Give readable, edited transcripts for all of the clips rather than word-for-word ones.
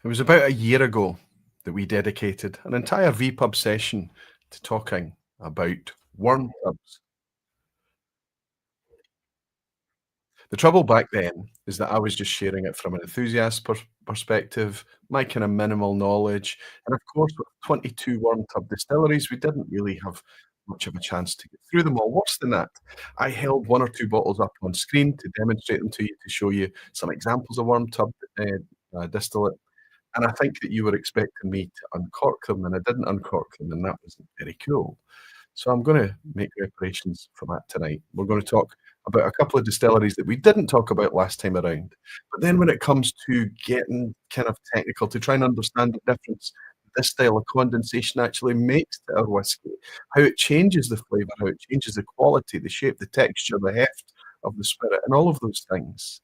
It was about a year ago that we dedicated an entire vPub session to talking about worm tubs. The trouble back then is that I was just sharing it from an enthusiast perspective, my kind of minimal knowledge. And of course, with 22 worm tub distilleries, we didn't really have much of a chance to get through them all. Worse than that, I held one or two bottles up on screen to demonstrate them to you, to show you some examples of worm tub distillate. And I think that you were expecting me to uncork them, and I didn't uncork them, and that wasn't very cool. So I'm gonna make reparations for that tonight. We're gonna talk about a couple of distilleries that we didn't talk about last time around. But then when it comes to getting kind of technical to try and understand the difference this style of condensation actually makes to our whiskey, how it changes the flavour, how it changes the quality, the shape, the texture, the heft of the spirit, and all of those things,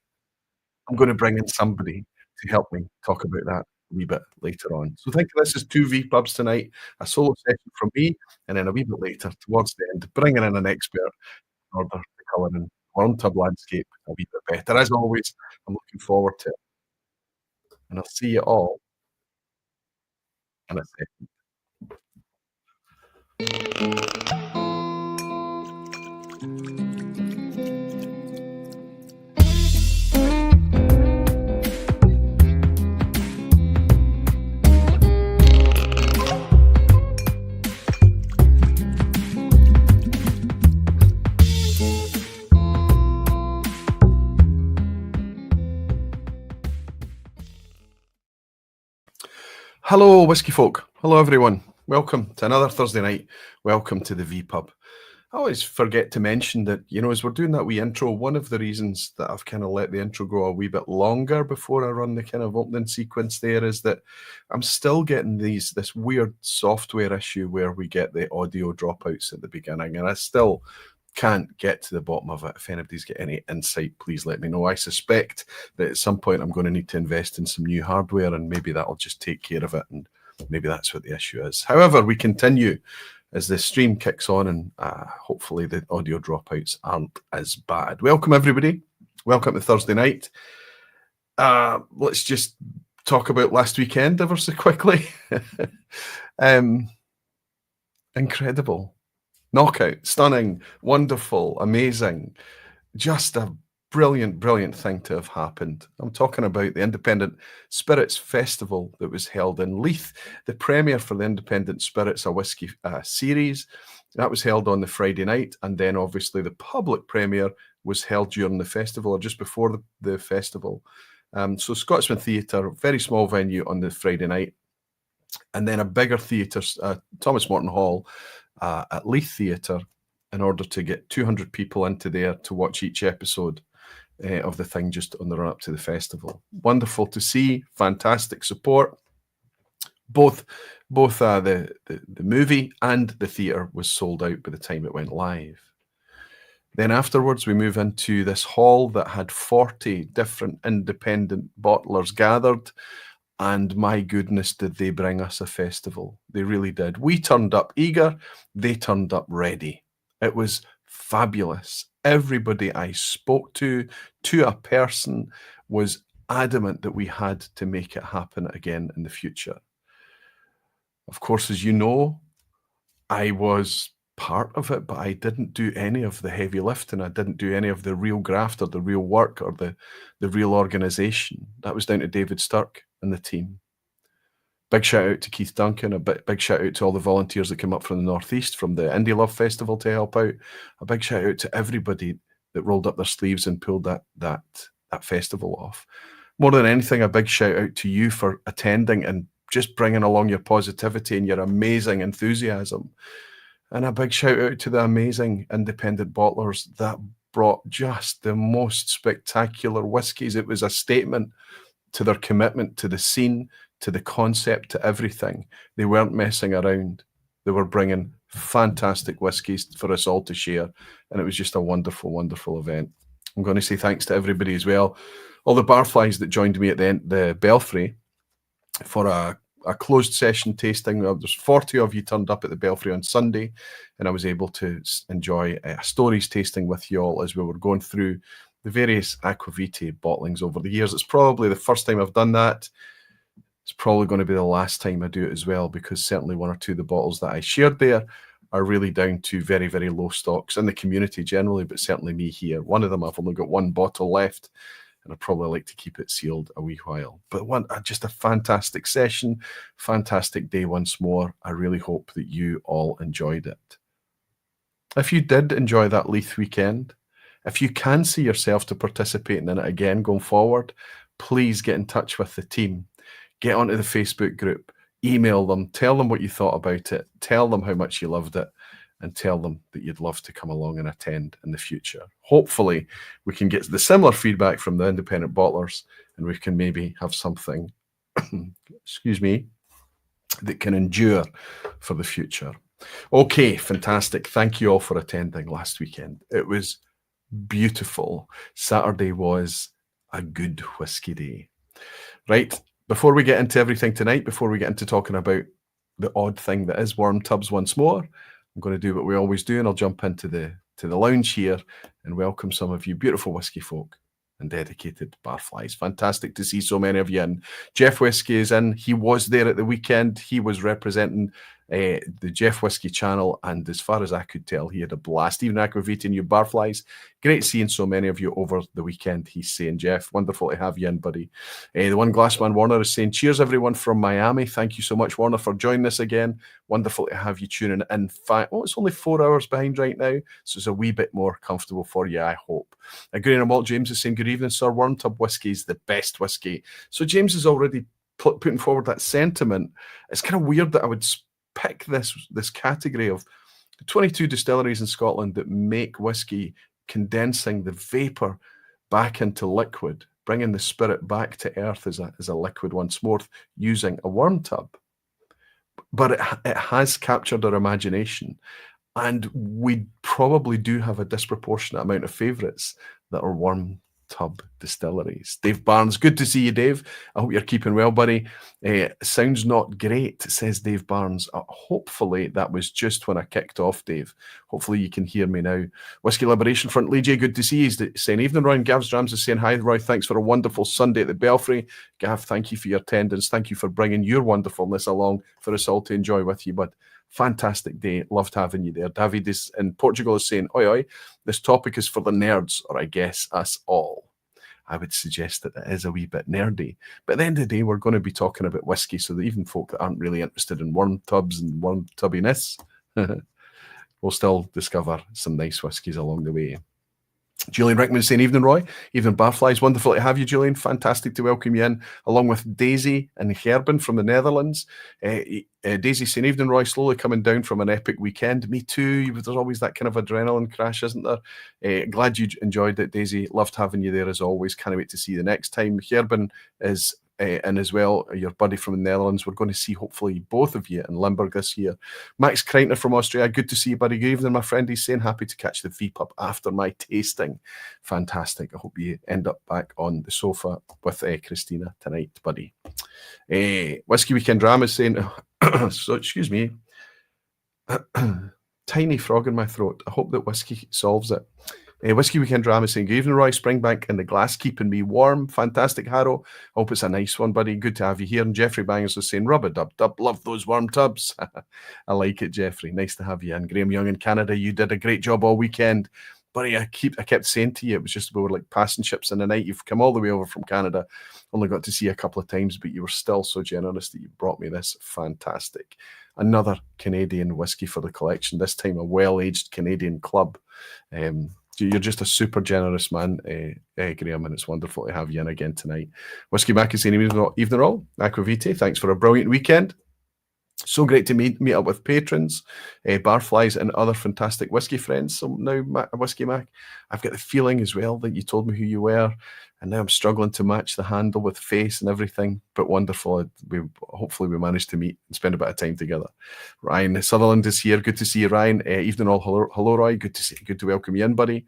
I'm gonna bring in somebody to help me talk about that a wee bit later on. So think of this as 2 vPubs tonight, a solo session from me, and then a wee bit later, towards the end, bringing in an expert in order to colour in the worm tub landscape a wee bit better. As always, I'm looking forward to it, and I'll see you all in a second. Hello, whiskey folk. Hello, everyone. Welcome to another Thursday night. Welcome to the vPub. I always forget to mention that, as we're doing that wee intro, one of the reasons that I've kind of let the intro go a wee bit longer before I run the kind of opening sequence there is that I'm still getting this weird software issue where we get the audio dropouts at the beginning, and I still can't get to the bottom of it. If anybody's got any insight, please let me know. I suspect that at some point I'm going to need to invest in some new hardware, and maybe that'll just take care of it, and maybe that's what the issue is. However, we continue as the stream kicks on, and hopefully the audio dropouts aren't as bad. Welcome, everybody. Welcome to Thursday night. Let's just talk about last weekend ever so quickly. Incredible. Knockout, stunning, wonderful, amazing, just a brilliant, brilliant thing to have happened. I'm talking about the Independent Spirits Festival that was held in Leith, the premiere for the Independent Spirits, a whiskey series. That was held on the Friday night, and then obviously the public premiere was held during the festival, or just before the festival. So Scotsman Theatre, very small venue on the Friday night, and then a bigger theatre, Thomas Morton Hall, at Leith Theatre, in order to get 200 people into there to watch each episode of the thing just on the run up to the festival. Wonderful to see, fantastic support. Both the movie and the theatre was sold out by the time it went live. Then afterwards, we move into this hall that had 40 different independent bottlers gathered. And my goodness, did they bring us a festival. They really did. We turned up eager. They turned up ready. It was fabulous. Everybody I spoke to a person, was adamant that we had to make it happen again in the future. Of course, as you know, I was part of it, but I didn't do any of the heavy lifting. I didn't do any of the real graft or the real work or the real organisation. That was down to David Sturck and the team. Big shout out to Keith Duncan, a big shout out to all the volunteers that came up from the Northeast, from the Indie Love Festival to help out. A big shout out to everybody that rolled up their sleeves and pulled that festival off. More than anything, a big shout out to you for attending and just bringing along your positivity and your amazing enthusiasm. And a big shout out to the amazing independent bottlers that brought just the most spectacular whiskies. It was a statement to their commitment to the scene, to the concept, to everything. They weren't messing around. They were bringing fantastic whiskies for us all to share. And it was just a wonderful, wonderful event. I'm going to say thanks to everybody as well. All the barflies that joined me at the Belfry for a closed session tasting. There's 40 of you turned up at the Belfry on Sunday, and I was able to enjoy a stories tasting with you all as we were going through the various aquavitae bottlings over the years. It's probably the first time I've done that. It's probably going to be the last time I do it as well, because certainly one or two of the bottles that I shared there are really down to very, very low stocks in the community generally, but certainly me here. One of them, I've only got one bottle left, and I'd probably like to keep it sealed a wee while. But just a fantastic session, fantastic day once more. I really hope that you all enjoyed it. If you did enjoy that Leith weekend, if you can see yourself to participating in it again going forward, please get in touch with the team. Get onto the Facebook group, email them, tell them what you thought about it, tell them how much you loved it, and tell them that you'd love to come along and attend in the future. Hopefully, we can get the similar feedback from the independent bottlers, and we can maybe have something, excuse me, that can endure for the future. Okay, fantastic. Thank you all for attending last weekend. It was beautiful. Saturday was a good whiskey day. Right, before we get into everything tonight, before we get into talking about the odd thing that is worm tubs once more, I'm going to do what we always do, and I'll jump into the lounge here and welcome some of you beautiful whiskey folk and dedicated barflies. Fantastic to see so many of you in. Jeff Whiskey is in. He was there at the weekend. He was representing the Jeff Whiskey channel, and as far as I could tell, he had a blast. Even Aquavita and you barflies. Great seeing so many of you over the weekend, he's saying. Jeff, wonderful to have you in, buddy. The One Glassman Warner is saying, cheers everyone from Miami. Thank you so much, Warner, for joining us again. Wonderful to have you tuning in. It's only 4 hours behind right now, so it's a wee bit more comfortable for you, I hope. Green and Walt James is saying, good evening, sir. Worm Tub whiskey is the best whiskey. So James is already putting forward that sentiment. It's kind of weird that I would pick this category of 22 distilleries in Scotland that make whiskey, condensing the vapor back into liquid, bringing the spirit back to earth as a liquid once more, using a worm tub. But it has captured our imagination, and we probably do have a disproportionate amount of favourites that are worm tub distilleries. Dave Barnes, good to see you, Dave. I hope you're keeping well, buddy. Sounds not great, says Dave Barnes. Hopefully that was just when I kicked off, Dave. Hopefully you can hear me now. Whiskey Liberation Front, Lee J, good to see you. He's saying, evening, Roy. And Gav's Rams is saying, hi, Roy. Thanks for a wonderful Sunday at the Belfry. Gav, thank you for your attendance. Thank you for bringing your wonderfulness along for us all to enjoy with you, bud. Fantastic day. Loved having you there. David is in Portugal is saying, oi, oi, this topic is for the nerds, or I guess us all. I would suggest that it is a wee bit nerdy. But at the end of the day, we're going to be talking about whiskey, so that even folk that aren't really interested in worm tubs and worm tubbiness will still discover some nice whiskies along the way. Julian Rickman saying, evening, Roy. Evening, Barflies. Wonderful to have you, Julian. Fantastic to welcome you in, along with Daisy and Gerben from the Netherlands. Daisy saying, evening, Roy. Slowly coming down from an epic weekend. Me too. There's always that kind of adrenaline crash, isn't there? Glad you enjoyed it, Daisy. Loved having you there as always. Can't wait to see you the next time. Gerben is and as well, your buddy from the Netherlands. We're going to see, hopefully, both of you in Limburg this year. Max Kreitner from Austria. Good to see you, buddy. Good evening, my friend. He's saying, happy to catch the vPub after my tasting. Fantastic. I hope you end up back on the sofa with Christina tonight, buddy. Whiskey Weekend Drama is saying, so excuse me, tiny frog in my throat. I hope that whiskey solves it. Whiskey Weekend Drama saying, good evening, Roy. Springbank and the glass keeping me warm. Fantastic, Harrow. I hope it's a nice one, buddy. Good to have you here. And Jeffrey Bangers was saying, rub-a-dub-dub. Love those worm tubs. I like it, Jeffrey. Nice to have you. And Graham Young in Canada, you did a great job all weekend. Buddy, I kept saying to you, it was just we were like passing ships in the night. You've come all the way over from Canada. Only got to see you a couple of times, but you were still so generous that you brought me this. Fantastic. Another Canadian whiskey for the collection. This time a well-aged Canadian club. You're just a super generous man, Graham, and it's wonderful to have you in again tonight. Whiskey Mac is saying, evening all. Aquavita, thanks for a brilliant weekend. So great to meet up with patrons, barflies, and other fantastic whiskey friends. So now, Whiskey Mac, I've got the feeling as well that you told me who you were, and now I'm struggling to match the handle with face and everything, but wonderful. Hopefully we managed to meet and spend a bit of time together. Ryan Sutherland is here. Good to see you, Ryan. Evening all. Hello, Roy. Good to see you. Good to welcome you in, buddy.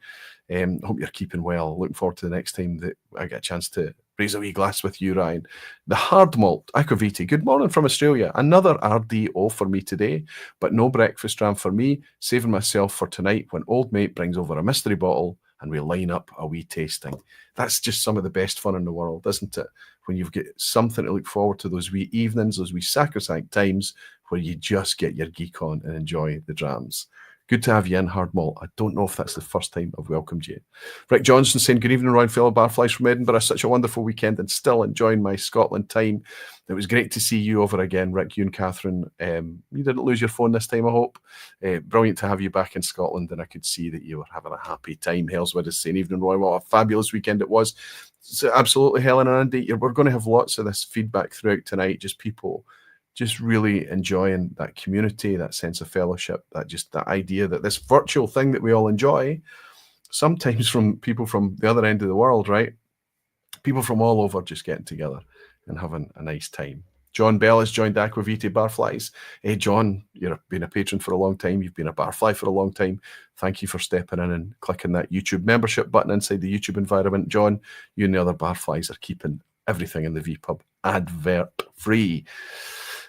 Hope you're keeping well. Looking forward to the next time that I get a chance to raise a wee glass with you, Ryan. The hard malt, Aquavita. Good morning from Australia. Another RDO for me today, but no breakfast dram for me. Saving myself for tonight when old mate brings over a mystery bottle and we line up a wee tasting. That's just some of the best fun in the world, isn't it? When you've got something to look forward to, those wee evenings, those wee sacrosanct times where you just get your geek on and enjoy the drams. Good to have you in, Hard Malt. I don't know if that's the first time I've welcomed you. Rick Johnson saying, good evening, Royal fellow barflies from Edinburgh. Such a wonderful weekend and still enjoying my Scotland time. It was great to see you over again, Rick, you and Catherine. You didn't lose your phone this time, I hope. Brilliant to have you back in Scotland, and I could see that you were having a happy time. Hellswood is saying, evening, Roy. What a fabulous weekend it was. So absolutely, Helen and Andy, we're going to have lots of this feedback throughout tonight, just people just really enjoying that community, that sense of fellowship, that idea that this virtual thing that we all enjoy, sometimes from people from the other end of the world, right? People from all over just getting together and having a nice time. John Bell has joined Aquavitae Barflies. Hey, John, you've been a patron for a long time. You've been a barfly for a long time. Thank you for stepping in and clicking that YouTube membership button inside the YouTube environment. John, you and the other barflies are keeping everything in the vPub advert free.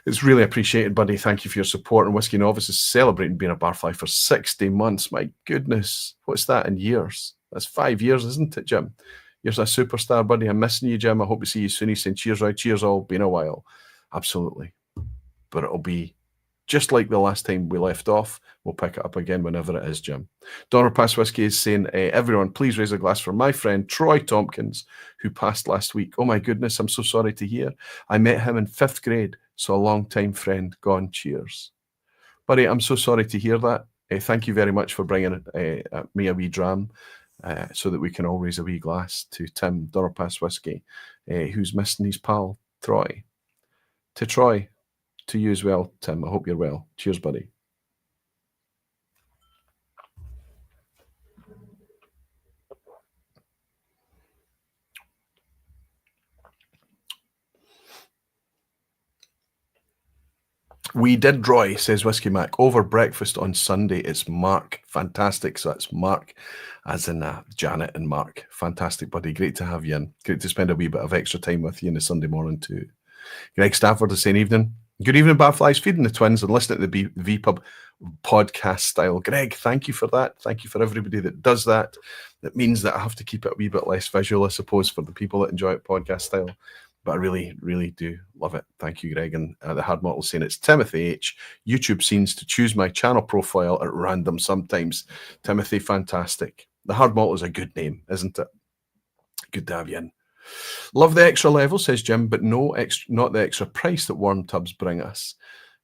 It's really appreciated, buddy. Thank you for your support. And Whiskey Novice is celebrating being a barfly for 60 months. My goodness, what's that in years? That's 5 years, isn't it, Jim? You're a superstar, buddy. I'm missing you, Jim. I hope to see you soon. He's saying cheers, Roy. Cheers, all. Been a while. Absolutely. But it'll be just like the last time we left off. We'll pick it up again whenever it is, Jim. Donner Pass Whiskey is saying, everyone, please raise a glass for my friend Troy Tompkins, who passed last week. Oh, my goodness. I'm so sorry to hear. I met him in 5th grade. So a long-time friend gone. Cheers. Buddy, I'm so sorry to hear that. Thank you very much for bringing me a wee dram so that we can all raise a wee glass to Tim, Donner Pass Whiskey, who's missing his pal, Troy. To Troy, to you as well, Tim. I hope you're well. Cheers, buddy. We did, Roy, says Whiskey Mac, over breakfast on Sunday. It's Mark. Fantastic. So that's Mark, as in Janet and Mark. Fantastic, buddy. Great to have you in. Great to spend a wee bit of extra time with you on a Sunday morning too. Greg Stafford is saying evening. Good evening, Barflies. Feeding the twins and listening to the vPub podcast style. Greg, thank you for that. Thank you for everybody that does that. That means that I have to keep it a wee bit less visual, I suppose, for the people that enjoy it podcast style. But I really, really do love it. Thank you, Greg. And the Hard Model saying it's Timothy H. YouTube seems to choose my channel profile at random sometimes. Timothy, fantastic. The Hard Model is a good name, isn't it? Good to have you in. Love the extra level, says Jim, but not the extra price that warm tubs bring us.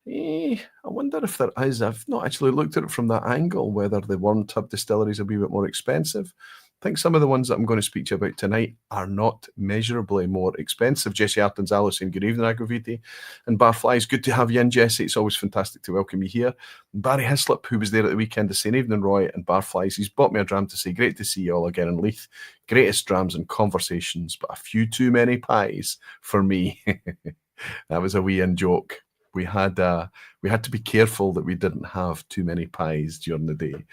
I wonder if there is. I've not actually looked at it from that angle, whether the warm tub distilleries are a wee bit more expensive. I think some of the ones that I'm going to speak to you about tonight are not measurably more expensive. Jesse Artanzalo saying, good evening, Agraviti and Barflies. Good to have you in, Jesse. It's always fantastic to welcome you here. Barry Hislop, who was there at the weekend, is saying, evening, Roy and Barflies. He's bought me a dram to say, great to see you all again in Leith. Greatest drams and conversations, but a few too many pies for me. That was a wee in joke. We had to be careful that we didn't have too many pies during the day.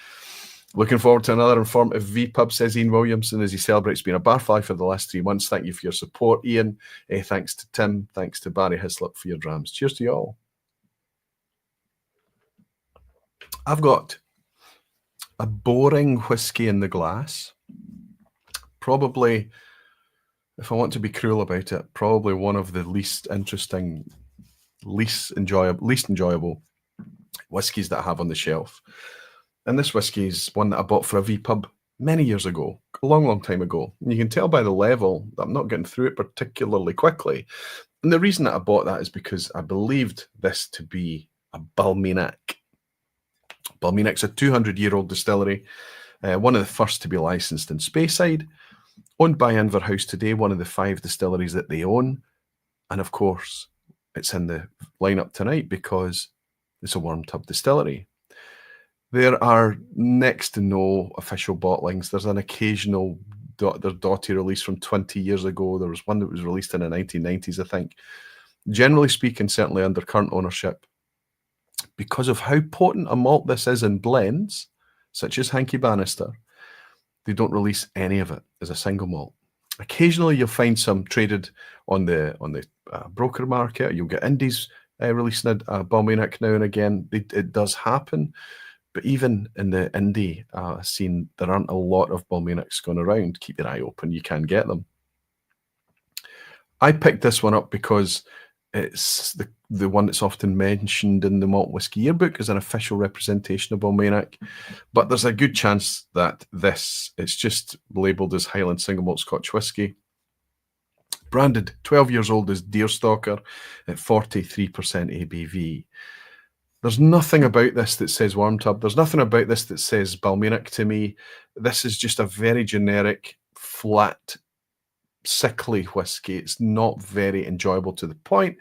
Looking forward to another informative vPub, says Ian Williamson, as he celebrates being a barfly for the last 3 months. Thank you for your support, Ian. Thanks to Tim. Thanks to Barry Hislop for your drams. Cheers to you all. I've got a boring whiskey in the glass. Probably, if I want to be cruel about it, probably one of the least interesting, least enjoyable whiskies that I have on the shelf. And this whiskey is one that I bought for a vPub many years ago, a long, long time ago. And you can tell by the level that I'm not getting through it particularly quickly. And the reason that I bought that is because I believed this to be a Balmenach. Balmenach's a 200-year-old distillery, one of the first to be licensed in Speyside, owned by Inverhouse today, one of the 5 distilleries that they own. And of course, it's in the lineup tonight because it's a warm tub distillery. There are next to no official bottlings. There's an occasional Dottie release from 20 years ago. There was one that was released in the 1990s, I think. Generally speaking, certainly under current ownership, because of how potent a malt this is in blends, such as Hanky Bannister, they don't release any of it as a single malt. Occasionally, you'll find some traded on the broker market. You'll get indies releasing a Balmenach now and again. It does happen. But even in the indie scene, there aren't a lot of Balmenachs going around. Keep your eye open, you can get them. I picked this one up because it's the one that's often mentioned in the Malt Whisky Yearbook as an official representation of Balmenach. But there's a good chance that it's just labelled as Highland Single Malt Scotch Whisky. Branded 12 years old as Deerstalker at 43% ABV. There's nothing about this that says Wormtub. There's nothing about this that says Balmenach to me. This is just a very generic, flat, sickly whiskey. It's not very enjoyable, to the point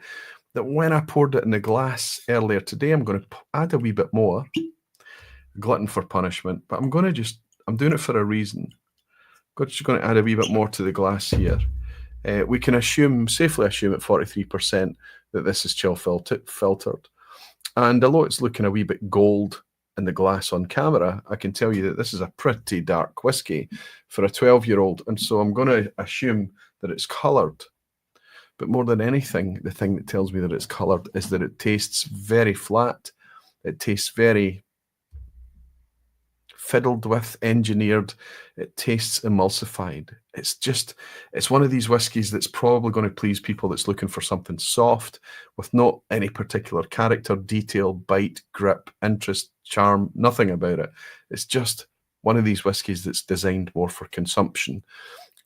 that when I poured it in the glass earlier today, I'm going to add a wee bit more. Glutton for punishment, but I'm doing it for a reason. I'm just going to add a wee bit more to the glass here. We can safely assume at 43% that this is chill filtered. And although it's looking a wee bit gold in the glass on camera, I can tell you that this is a pretty dark whiskey for a 12-year-old. And so I'm going to assume that it's coloured. But more than anything, the thing that tells me that it's coloured is that it tastes very flat. It tastes very fiddled with, engineered. It tastes emulsified. It's one of these whiskies that's probably going to please people that's looking for something soft with not any particular character, detail, bite, grip, interest, charm, nothing about it. It's just one of these whiskies that's designed more for consumption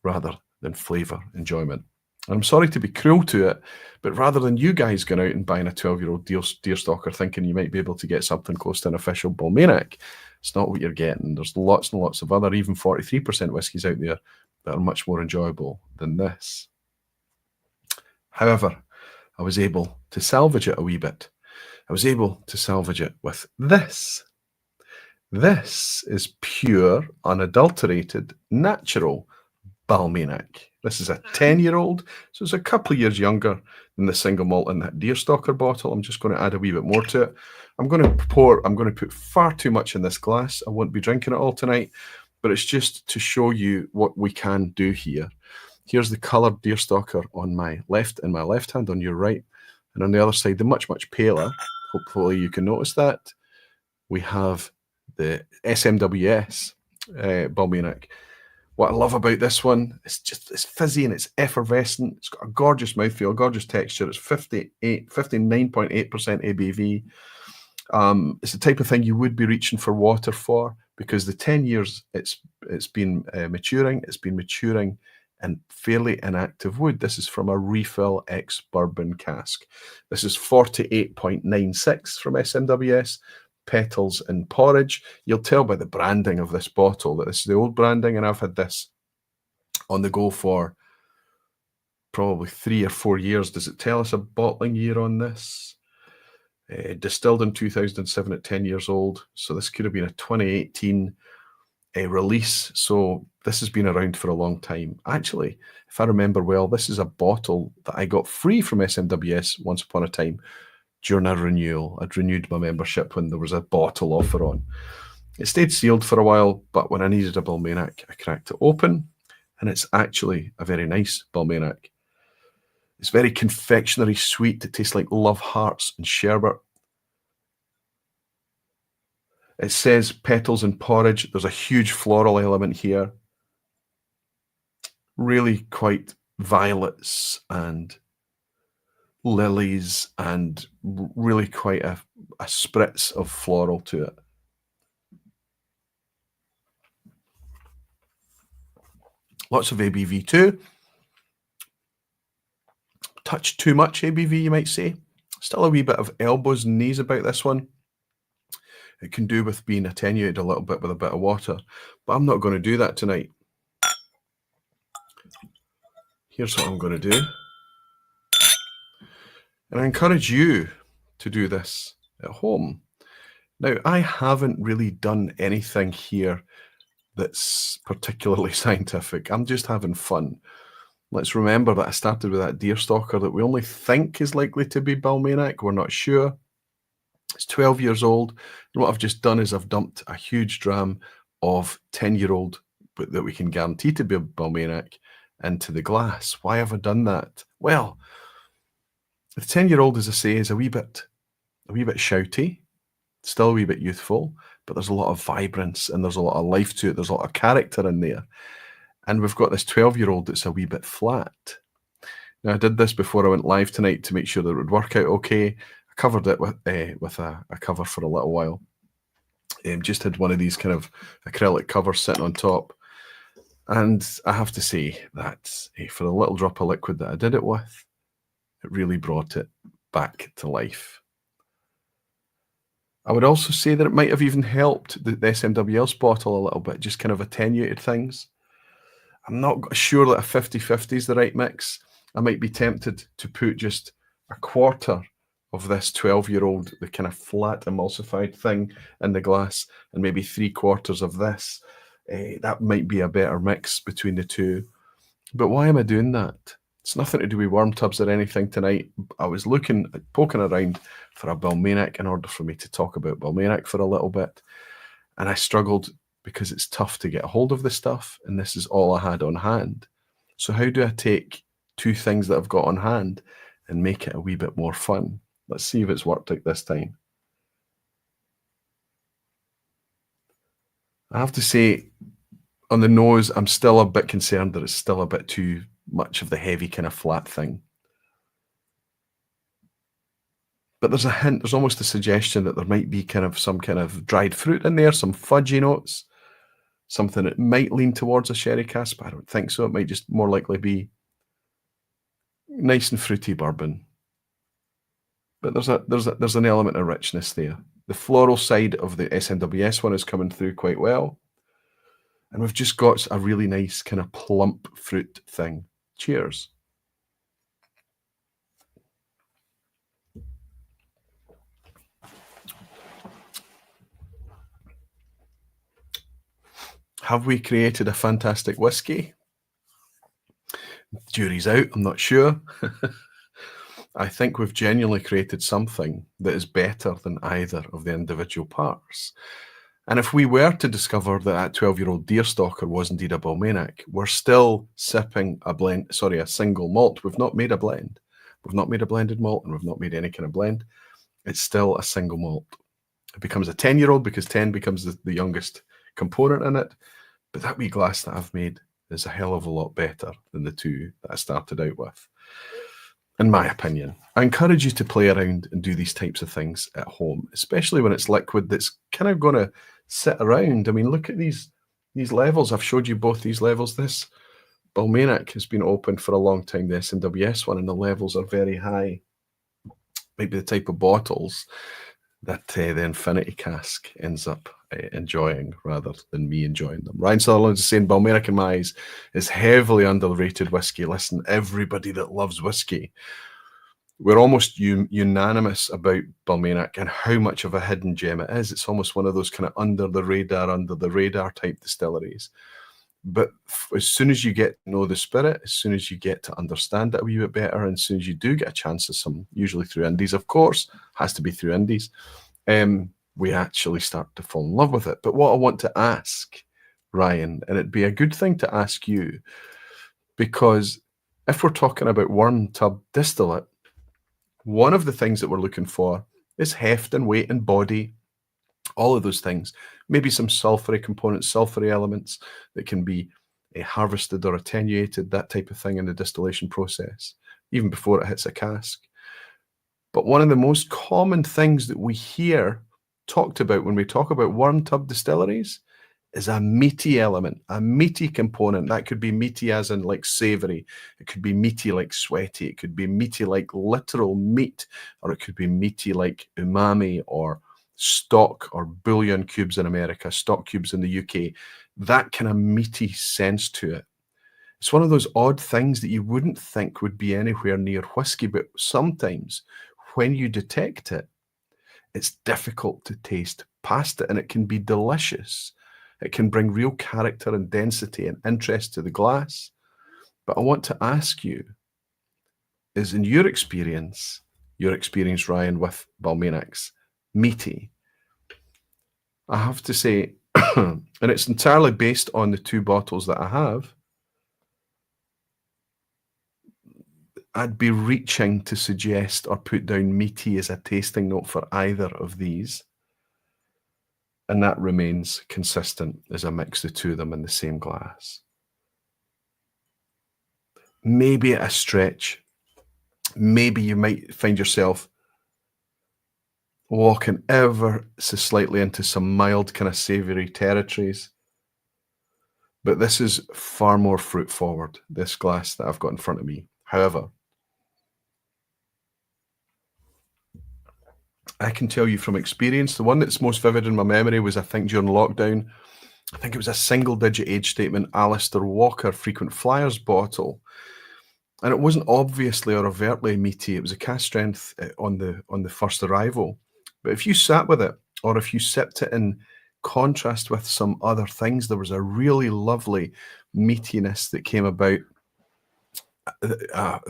rather than flavour enjoyment. And I'm sorry to be cruel to it, but rather than you guys going out and buying a 12-year-old Deerstalker thinking you might be able to get something close to an official Balmenach, it's not what you're getting. There's lots and lots of other, even 43% whiskies out there that are much more enjoyable than this. However, I was able to salvage it a wee bit. I was able to salvage it with this. This is pure, unadulterated, natural Balmenach. This is a 10-year-old, so it's a couple of years younger than the single malt in that Deerstalker bottle. I'm just going to add a wee bit more to it. I'm going to put far too much in this glass. I won't be drinking it all tonight, but it's just to show you what we can do here. Here's the coloured Deerstalker on my left, in my left hand, on your right. And on the other side, the much, much paler, hopefully you can notice that, we have the SMWS Balmenach. What I love about this one, it's fizzy and it's effervescent. It's got a gorgeous mouthfeel, a gorgeous texture. It's 59.8% ABV. It's the type of thing you would be reaching for water for, because the 10 years it's been maturing. It's been maturing in fairly inactive wood. This is from a refill ex-bourbon cask. This is 48.96 from SMWS. Petals and Porridge. You'll tell by the branding of this bottle that this is the old branding, and I've had this on the go for probably 3 or 4 years. Does it tell us a bottling year on this? Distilled in 2007 at 10 years old, so this could have been a 2018 release. So this has been around for a long time. Actually, if I remember well, this is a bottle that I got free from SMWS once upon a time during a renewal. I'd renewed my membership when there was a bottle offer on. It stayed sealed for a while, but when I needed a Balmenach, I cracked it open, and it's actually a very nice Balmenach. It's very confectionery sweet. It tastes like love hearts and sherbet. It says petals and porridge. There's a huge floral element here. Really quite violets and lilies, and really quite a spritz of floral to it. Lots of ABV too. Touch too much ABV, you might say. Still a wee bit of elbows and knees about this one. It can do with being attenuated a little bit with a bit of water, but I'm not going to do that tonight. Here's what I'm going to do. And I encourage you to do this at home. Now, I haven't really done anything here that's particularly scientific. I'm just having fun. Let's remember that I started with that Deerstalker that we only think is likely to be Balmenach. We're not sure. It's 12 years old. And what I've just done is I've dumped a huge dram of 10-year-old that we can guarantee to be Balmenach into the glass. Why have I done that? Well, the 10-year-old, as I say, is a wee bit shouty, still a wee bit youthful, but there's a lot of vibrance and there's a lot of life to it. There's a lot of character in there. And we've got this 12-year-old that's a wee bit flat. Now, I did this before I went live tonight to make sure that it would work out okay. I covered it with a cover for a little while. Just had one of these kind of acrylic covers sitting on top. And I have to say that for the little drop of liquid that I did it with, it really brought it back to life. I would also say that it might have even helped the SMWS bottle a little bit, just kind of attenuated things. I'm not sure that a 50-50 is the right mix. I might be tempted to put just a quarter of this 12-year-old, the kind of flat emulsified thing in the glass, and maybe 3/4 of this. That might be a better mix between the two. But why am I doing that? It's nothing to do with worm tubs or anything tonight. I was poking around for a Balmenach in order for me to talk about Balmenach for a little bit. And I struggled because it's tough to get a hold of the stuff, and this is all I had on hand. So how do I take two things that I've got on hand and make it a wee bit more fun? Let's see if it's worked out this time. I have to say, on the nose, I'm still a bit concerned that it's still a bit too much of the heavy kind of flat thing. But there's a hint, there's almost a suggestion that there might be kind of some kind of dried fruit in there, some fudgy notes, something that might lean towards a sherry cask, but I don't think so. It might just more likely be nice and fruity bourbon. But there's an element of richness there. The floral side of the SMWS one is coming through quite well. And we've just got a really nice kind of plump fruit thing. Cheers. Have we created a fantastic whiskey? Jury's out, I'm not sure. I think we've genuinely created something that is better than either of the individual parts. And if we were to discover that 12-year-old Deerstalker was indeed a Balmenach, we're still sipping a single malt. We've not made a blend. We've not made a blended malt, and we've not made any kind of blend. It's still a single malt. It becomes a 10-year-old because 10 becomes the youngest component in it. But that wee glass that I've made is a hell of a lot better than the two that I started out with, in my opinion. I encourage you to play around and do these types of things at home, especially when it's liquid that's kind of going to sit around. I mean, look at these levels. I've showed you both these levels. This Balmenach has been open for a long time, the SMWS one, and the levels are very high. Maybe the type of bottles that the Infinity cask ends up enjoying rather than me enjoying them. Ryan Sutherland is saying Balmenach in my eyes is heavily underrated whiskey. Listen, everybody that loves whiskey, we're almost unanimous about Balmenach and how much of a hidden gem it is. It's almost one of those kind of under the radar type distilleries. But as soon as you get to know the spirit, as soon as you get to understand it a wee bit better, and as soon as you do get a chance of some, usually through indies, of course, has to be through indies, we actually start to fall in love with it. But what I want to ask, Ryan, and it'd be a good thing to ask you, because if we're talking about worm tub distillate, one of the things that we're looking for is heft and weight and body, all of those things. Maybe some sulfury components, sulfury elements that can be harvested or attenuated, that type of thing in the distillation process, even before it hits a cask. But one of the most common things that we hear talked about when we talk about worm tub distilleries is a meaty element, a meaty component. That could be meaty as in like savory. It could be meaty like sweaty. It could be meaty like literal meat, or it could be meaty like umami or stock or bouillon cubes in America, stock cubes in the UK. That kind of meaty sense to it. It's one of those odd things that you wouldn't think would be anywhere near whiskey, but sometimes when you detect it, it's difficult to taste past it, and it can be delicious. It can bring real character and density and interest to the glass. But I want to ask you, is in your experience, Ryan, with Balmenach's Meaty, I have to say, and it's entirely based on the two bottles that I have, I'd be reaching to suggest or put down Meaty as a tasting note for either of these. And that remains consistent as I mix the two of them in the same glass. Maybe at a stretch, maybe you might find yourself walking ever so slightly into some mild kind of savoury territories. But this is far more fruit forward, this glass that I've got in front of me. However, I can tell you from experience, the one that's most vivid in my memory was, I think, during lockdown. I think it was a single-digit age statement Alistair Walker frequent flyers bottle. And it wasn't obviously or overtly meaty. It was a cast strength on the first arrival. But if you sat with it, or if you sipped it in contrast with some other things, there was a really lovely meatiness that came about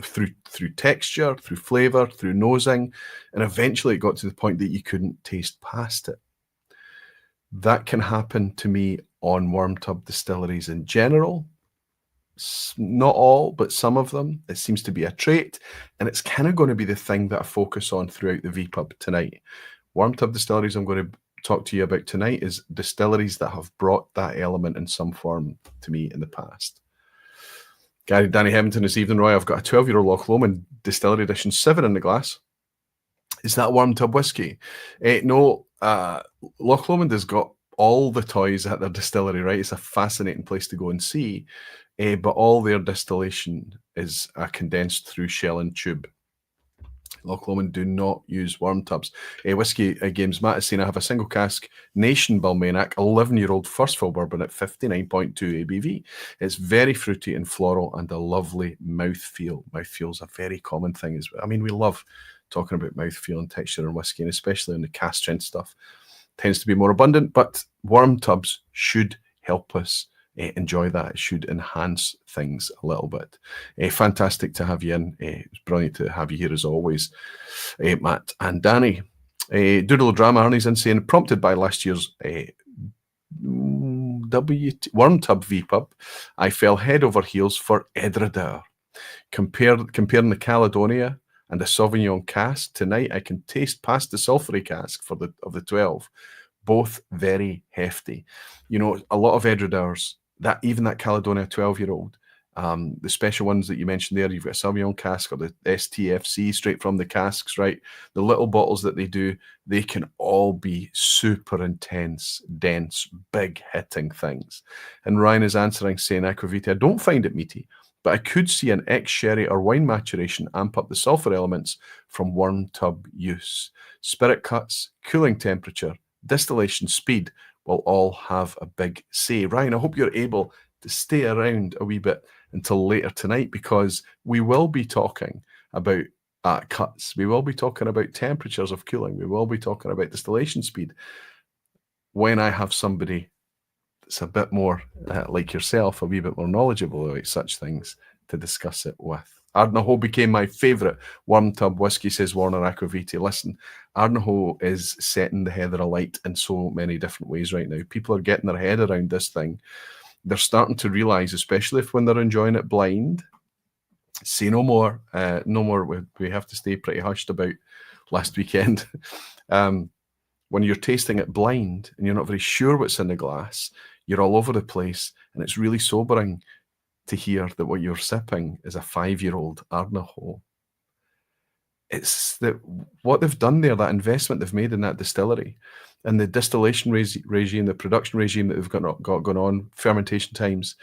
through texture, through flavour, through nosing, and eventually it got to the point that you couldn't taste past it. That can happen to me on wormtub distilleries in general. Not all, but some of them. It seems to be a trait, and it's kind of going to be the thing that I focus on throughout the vPub tonight. Wormtub distilleries I'm going to talk to you about tonight is distilleries that have brought that element in some form to me in the past. Gary Danny Hemington this evening, Roy. I've got a 12-year-old Loch Lomond Distillery Edition 7 in the glass. Is that wormtub whiskey? No, Loch Lomond has got all the toys at their distillery, right? It's a fascinating place to go and see. But all their distillation is condensed through shell and tube. Loch Lomond do not use wormtubs. Whiskey Games Matt is saying, I have a single cask Nation Balmenach 11-year-old first fill bourbon at 59.2 ABV. It's very fruity and floral and a lovely mouthfeel. Mouthfeel is a very common thing. I mean, we love talking about mouthfeel and texture in whiskey, and especially in the cast strength stuff. Tends to be more abundant, but wormtubs should help us enjoy that. It should enhance things a little bit. Fantastic to have you in. It's brilliant to have you here as always, Matt and Danny. Doodle Drama Arnie's in saying, prompted by last year's wormtub vPub, I fell head over heels for Ardnahoe. Comparing the Caledonia and the Sauvignon cask tonight, I can taste past the sulphury cask of the 12. Both very hefty. You know, a lot of Ardnahoes, even that Caledonia 12-year-old, the special ones that you mentioned there, you've got a Sauvignon cask or the STFC straight from the casks, right? The little bottles that they do, they can all be super intense, dense, big hitting things. And Ryan is answering saying, Aquavita, I don't find it meaty, but I could see an ex-sherry or wine maturation amp up the sulfur elements from wormtub use. Spirit cuts, cooling temperature, distillation speed will all have a big say. Ryan, I hope you're able to stay around a wee bit until later tonight, because we will be talking about cuts. We will be talking about temperatures of cooling. We will be talking about distillation speed when I have somebody that's a bit more like yourself, a wee bit more knowledgeable about such things to discuss it with. Ardnahoe became my favourite wormtub whiskey, says Warner Aquaviti. Listen, Ardnahoe is setting the heather alight in so many different ways right now. People are getting their head around this thing. They're starting to realise, especially when they're enjoying it blind, say no more. No more. We have to stay pretty hushed about last weekend. When you're tasting it blind and you're not very sure what's in the glass, you're all over the place, and it's really sobering to hear that what you're sipping is a 5-year-old Ardnahoe. It's what they've done there, that investment they've made in that distillery, and the distillation regime, the production regime that they've got going on, fermentation times,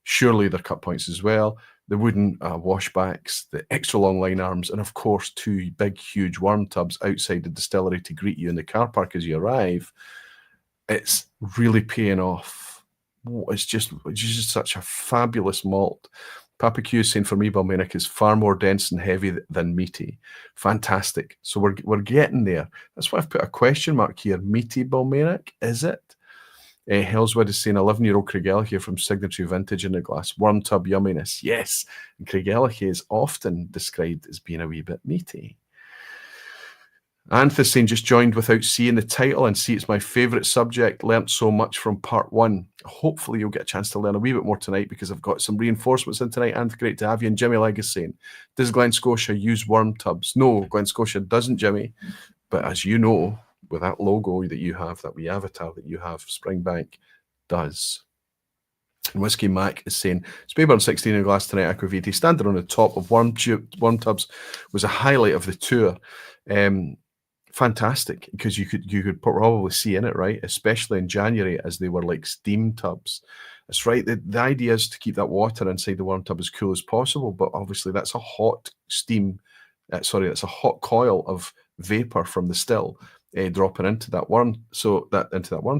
surely their cut points as well, the wooden washbacks, the extra long line arms, and of course 2 big, huge worm tubs outside the distillery to greet you in the car park as you arrive. It's really paying off. It's just such a fabulous malt. Papa Q is saying, for me, Balmenach is far more dense and heavy than meaty. Fantastic. So we're getting there. That's why I've put a question mark here. Meaty Balmenach, is it? Hellswood is saying, 11-year-old Craigellachie here from Signature Vintage in the glass. Worm tub yumminess. Yes. And Craigellachie is often described as being a wee bit meaty. Anthony saying, just joined without seeing the title, and see it's my favourite subject. Learnt so much from part 1. Hopefully you'll get a chance to learn a wee bit more tonight, because I've got some reinforcements in tonight. And great to have you. And Jimmy Legg is saying, does Glen Scotia use worm tubs? No, Glen Scotia doesn't, Jimmy. But as you know, with that logo that you have, that wee avatar that you have, Springbank does. And Whiskey Mac is saying, Speyburn 16 in a glass tonight, Aquaviti, standing on the top of worm tubs was a highlight of the tour. Fantastic, because you could probably see in it, right? Especially in January, as they were like steam tubs. That's right. The idea is to keep that water inside the worm tub as cool as possible, but obviously that's a hot steam. That's a hot coil of vapor from the still dropping into that worm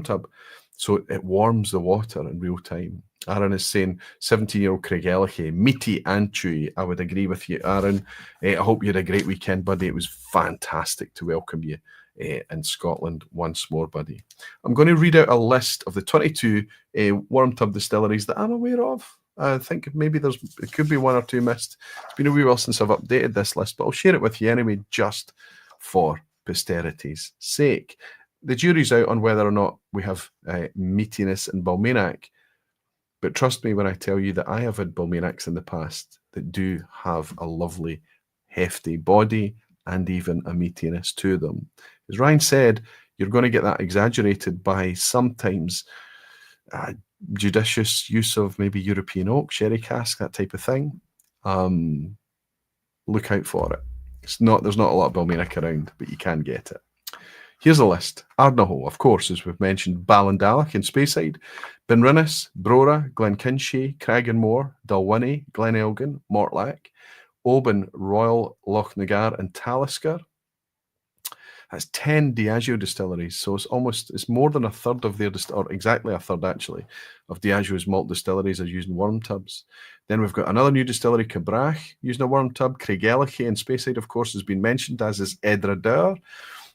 tub, so it warms the water in real time. Aaron is saying 17-year-old Craigellachie, meaty and chewy. I would agree with you, Aaron. I hope you had a great weekend, buddy. It was fantastic to welcome you in Scotland once more, buddy. I'm going to read out a list of the 22 worm tub distilleries that I'm aware of. I think maybe it could be one or two missed. It's been a wee while since I've updated this list, but I'll share it with you anyway, just for posterity's sake. The jury's out on whether or not we have meatiness in Balmenach, but trust me when I tell you that I have had Balmenachs in the past that do have a lovely, hefty body and even a meatiness to them. As Ryan said, you're going to get that exaggerated by sometimes judicious use of maybe European oak, sherry cask, that type of thing. Look out for it. There's not a lot of Balmenach around, but you can get it. Here's a list. Ardnahoe, of course, as we've mentioned, Ballindalloch in Speyside, Benrinnes, Brora, Glenkinchie, Cragganmore, Dalwhinnie, Glenelgin, Mortlach, Oban, Royal, Lochnagar, and Talisker. That's 10 Diageo distilleries, so it's more than a third of their, or exactly a third actually, of Diageo's malt distilleries are using worm tubs. Then we've got another new distillery, Cabrach, using a worm tub. Craigellachie in Speyside, of course, has been mentioned, as is Ardnahoe.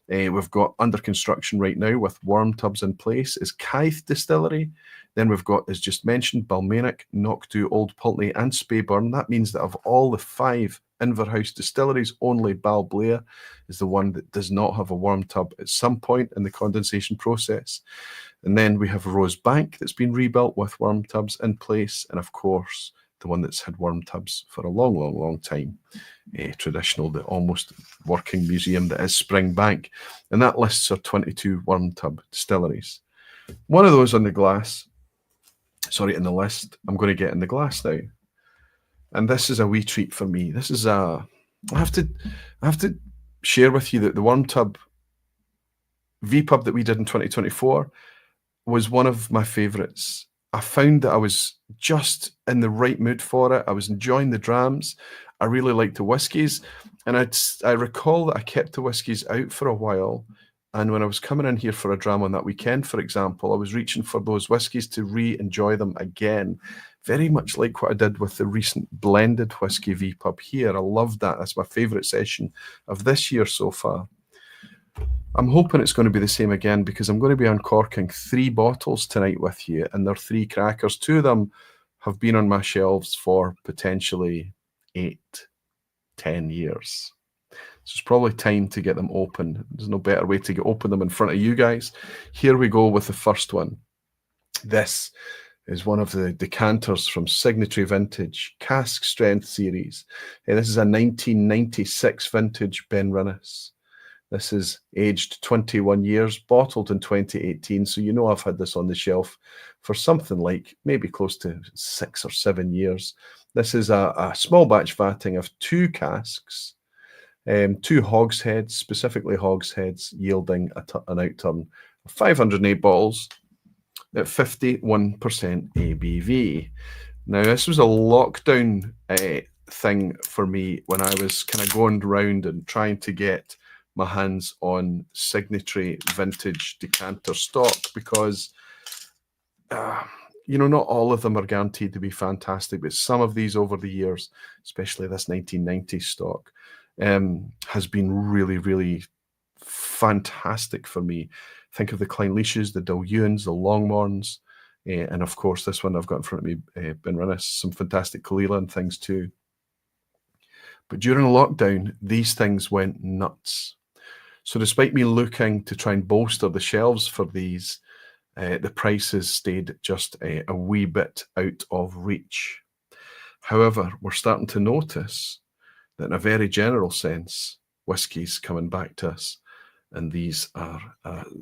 We've got under construction right now with worm tubs in place is Kythe Distillery. Then we've got, as just mentioned, Balmenach, Knockdhu, Old Pulteney, and Speyburn. That means that of all the 5 Inverhouse distilleries, only Balblair is the one that does not have a worm tub at some point in the condensation process. And then we have Rosebank that's been rebuilt with worm tubs in place. And of course, the one that's had worm tubs for a long, long, long time. Traditional, the almost working museum that is Springbank. And that lists our 22 worm tub distilleries. One of those on the glass, in the list, I'm going to get in the glass now. And this is a wee treat for me. This is I have to share with you that the worm tub vPub that we did in 2024 was one of my favourites. I found that I was just in the right mood for it. I was enjoying the drams. I really liked the whiskies. And I recall that I kept the whiskies out for a while. And when I was coming in here for a dram on that weekend, for example, I was reaching for those whiskies to re-enjoy them again. Very much like what I did with the recent blended whiskey vPub here. I loved that. That's my favourite session of this year so far. I'm hoping it's going to be the same again, because I'm going to be uncorking 3 bottles tonight with you, and they're 3 crackers. 2 of them have been on my shelves for potentially 8, 10 years. So it's probably time to get them open. There's no better way to open them in front of you guys. Here we go with the first one. This is one of the decanters from Signatory Vintage Cask Strength Series. This is a 1996 vintage Benrinnes. This is aged 21 years, bottled in 2018. So you know I've had this on the shelf for something like maybe close to 6 or 7 years. This is a small batch vatting of 2 casks, 2 hogsheads, specifically hogsheads, yielding an outturn of 508 bottles at 51% ABV. Now, this was a lockdown thing for me when I was kind of going around and trying to get my hands on Signatory vintage decanter stock, because not all of them are guaranteed to be fantastic, but some of these over the years, especially this 1990s stock, has been really, really fantastic for me. Think of the Kleinliches, the Dilluins, the Longmorns, and of course this one I've got in front of me, Benrinnes, some fantastic Kalila and things too. But during lockdown, these things went nuts. So despite me looking to try and bolster the shelves for these, the prices stayed just a wee bit out of reach. However, we're starting to notice that in a very general sense, whiskey's coming back to us. And these are,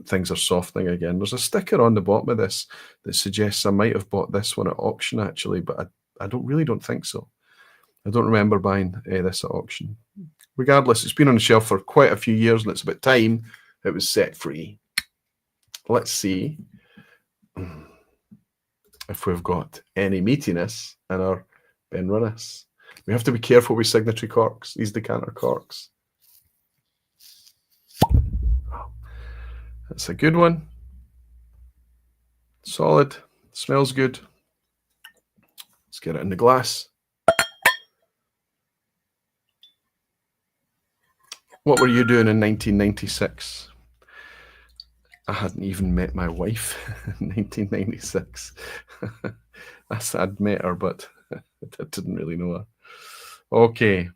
things are softening again. There's a sticker on the bottom of this that suggests I might have bought this one at auction actually, but I really don't think so. I don't remember buying this at auction. Regardless, it's been on the shelf for quite a few years and it's about time it was set free. Let's see if we've got any meatiness in our Benrinnes. We have to be careful with signatory corks, these decanter corks. That's a good one. Solid. Smells good. Let's get it in the glass. What were you doing in 1996? I hadn't even met my wife in 1996. I'd met her, but I didn't really know her. Okay.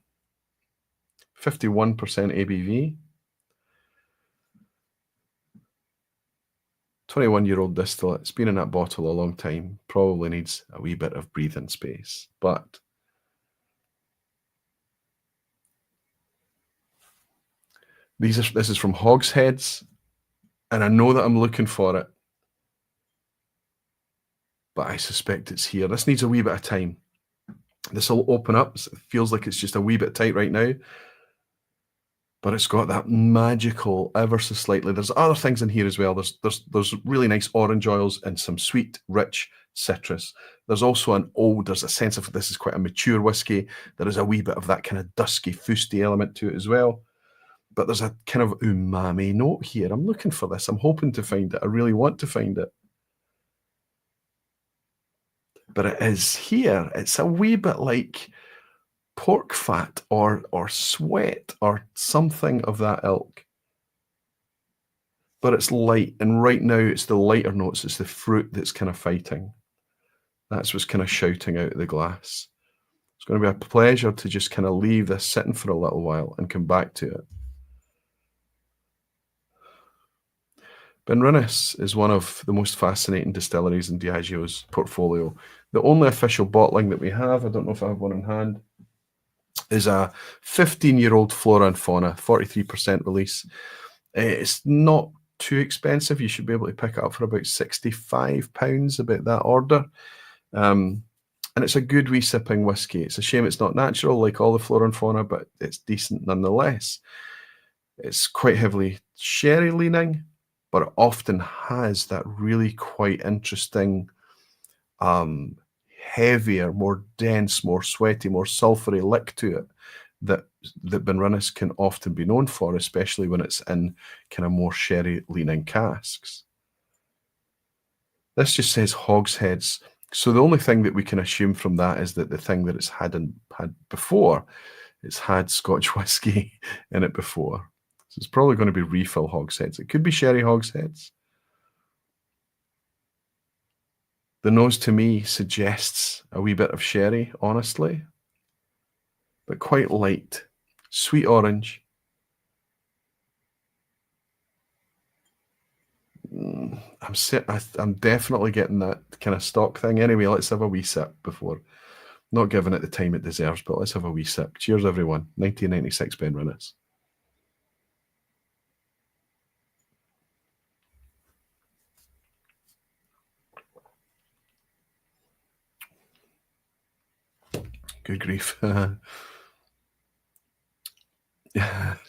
51% ABV. 21-year-old distillate. It's been in that bottle a long time. Probably needs a wee bit of breathing space. But this is from Hogsheads. And I know that I'm looking for it. But I suspect it's here. This needs a wee bit of time. This will open up. It feels like it's just a wee bit tight right now. But it's got that magical, ever so slightly. There's other things in here as well. There's really nice orange oils and some sweet, rich citrus. There's also there's a sense of this is quite a mature whiskey. There is a wee bit of that kind of dusky, fusty element to it as well. But there's a kind of umami note here. I'm looking for this. I'm hoping to find it. I really want to find it. But it is here. It's a wee bit like pork fat or sweat or something of that ilk. But it's light, and right now it's the lighter notes. It's the fruit that's kind of fighting. That's what's kind of shouting out of the glass. It's going to be a pleasure to just kind of leave this sitting for a little while and come back to it. Benrinnes is one of the most fascinating distilleries in Diageo's portfolio. The only official bottling that we have, I don't know if I have one in hand, is a 15-year-old Flora and Fauna, 43% release. It's not too expensive. You should be able to pick it up for about £65, about that order. And it's a good wee sipping whiskey. It's a shame it's not natural like all the Flora and Fauna, but it's decent nonetheless. It's quite heavily sherry leaning, but it often has that really quite interesting, heavier, more dense, more sweaty, more sulphury lick to it that Benrinnes can often be known for, especially when it's in kind of more sherry-leaning casks. This just says Hogsheads, so the only thing that we can assume from that is that the thing that it's had before, it's had Scotch whiskey in it before. So it's probably going to be refill Hogsheads. It could be sherry Hogsheads. The nose to me suggests a wee bit of sherry, honestly, but quite light, sweet orange. I'm definitely getting that kind of stock thing. Anyway, let's have a wee sip before. Not giving it the time it deserves, but let's have a wee sip. Cheers, everyone. 1996 Benrinnes. Good grief.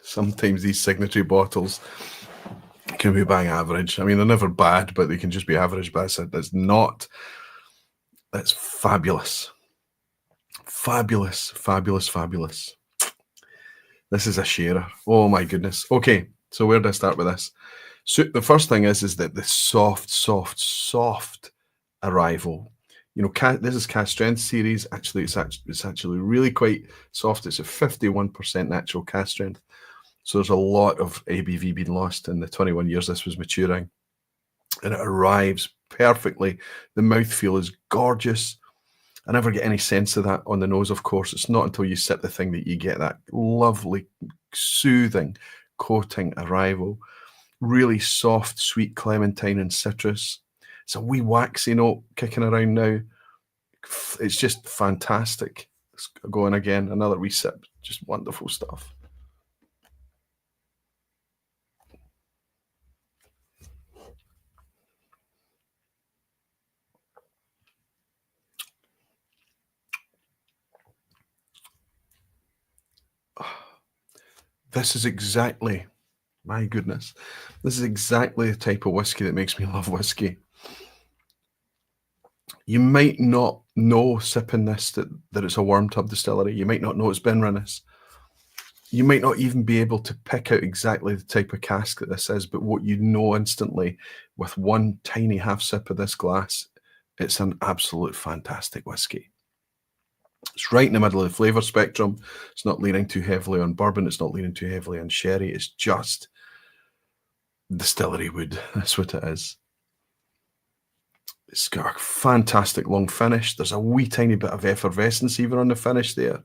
Sometimes these signatory bottles can be bang average. I mean, they're never bad, but they can just be average. But that's fabulous. Fabulous, fabulous, fabulous. This is a sharer. Oh my goodness. Okay, so where do I start with this? So the first thing is that the soft arrival. You know, this is Cask Strength series. Actually, it's actually really quite soft. It's a 51% natural cask strength. So there's a lot of ABV being lost in the 21 years this was maturing. And it arrives perfectly. The mouthfeel is gorgeous. I never get any sense of that on the nose, of course. It's not until you sip the thing that you get that lovely, soothing, coating arrival. Really soft, sweet clementine and citrus. It's a wee waxy note kicking around now. It's just fantastic. Let's go in again. Another wee sip. Just wonderful stuff. This is exactly, my goodness, this is exactly the type of whiskey that makes me love whiskey. You might not know sipping this that it's a worm tub distillery. You might not know it's Benrinnes. You might not even be able to pick out exactly the type of cask that this is, but what you know instantly with one tiny half sip of this glass, it's an absolute fantastic whiskey. It's right in the middle of the flavour spectrum. It's not leaning too heavily on bourbon. It's not leaning too heavily on sherry. It's just distillery wood. That's what it is. It's got a fantastic long finish. There's a wee tiny bit of effervescence even on the finish there.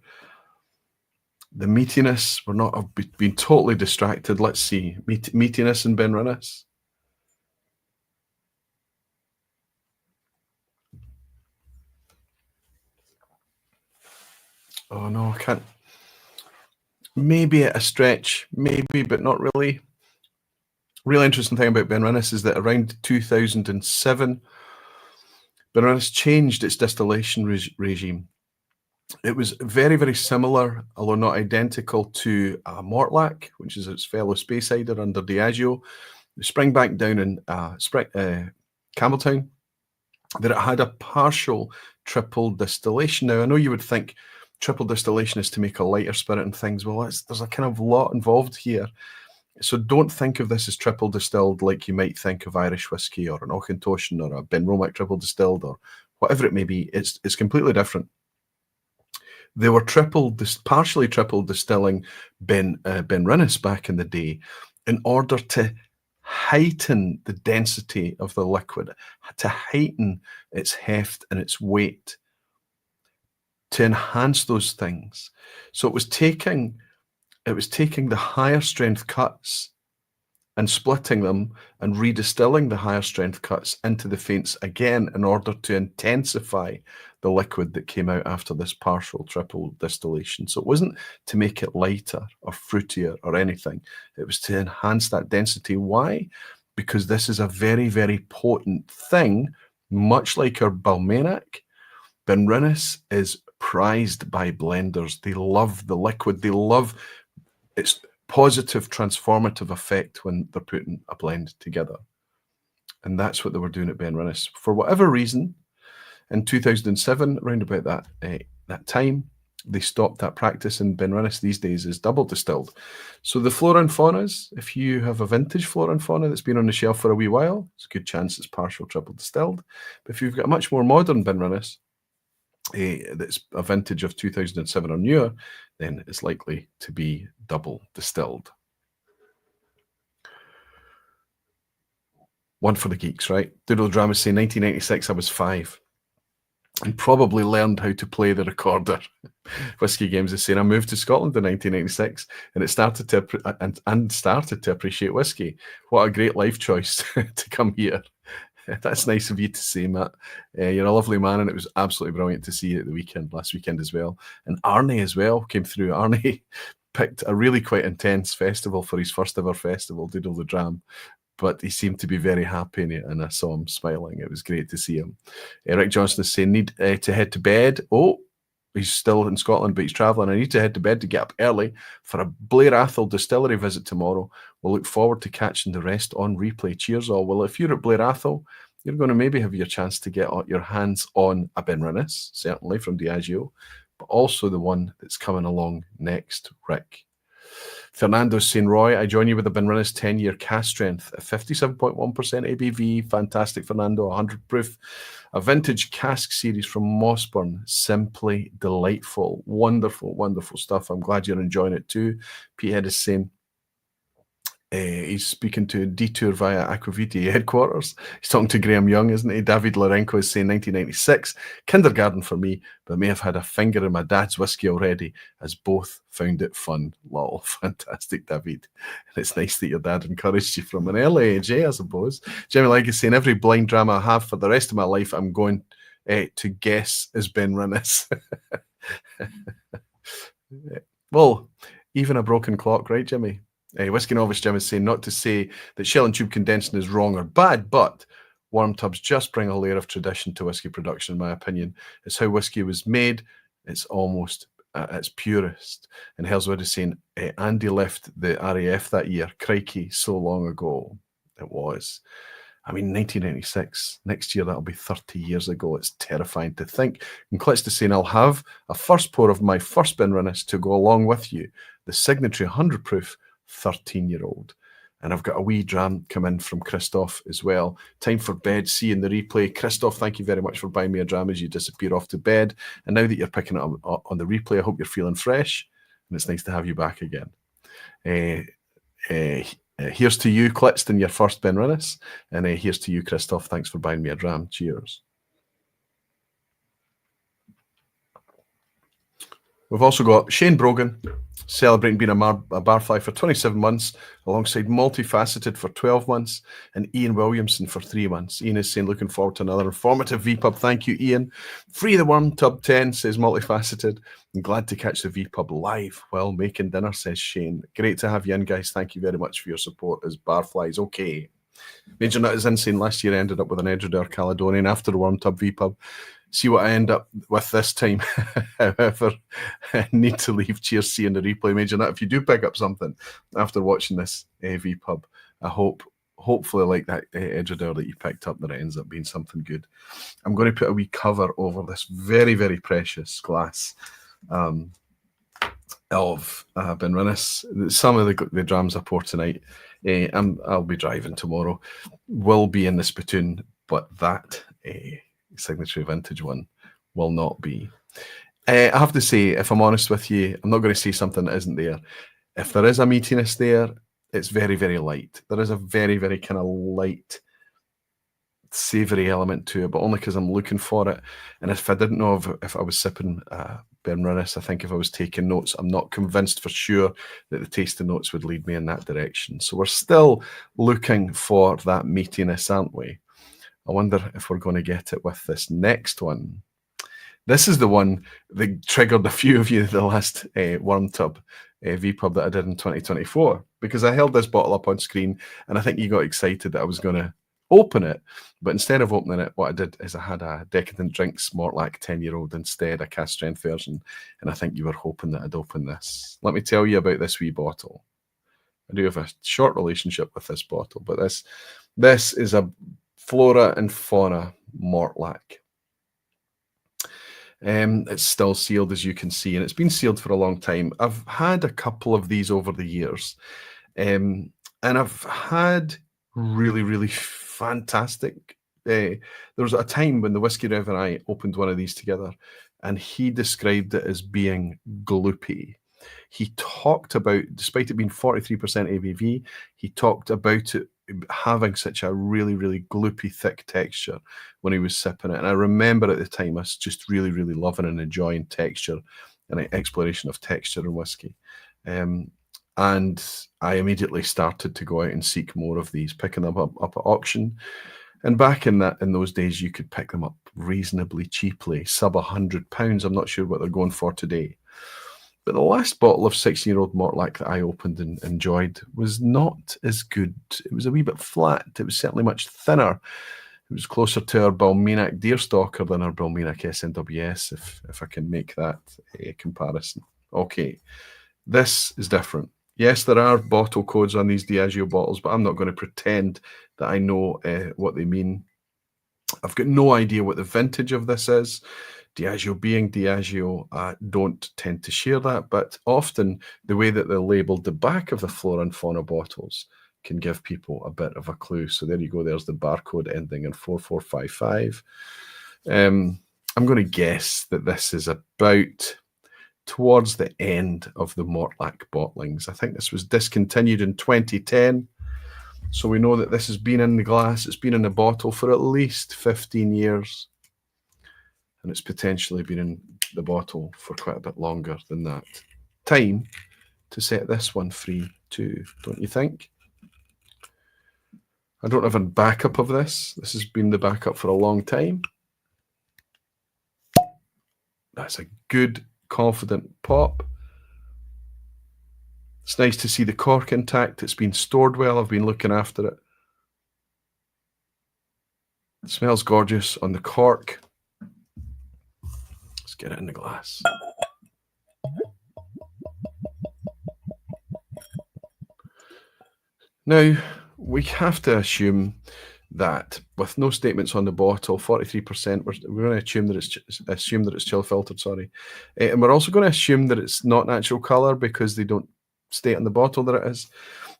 The meatiness, we're not have been totally distracted. Let's see, meatiness in Benrinnes. Oh no, I can't. Maybe at a stretch, maybe, but not really. Real interesting thing about Benrinnes is that around 2007, Benrinnes changed its distillation regime. It was very, very similar, although not identical, to Mortlach, which is its fellow Speyside under Diageo. Springbank down in Campbelltown, that it had a partial triple distillation. Now, I know you would think triple distillation is to make a lighter spirit and things. Well, there's a kind of lot involved here. So don't think of this as triple distilled like you might think of Irish whiskey or an Auchentoshan or a Benrinnes triple distilled or whatever it may be. It's completely different. They were partially triple distilling Benrinnes back in the day in order to heighten the density of the liquid, to heighten its heft and its weight, to enhance those things. So it was taking the higher strength cuts and splitting them and redistilling the higher strength cuts into the faints again in order to intensify the liquid that came out after this partial triple distillation. So it wasn't to make it lighter or fruitier or anything. It was to enhance that density. Why? Because this is a very, very potent thing, much like our Balmenach. Benrinnes is prized by blenders. They love the liquid. They love its positive transformative effect when they're putting a blend together. And that's what they were doing at Benrinnes. For whatever reason, in 2007, around about that time, they stopped that practice, and Benrinnes these days is double distilled. So the flora and faunas, if you have a vintage flora and fauna that's been on the shelf for a wee while, it's a good chance it's partial triple distilled. But if you've got a much more modern Benrinnes, that's a vintage of 2007 or newer, then it's likely to be double distilled. One for the geeks, right? Doodle Drama saying 1996, I was 5 and probably learned how to play the recorder. Whiskey Games is saying I moved to Scotland in 1996 and it started to appreciate whiskey. What a great life choice to come here. That's nice of you to say, Matt. You're a lovely man, and it was absolutely brilliant to see you at the last weekend as well. And Arnie as well came through. Arnie picked a really quite intense festival for his first ever festival, Doodle the Dram. But he seemed to be very happy, and I saw him smiling. It was great to see him. Rick Johnson is saying, need to head to bed. Oh, he's still in Scotland, but he's travelling. I need to head to bed to get up early for a Blair Athol distillery visit tomorrow. We'll look forward to catching the rest on replay. Cheers all. Well, if you're at Blair Athol, you're going to maybe have your chance to get your hands on a Benrinnes, certainly from Diageo, but also the one that's coming along next, Rick. Fernando's saying, Roy, I join you with a Benrinnes 10-year cask strength, a 57.1% ABV. Fantastic, Fernando, 100 proof. A vintage cask series from Mossburn. Simply delightful. Wonderful, wonderful stuff. I'm glad you're enjoying it too. Petehead is saying, he's speaking to Detour via Aquaviti headquarters. He's talking to Graham Young, isn't he? David Lorenko is saying 1996. Kindergarten for me, but I may have had a finger in my dad's whiskey already, as both found it fun. Lol. Fantastic, David. And it's nice that your dad encouraged you from an early age, I suppose. Jimmy Legg is saying, every blind drama I have for the rest of my life, I'm going to guess is Benrinnes. Well, even a broken clock, right, Jimmy? Whiskey Novice Jim is saying, not to say that shell and tube condensing is wrong or bad, but worm tubs just bring a layer of tradition to whiskey production, in my opinion. It's how whiskey was made. It's almost at its purest. And Hellswood is saying, Andy left the RAF that year. Crikey, so long ago. It was. I mean, 1996, next year that'll be 30 years ago. It's terrifying to think. And Clit's saying, I'll have a first pour of my first Benrinnes to go along with you, the signatory 100 proof 13-year-old. And I've got a wee dram come in from Christoph as well. Time for bed, see in the replay. Christoph, thank you very much for buying me a dram as you disappear off to bed. And now that you're picking it up on the replay, I hope you're feeling fresh. And it's nice to have you back again. Here's to you, Clitston, your first Benrinnes. And here's to you, Christoph. Thanks for buying me a dram. Cheers. We've also got Shane Brogan celebrating being a barfly for 27 months, alongside Multifaceted for 12 months, and Ian Williamson for 3 months. Ian is saying, looking forward to another informative vPub. Thank you, Ian. Free the Worm, Tub 10, says Multifaceted. I'm glad to catch the vPub live while making dinner, says Shane. Great to have you in, guys. Thank you very much for your support as barflies. Okay. Major Nut is insane. Last year I ended up with an Ardnahoe Caledonian after the Worm Tub vPub. See what I end up with this time. However, I need to leave. Cheers, see in the replay. Major Nut, if you do pick up something after watching this vPub, I hopefully like that Ardnahoe that you picked up, that it ends up being something good. I'm going to put a wee cover over this very, very precious glass of Benrinnes. Some of the drams I pour tonight, I'll be driving tomorrow, will be in the spittoon, but that signature vintage one will not be. I have to say, if I'm honest with you, I'm not going to say something that isn't there. If there is a meatiness there, it's very, very light. There is a very, very kind of light, savoury element to it, but only because I'm looking for it. And if I didn't know if I was sipping Benrinnes, I think if I was taking notes, I'm not convinced for sure that the tasting notes would lead me in that direction. So we're still looking for that meatiness, aren't we? I wonder if we're going to get it with this next one. This is the one that triggered a few of you the last Worm Tub vPub that I did in 2024, because I held this bottle up on screen and I think you got excited that I was going to open it. But instead of opening it, what I did is I had a Decadent Drinks Mortlach 10-year-old instead, a cast strength version. And I think you were hoping that I'd open this. Let me tell you about this wee bottle. I do have a short relationship with this bottle, but this is a Flora and Fauna Mortlach. It's still sealed, as you can see, and it's been sealed for a long time. I've had a couple of these over the years, and I've had really, really fantastic. There was a time when the Whiskey Rev and I opened one of these together, and he described it as being gloopy. He talked about, despite it being 43% ABV, he talked about it having such a really, really gloopy, thick texture when he was sipping it. And I remember at the time us just really, really loving and enjoying texture and exploration of texture in whiskey. And I immediately started to go out and seek more of these, picking them up at auction. And back in those days, you could pick them up reasonably cheaply, sub £100. I'm not sure what they're going for today. But the last bottle of 16-year-old Mortlach that I opened and enjoyed was not as good. It was a wee bit flat. It was certainly much thinner. It was closer to our Balmenach Deerstalker than our Balmenach SNWS, if I can make that comparison. Okay, this is different. Yes, there are bottle codes on these Diageo bottles, but I'm not going to pretend that I know what they mean. I've got no idea what the vintage of this is. Diageo being Diageo, don't tend to share that, but often the way that they're labelled the back of the Flora and Fauna bottles can give people a bit of a clue. So there you go, there's the barcode ending in 4455. I'm going to guess that this is about towards the end of the Mortlach bottlings. I think this was discontinued in 2010. So we know that this has been in the glass, it's been in the bottle for at least 15 years. And it's potentially been in the bottle for quite a bit longer than that. Time to set this one free too, don't you think? I don't have a backup of this. This has been the backup for a long time. That's a good, confident pop. It's nice to see the cork intact. It's been stored well. I've been looking after it. It smells gorgeous on the cork. Get it in the glass. Now, we have to assume that with no statements on the bottle, 43%, we're going to assume that it's chill filtered, sorry. And we're also going to assume that it's not natural color because they don't state on the bottle that it is.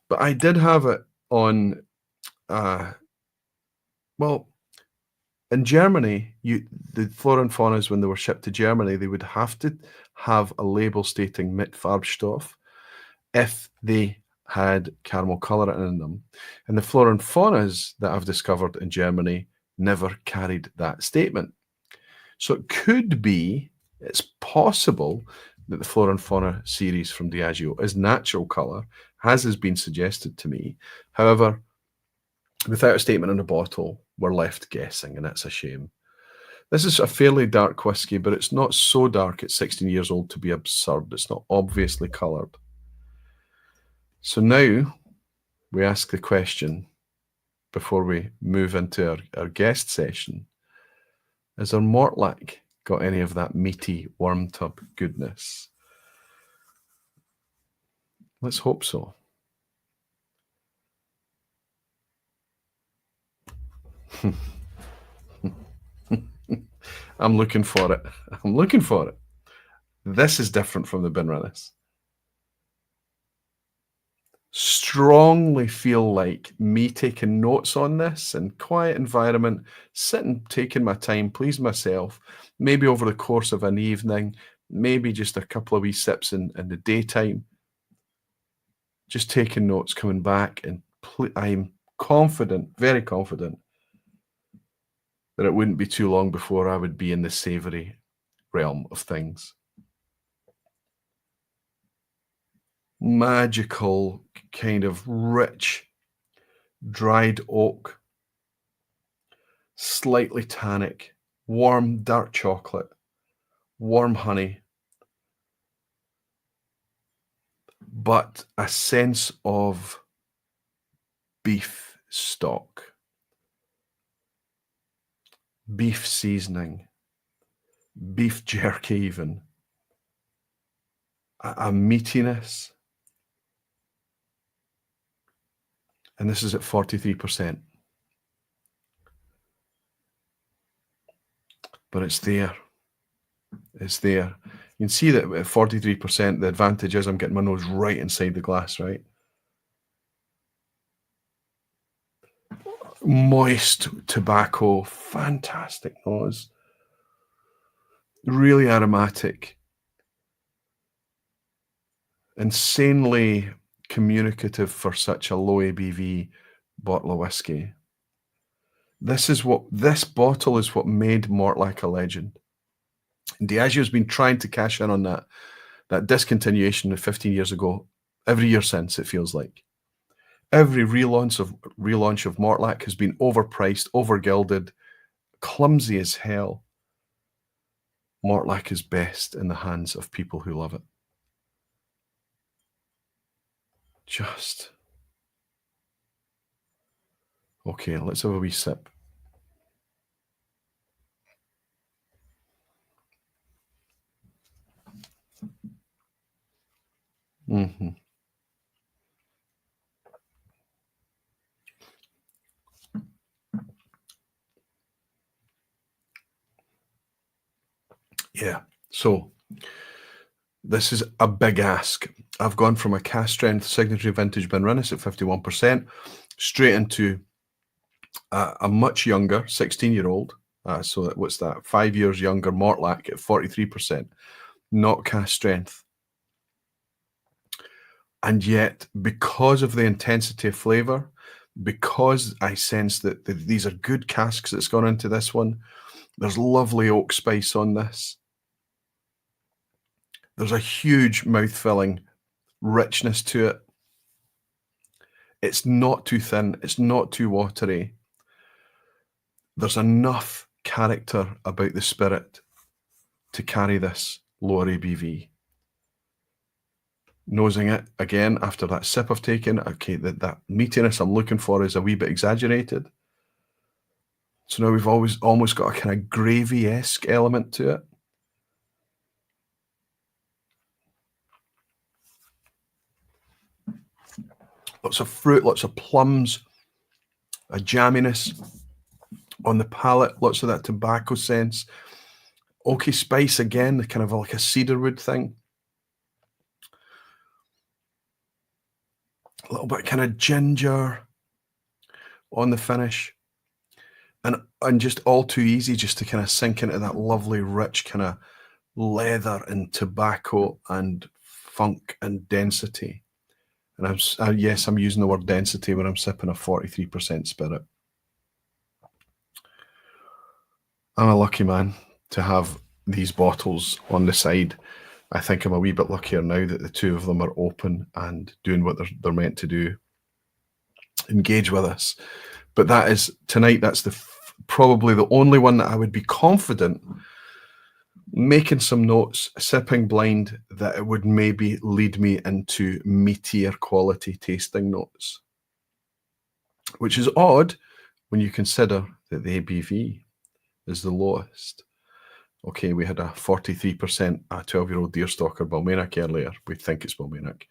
But I did have it on, well, in Germany, the flora and faunas, when they were shipped to Germany, they would have to have a label stating mit Farbstoff if they had caramel colour in them. And the flora and faunas that I've discovered in Germany never carried that statement. So it could be, it's possible that the flora and fauna series from Diageo is natural colour, as has been suggested to me. However, without a statement on the bottle, we're left guessing, and it's a shame. This is a fairly dark whiskey, but it's not so dark at 16 years old to be absurd. It's not obviously coloured. So now we ask the question, before we move into our guest session, has our Mortlach got any of that meaty worm tub goodness? Let's hope so. I'm looking for it. I'm looking for it. This is different from the Benrinnes. Strongly feel like me taking notes on this in quiet environment, sitting, taking my time, please myself, maybe over the course of an evening, maybe just a couple of wee sips in the daytime, just taking notes, coming back, and I'm confident, very confident, that it wouldn't be too long before I would be in the savoury realm of things. Magical, kind of rich, dried oak, slightly tannic, warm dark chocolate, warm honey, but a sense of beef stock, beef seasoning, beef jerky even, a meatiness. And this is at 43%. But it's there. It's there. You can see that at 43%, the advantage is I'm getting my nose right inside the glass, right? Moist tobacco, fantastic nose. Really aromatic. Insanely communicative for such a low ABV bottle of whiskey. This bottle is what made Mortlach a legend. Diageo's been trying to cash in on that discontinuation of 15 years ago, every year since, it feels like. Every relaunch of Mortlach has been overpriced, overgilded, clumsy as hell. Mortlach is best in the hands of people who love it. Just. Okay, let's have a wee sip. Mm-hmm. Yeah, so this is a big ask. I've gone from a cask strength signature vintage Benrinnes at 51% straight into a much younger 16-year-old. So what's that? 5 years younger Mortlach at 43%, not cask strength. And yet, because of the intensity of flavour, because I sense that these are good casks that's gone into this one, there's lovely oak spice on this. There's a huge mouth-filling richness to it. It's not too thin. It's not too watery. There's enough character about the spirit to carry this lower ABV. Nosing it again after that sip I've taken, okay, that meatiness I'm looking for is a wee bit exaggerated. So now we've almost got a kind of gravy-esque element to it. Lots of fruit, lots of plums, a jamminess on the palate, lots of that tobacco sense. Oaky spice again, kind of like a cedarwood thing. A little bit kind of ginger on the finish. And just all too easy just to kind of sink into that lovely, rich kind of leather and tobacco and funk and density. And yes, I'm using the word density when I'm sipping a 43% spirit. I'm a lucky man to have these bottles on the side. I think I'm a wee bit luckier now that the two of them are open and doing what they're meant to do. Engage with us. But that is, tonight, that's probably the only one that I would be confident making some notes, sipping blind, that it would maybe lead me into meatier quality tasting notes. Which is odd when you consider that the ABV is the lowest. Okay, we had a 43%, a 12-year-old deerstalker Balmenach earlier. We think it's Balmenach.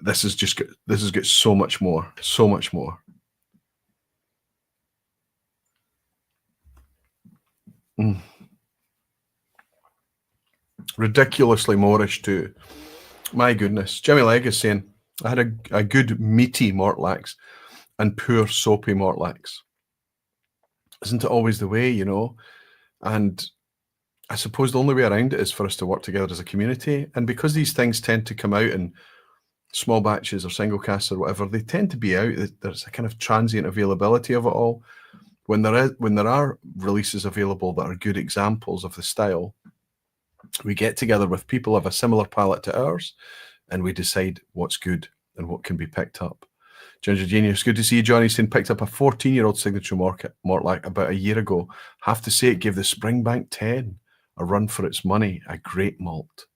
This has got so much more, so much more. Ridiculously Moorish too. My goodness. Jimmy Legg is saying, I had a good meaty Mortlachs and poor soapy Mortlachs. Isn't it always the way, you know? And I suppose the only way around it is for us to work together as a community. And because these things tend to come out in small batches or single casts or whatever, they tend to be out. There's a kind of transient availability of it all. When there are releases available that are good examples of the style, we get together with people of a similar palate to ours, and we decide what's good and what can be picked up. Ginger Genius, good to see you, Johnny. Saying picked up a 14-year-old signature Mortlach about a year ago. Have to say it gave the Springbank 10 a run for its money. A great malt.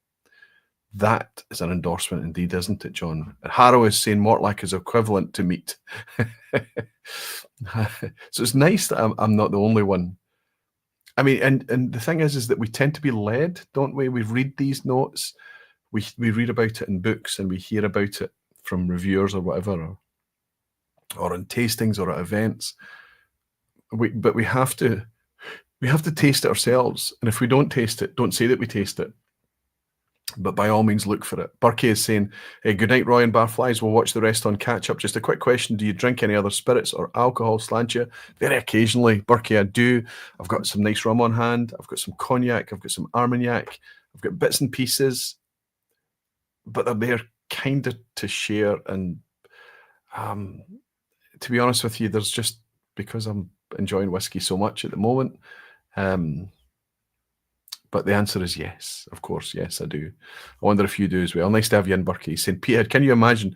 That is an endorsement indeed, isn't it, John? And Harrow is saying Mortlach is equivalent to meat. So it's nice that I'm not the only one. I mean, and the thing is that we tend to be led, don't we? We read these notes, we read about it in books, and we hear about it from reviewers or whatever, or in tastings or at events. But we have to taste it ourselves. And if we don't taste it, don't say that we taste it. But by all means, look for it. Burkey is saying, hey, good night, Roy and Barflies. We'll watch the rest on catch up. Just a quick question. Do you drink any other spirits or alcohol, Slantia? Very occasionally, Burkey, I do. I've got some nice rum on hand. I've got some cognac. I've got some Armagnac. I've got bits and pieces. But they're there kind of to share. And to be honest with you, there's just, because I'm enjoying whiskey so much at the moment, but the answer is yes, of course. Yes, I do. I wonder if you do as well. Nice to have you in, Burkey. Saying, Peter, can you imagine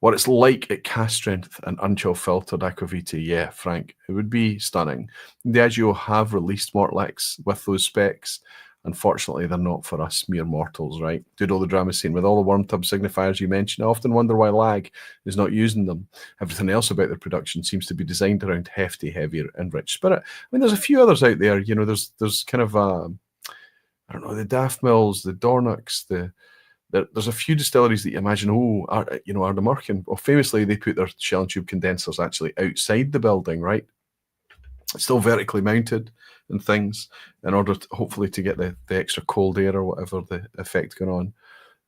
what it's like at cast strength and unchill filtered aquavita? Yeah, Frank, it would be stunning. Diageo have released Mortlachs with those specs. Unfortunately, they're not for us mere mortals, right? Doodle the drama scene. With all the worm tub signifiers you mentioned, I often wonder why Lag is not using them. Everything else about their production seems to be designed around hefty, heavier, and rich spirit. I mean, there's a few others out there. You know, there's kind of I don't know, the Daft Mills, the Dornocks, there's a few distilleries that you imagine, Ardnahoe, and well, famously they put their shell and tube condensers actually outside the building, right? It's still vertically mounted and things in order to, hopefully, to get the extra cold air or whatever the effect going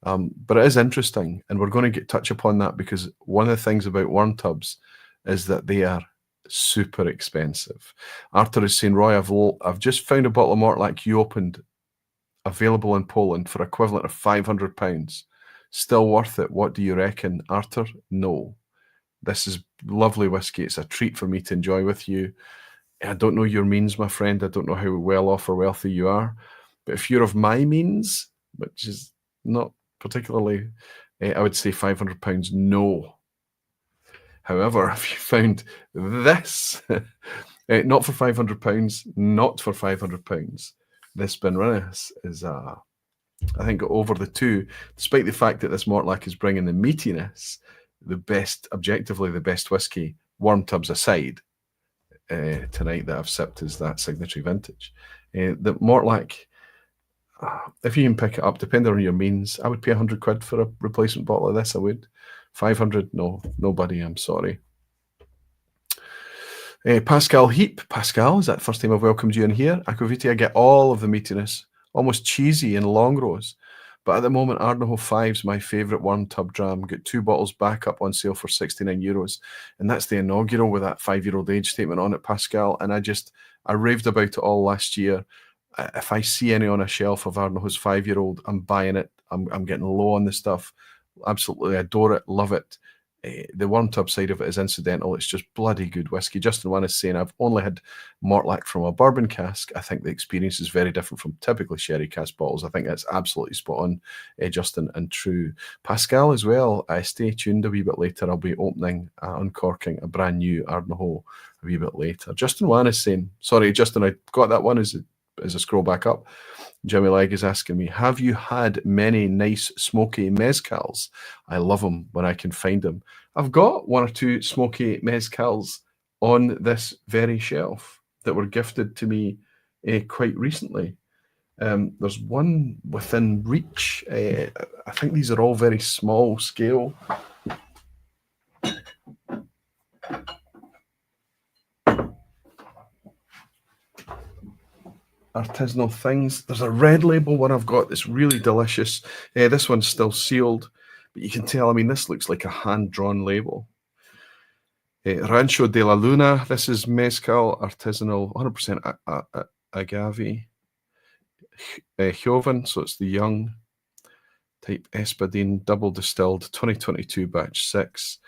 on. But it is interesting, and we're going to touch upon that because one of the things about worm tubs is that they are super expensive. Arthur is saying, Roy, I've just found a bottle of Mortlach you opened, available in Poland for equivalent of £500. Still worth it? What do you reckon, Arthur? No. This is lovely whiskey. It's a treat for me to enjoy with you. I don't know your means, my friend. I don't know how well off or wealthy you are. But if you're of my means, which is not particularly, I would say £500, no. However, if you found this, not for £500, not for £500, this Benrinnes is, I think, over the two, despite the fact that this Mortlach is bringing the meatiness, objectively the best whiskey, worm tubs aside, tonight that I've sipped is that signature vintage. The Mortlach, if you can pick it up, depending on your means, I would pay £100 for a replacement bottle of this, I would. 500? No, nobody, I'm sorry. Pascal Heap. Pascal, is that the first time I've welcomed you in here? Aquaviti, I get all of the meatiness, almost cheesy in long rows. But at the moment, Ardnahoe 5 is my favourite one tub dram. Got 2 bottles back up on sale for €69. And that's the inaugural with that 5-year-old age statement on it, Pascal. And I raved about it all last year. If I see any on a shelf of Ardnahoe's 5-year-old, I'm buying it. I'm getting low on the stuff. Absolutely adore it, love it. The worm tub side of it is incidental. It's just bloody good whiskey. Justin Wan is saying, I've only had Mortlach from a bourbon cask. I think the experience is very different from typically sherry cask bottles. I think that's absolutely spot on, Justin, and true. Pascal as well. Stay tuned a wee bit later. I'll be opening, uncorking a brand new Ardnahoe a wee bit later. Justin Wan is saying, sorry, Justin, I got that one as I scroll back up. Jimmy Legg is asking me, have you had many nice smoky mezcals? I love them when I can find them. I've got 1 or 2 smoky mezcals on this very shelf that were gifted to me quite recently. There's one within reach. I think these are all very small scale. Artisanal things. There's a red label one I've got that's really delicious. This one's still sealed, but you can tell, I mean, this looks like a hand-drawn label. Rancho de la Luna. This is mezcal, artisanal, 100% agave. Joven, so it's the young type Espadin, double distilled, 2022 batch 6.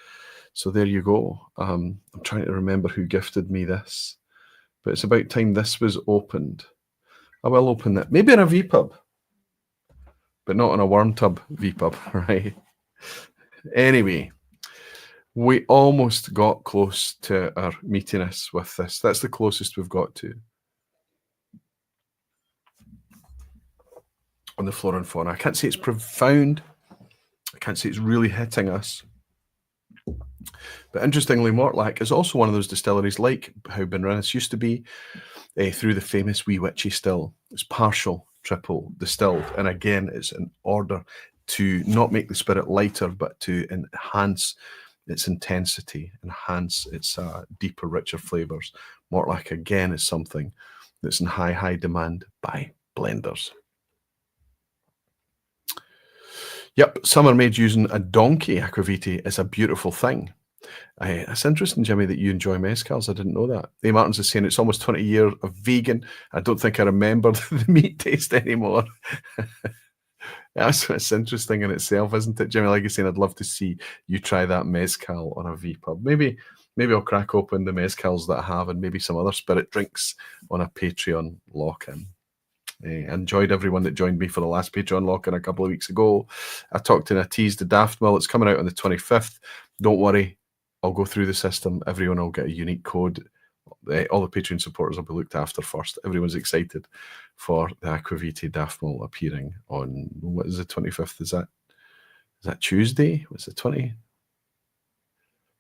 So there you go. I'm trying to remember who gifted me this, but it's about time this was opened. I will open it, maybe in a vPub, but not in a worm tub vPub, right? Anyway, we almost got close to our meatiness with this. That's the closest we've got to on the flora and fauna. I can't say it's profound. I can't say it's really hitting us. But interestingly, Mortlach is also one of those distilleries, like how Benrinnes used to be, through the famous Wee Witchy still. It's partial triple distilled. And again, it's in order to not make the spirit lighter, but to enhance its intensity, enhance its deeper, richer flavours. Mortlach, again, is something that's in high demand by blenders. Yep, some are made using a donkey. Aquaviti is a beautiful thing. It's interesting, Jimmy, that you enjoy mezcals. I didn't know that. A. Martins is saying it's almost 20 years of vegan. I don't think I remember the meat taste anymore. It's interesting in itself, isn't it, Jimmy? Like you're saying, I'd love to see you try that mezcal on a vPub. Maybe I'll crack open the mezcals that I have and maybe some other spirit drinks on a Patreon lock-in. Enjoyed everyone that joined me for the last Patreon lock-in a couple of weeks ago. I talked and I teased the Daft Mill. It's coming out on the 25th. Don't worry, I'll go through the system. Everyone will get a unique code. All the Patreon supporters will be looked after first. Everyone's excited for the Aquaviti Daft Mill appearing on, what is the 25th? Is that Tuesday? What's the 20?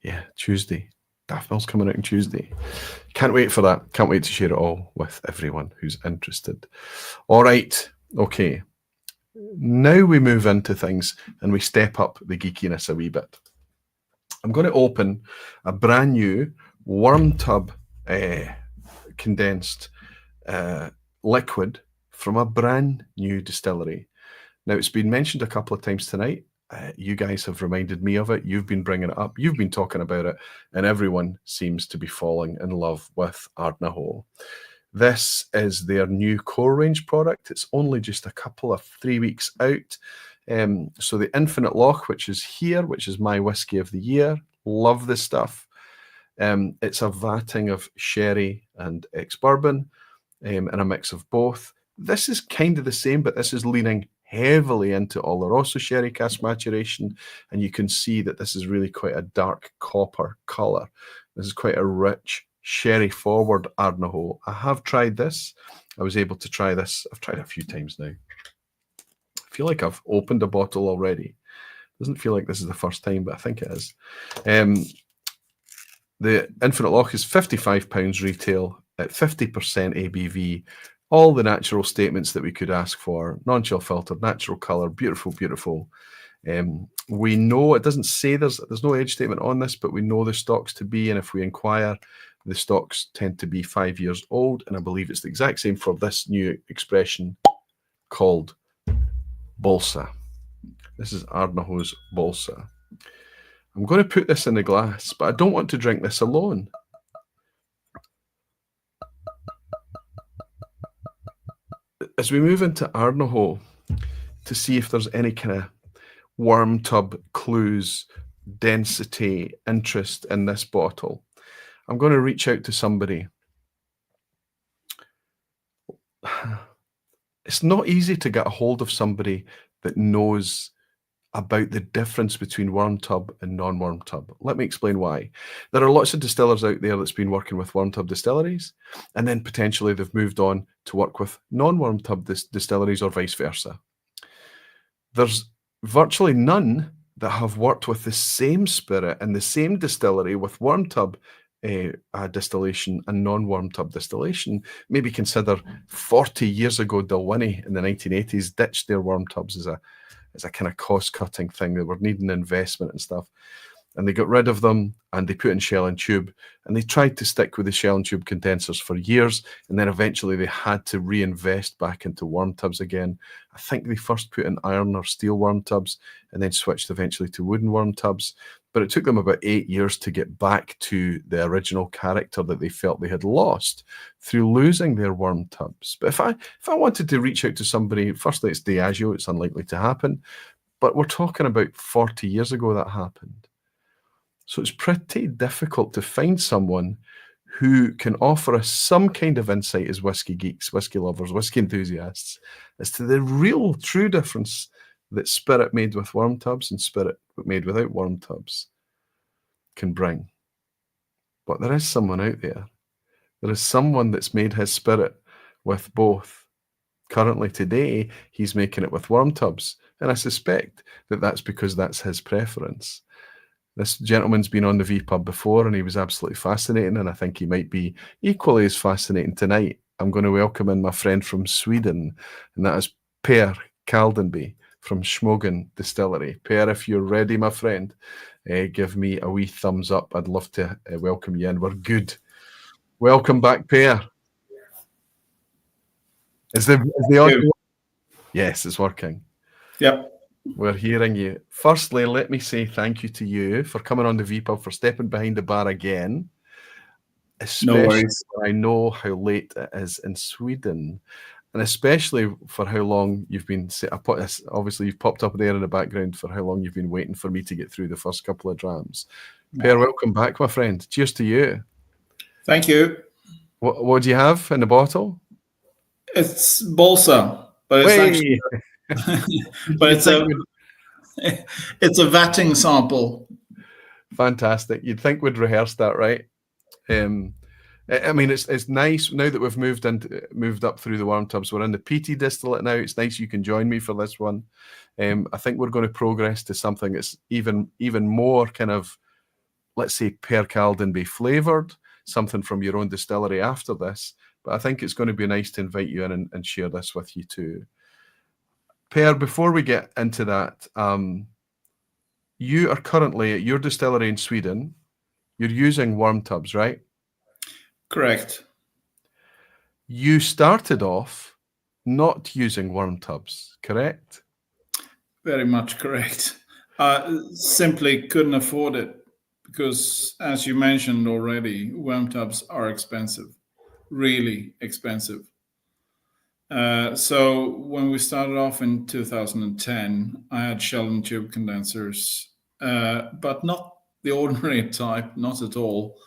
Yeah, Tuesday. Daft Mill's coming out on Tuesday. Can't wait for that. Can't wait to share it all with everyone who's interested. All right. Okay. Now we move into things and we step up the geekiness a wee bit. I'm going to open a brand new worm tub condensed liquid from a brand new distillery. Now, it's been mentioned a couple of times tonight. You guys have reminded me of it. You've been bringing it up. You've been talking about it. And everyone seems to be falling in love with Ardnahoe. This is their new core range product. It's only just a couple of 3 weeks out. So the Infinite Loch, which is here, which is my whiskey of the year. Love this stuff. It's a vatting of sherry and ex-bourbon and a mix of both. This is kind of the same, but this is leaning heavily into Oloroso sherry cask maturation, and you can see that this is really quite a dark copper colour. This is quite a rich sherry forward Ardnahoe. I have tried this. I was able to try this. I've tried it a few times now. I feel like I've opened a bottle already. Doesn't feel like this is the first time, but I think it is. The Infinite Loch is £55 retail at 50% ABV. All the natural statements that we could ask for. Non-chill filtered, natural colour, beautiful, beautiful. We know it doesn't say there's no age statement on this, but we know the stocks to be, and if we inquire, the stocks tend to be 5 years old, and I believe it's the exact same for this new expression called Bolsa. This is Ardnahoe's Bolsa. I'm going to put this in the glass, but I don't want to drink this alone. As we move into Ardnahoe to see if there's any kind of worm tub clues, density, interest in this bottle, I'm going to reach out to somebody. It's not easy to get a hold of somebody that knows about the difference between worm tub and non-worm tub. Let me explain why. There are lots of distillers out there that's been working with worm tub distilleries, and then potentially they've moved on to work with non-worm tub distilleries or vice versa. There's virtually none that have worked with the same spirit and the same distillery with worm tub distillation and non-worm tub distillation. Maybe consider 40 years ago, Dalwhinnie in the 1980s ditched their worm tubs as a kind of cost-cutting thing. They were needing investment and stuff. And they got rid of them and they put in shell and tube. And they tried to stick with the shell and tube condensers for years. And then eventually they had to reinvest back into worm tubs again. I think they first put in iron or steel worm tubs and then switched eventually to wooden worm tubs. But it took them about 8 years to get back to the original character that they felt they had lost through losing their worm tubs. But if I wanted to reach out to somebody, firstly, it's Diageo, it's unlikely to happen. But we're talking about 40 years ago that happened. So it's pretty difficult to find someone who can offer us some kind of insight as whiskey geeks, whiskey lovers, whiskey enthusiasts, as to the real true difference that spirit made with worm tubs and spirit made without worm tubs can bring. But there is someone out there. There is someone that's made his spirit with both. Currently today, he's making it with worm tubs. And I suspect that that's because that's his preference. This gentleman's been on the vPub before and he was absolutely fascinating, and I think he might be equally as fascinating tonight. I'm going to welcome in my friend from Sweden, and that is Per Calby from Smogen Distillery. Per, if you're ready, my friend, give me a wee thumbs up. I'd love to welcome you in. We're good. Welcome back, Per. Is the audio? Yes, it's working. Yep. We're hearing you. Firstly, let me say thank you to you for coming on the vPub, for stepping behind the bar again. Especially no worries. when I know how late it is in Sweden, and especially for how long you've been. Obviously, you've popped up there in the background for how long you've been waiting for me to get through the first couple of drams. Per, welcome back, my friend. Cheers to you. Thank you. What do you have in the bottle? It's Bolsa, but it's actually, but it's a vatting sample. Fantastic. You'd think we'd rehearse that, right? I mean, it's nice now that we've moved up through the worm tubs. We're in the peaty distillate now. It's nice you can join me for this one. I think we're going to progress to something that's even more kind of, let's say, Per Calby flavoured, something from your own distillery after this. But I think it's going to be nice to invite you in and share this with you too. Per, before we get into that, you are currently at your distillery in Sweden. You're using worm tubs, right? Correct. You started off not using worm tubs, correct? Very much correct. Simply couldn't afford it because, as you mentioned already, worm tubs are expensive, really expensive. So when we started off in 2010, I had shell and tube condensers, but not the ordinary type, not at all.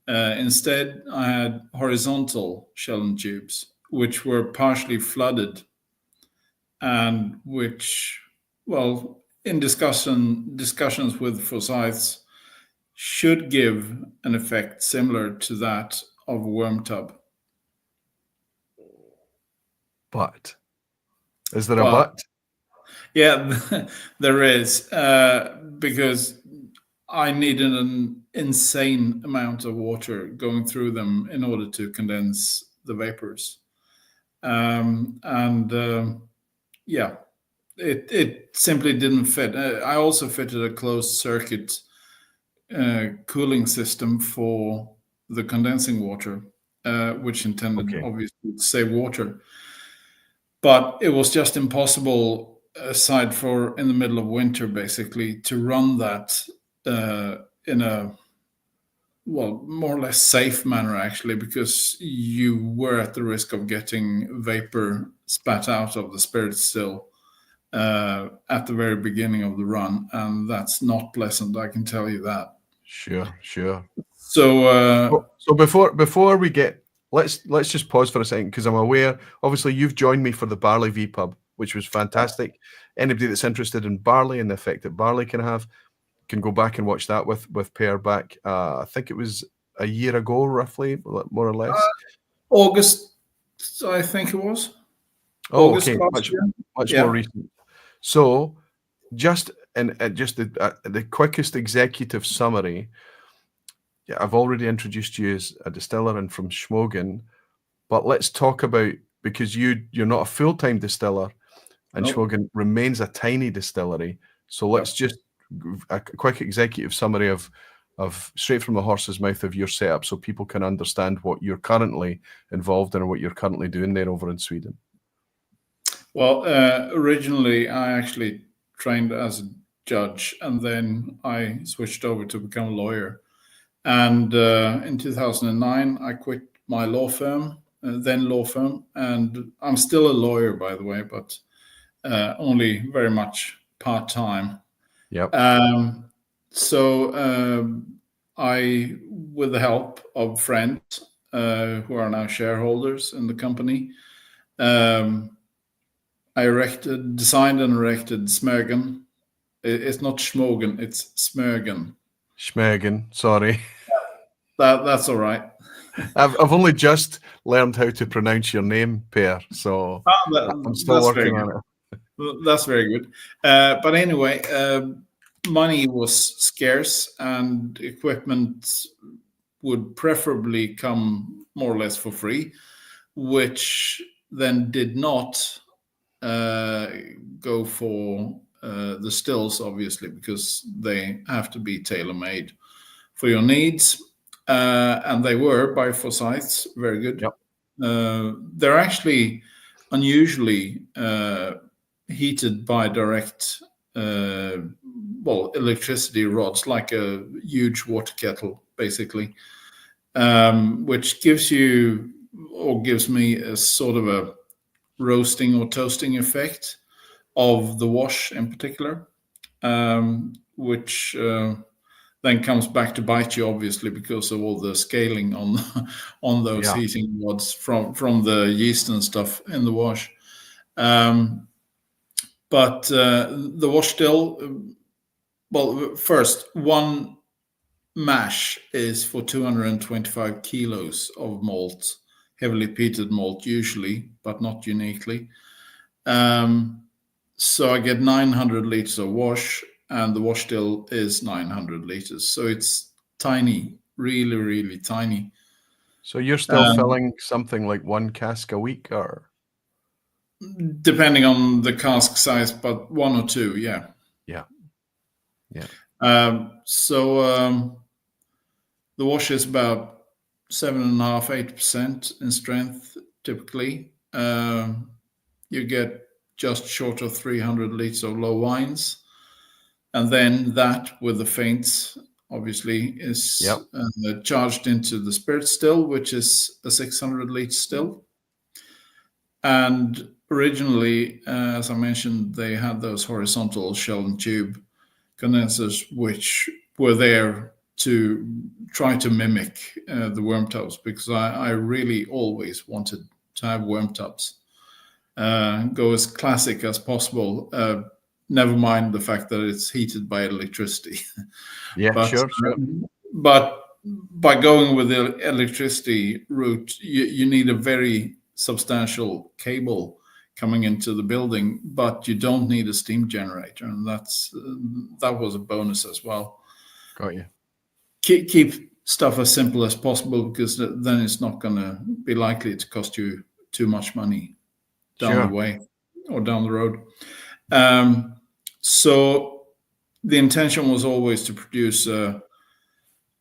Instead, I had horizontal shell and tubes, which were partially flooded, and which, well, in discussions with Forsyths, should give an effect similar to that of a worm tub. But is there a but? Yeah, there is, because I needed an insane amount of water going through them in order to condense the vapors. Yeah, it simply didn't fit. I also fitted a closed circuit cooling system for the condensing water, which intended obviously to save water. But it was just impossible, aside for in the middle of winter, basically, to run that in a more or less safe manner, actually, because you were at the risk of getting vapor spat out of the spirit still at the very beginning of the run, and that's not pleasant, I can tell you that. Sure. So before we get, let's just pause for a second, because I'm aware, obviously, you've joined me for the barley vPub, which was fantastic. Anybody that's interested in barley and the effect that barley can have can go back and watch that with Per back. I think it was a year ago, roughly, more or less. August, I think it was. August much more recent. So, just the quickest executive summary. Yeah, I've already introduced you as a distiller and from Schmogen, but let's talk about, because you're not a full-time distiller, and Schmogen remains a tiny distillery. So let's just a quick executive summary of straight from the horse's mouth of your setup, so people can understand what you're currently involved in and what you're currently doing there over in Sweden. Well, originally I actually trained as a judge, and then I switched over to become a lawyer. And in 2009, I quit my law firm, and I'm still a lawyer, by the way, but only very much part-time. Yep. So I, with the help of friends who are now shareholders in the company, I designed and erected Smögen. It's not Schmogen, it's Smögen. Schmogen, sorry. That's all right. I've only just learned how to pronounce your name, Per, so I'm still working on it. That's very good. But anyway, money was scarce, and equipment would preferably come more or less for free, which then did not go for the stills, obviously, because they have to be tailor-made for your needs. And they were by Forsyths, very good. Yep. They're actually unusually heated by direct electricity rods, like a huge water kettle, basically, which gives me a sort of a roasting or toasting effect of the wash in particular, which then comes back to bite you, obviously, because of all the scaling on those heating rods from the yeast and stuff in the wash. But the wash still, first, one mash is for 225 kilos of malt, heavily peated malt usually, but not uniquely. So I get 900 liters of wash, and the wash still is 900 liters. So it's tiny, really, really tiny. So you're still filling something like one cask a week, or? Depending on the cask size, but one or two, yeah. Yeah. So the wash is about 7.5–8% in strength, typically. You get just short of 300 liters of low wines. And then that, with the faints, obviously, is charged into the spirit still, which is a 600 liter still. And originally, as I mentioned, they had those horizontal shell and tube condensers, which were there to try to mimic the worm tubs, because I really always wanted to have worm tubs. Go as classic as possible. Never mind the fact that it's heated by electricity. Sure. But by going with the electricity route, you need a very substantial cable coming into the building, but you don't need a steam generator, and that was a bonus as well. Got you. Keep stuff as simple as possible, because then it's not going to be likely to cost you too much money down the way or down the road. So the intention was always to produce a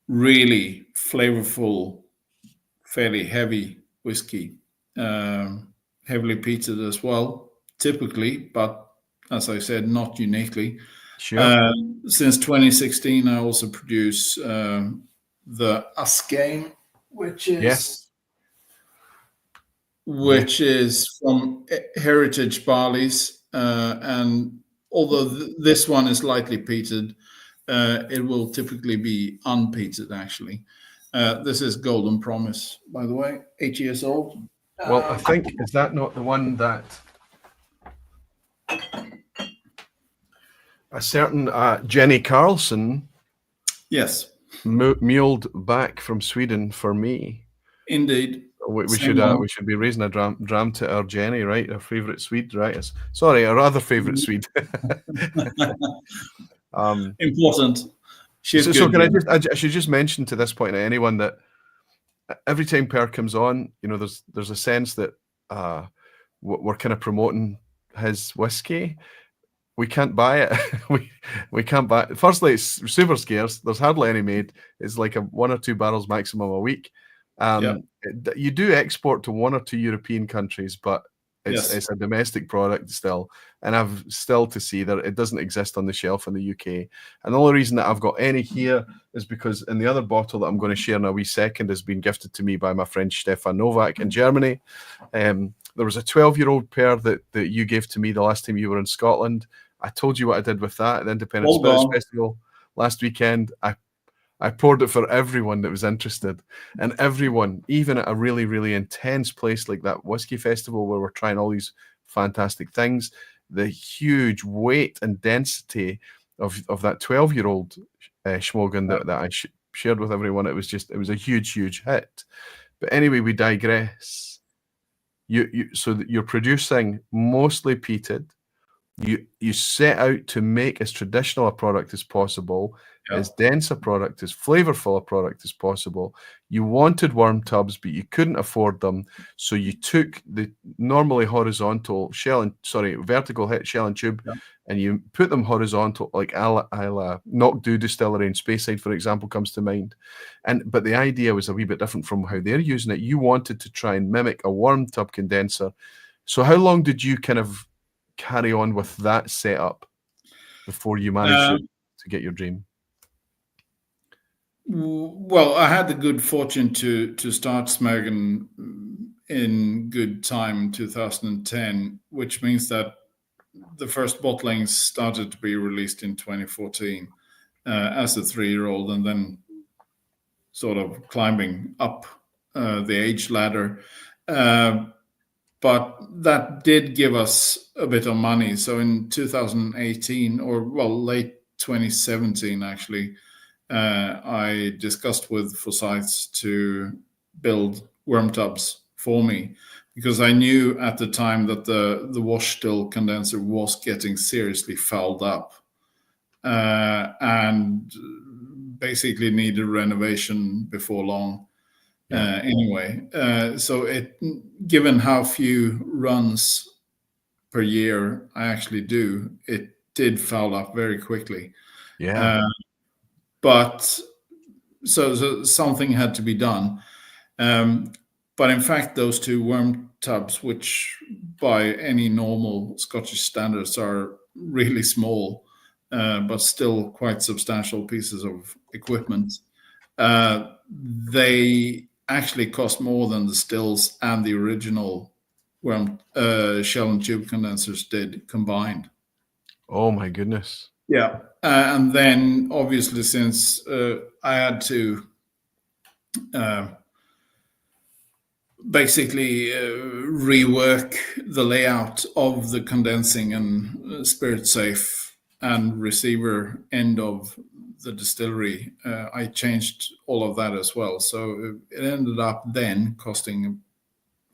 really flavorful, fairly heavy whiskey, heavily peated as well, typically, but as I said, not uniquely. Sure. Since 2016, I also produce the Ascain, which Yes. is from heritage barleys, and although this one is lightly peated, it will typically be unpeated. Actually, this is Golden Promise, by the way, 8 years old. Well, I think, is that not the one that a certain Jenny Carlson muled back from Sweden for me? Indeed. We should be raising a dram to our Jenny, right? Our favourite Swede, right? Sorry, our other favourite Swede. Important. So can I should just mention to this point to anyone that every time Per comes on, you know, there's a sense that we're kind of promoting his whiskey. We can't buy it. we can't buy it. Firstly, it's super scarce. There's hardly any made. It's like 1 or 2 barrels maximum a week. You do export to 1 or 2 European countries, but it's a domestic product still, and I've still to see that it doesn't exist on the shelf in the UK. And the only reason that I've got any here is because in the other bottle that I'm going to share in a wee second has been gifted to me by my friend Stefan Novak in Germany. There was a 12-year-old pair that you gave to me the last time you were in Scotland. I told you what I did with that at the Independent Spirits Festival last weekend. I poured it for everyone that was interested, and everyone, even at a really, really intense place like that whiskey festival where we're trying all these fantastic things, the huge weight and density of that 12-year-old Schmogan that I shared with everyone, it was a huge, huge hit. But anyway, we digress. So that you're producing mostly peated. You set out to make as traditional a product as possible, as dense a product, as flavorful a product as possible. You wanted worm tubs, but you couldn't afford them, so you took the normally vertical shell and tube, and you put them horizontal, like Ardo Distillery and Speyside, for example, comes to mind. But the idea was a wee bit different from how they're using it. You wanted to try and mimic a worm tub condenser. So how long did you kind of carry on with that setup before you managed to get your dream? Well, I had the good fortune to start Smogan in good time in 2010, which means that the first bottlings started to be released in 2014 as a 3-year-old, and then sort of climbing up the age ladder. But that did give us a bit of money. So in 2018, late 2017, actually, I discussed with Forsyths to build worm tubs for me, because I knew at the time that the wash still condenser was getting seriously fouled up and basically needed renovation before long. Anyway, so given how few runs per year I actually do, it did foul up very quickly. But so something had to be done. But in fact, those 2 worm tubs, which by any normal Scottish standards are really small, but still quite substantial pieces of equipment, they actually cost more than the stills and the original worm shell and tube condensers did combined. Oh my goodness. Yeah. And then obviously, since I had to basically rework the layout of the condensing and spirit safe and receiver end of the distillery, I changed all of that as well. So it ended up then costing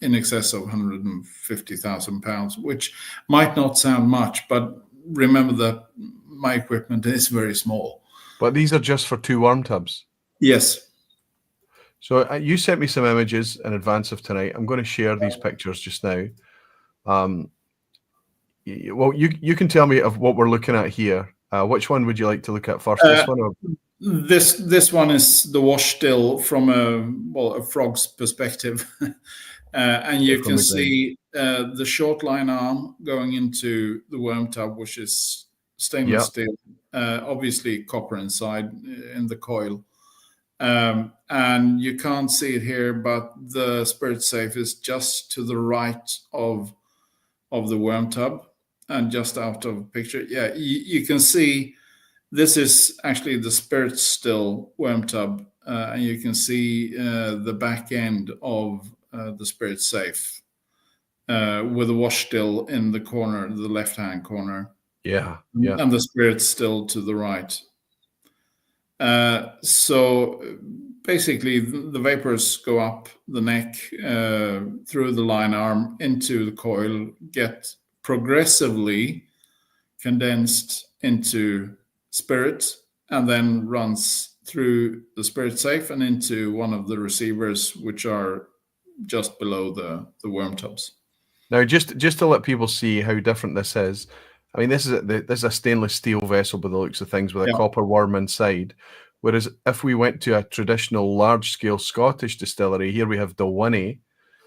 in excess of £150,000, which might not sound much, but remember that my equipment is very small. But these are just for 2 worm tubs? Yes. So you sent me some images in advance of tonight. I'm going to share these pictures just now. Well, you can tell me of what we're looking at here. Which one would you like to look at first? This one or this one is the wash still from a frog's perspective, and you from can the see the short line arm going into the worm tub, which is stainless steel, obviously copper inside in the coil. And you can't see it here, but the spirit safe is just to the right of the worm tub and just out of picture. Yeah, you can see this is actually the spirit still worm tub, and you can see the back end of the spirit safe with the wash still in the corner, the left-hand corner. Yeah. And the spirit still to the right. So basically, the vapors go up the neck through the line arm into the coil, get progressively condensed into spirit, and then runs through the spirit safe and into one of the receivers, which are just below the worm tubs. Now, just to let people see how different this is, I mean, this is a stainless steel vessel by the looks of things with a copper worm inside. Whereas if we went to a traditional large-scale Scottish distillery, here we have Dalwhinnie.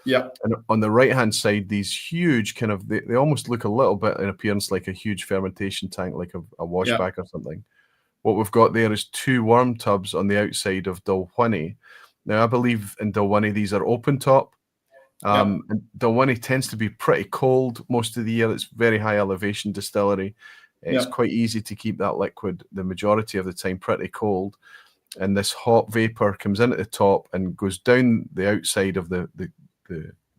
Yeah. And on the right-hand side, these huge kind of, they almost look a little bit in appearance like a huge fermentation tank, like a washback or something. What we've got there is 2 worm tubs on the outside of Dalwhinnie. Now, I believe in Dalwhinnie, these are open top. And Dalwhinnie tends to be pretty cold most of the year. It's very high elevation distillery. It's quite easy to keep that liquid the majority of the time pretty cold. And this hot vapor comes in at the top and goes down the outside of the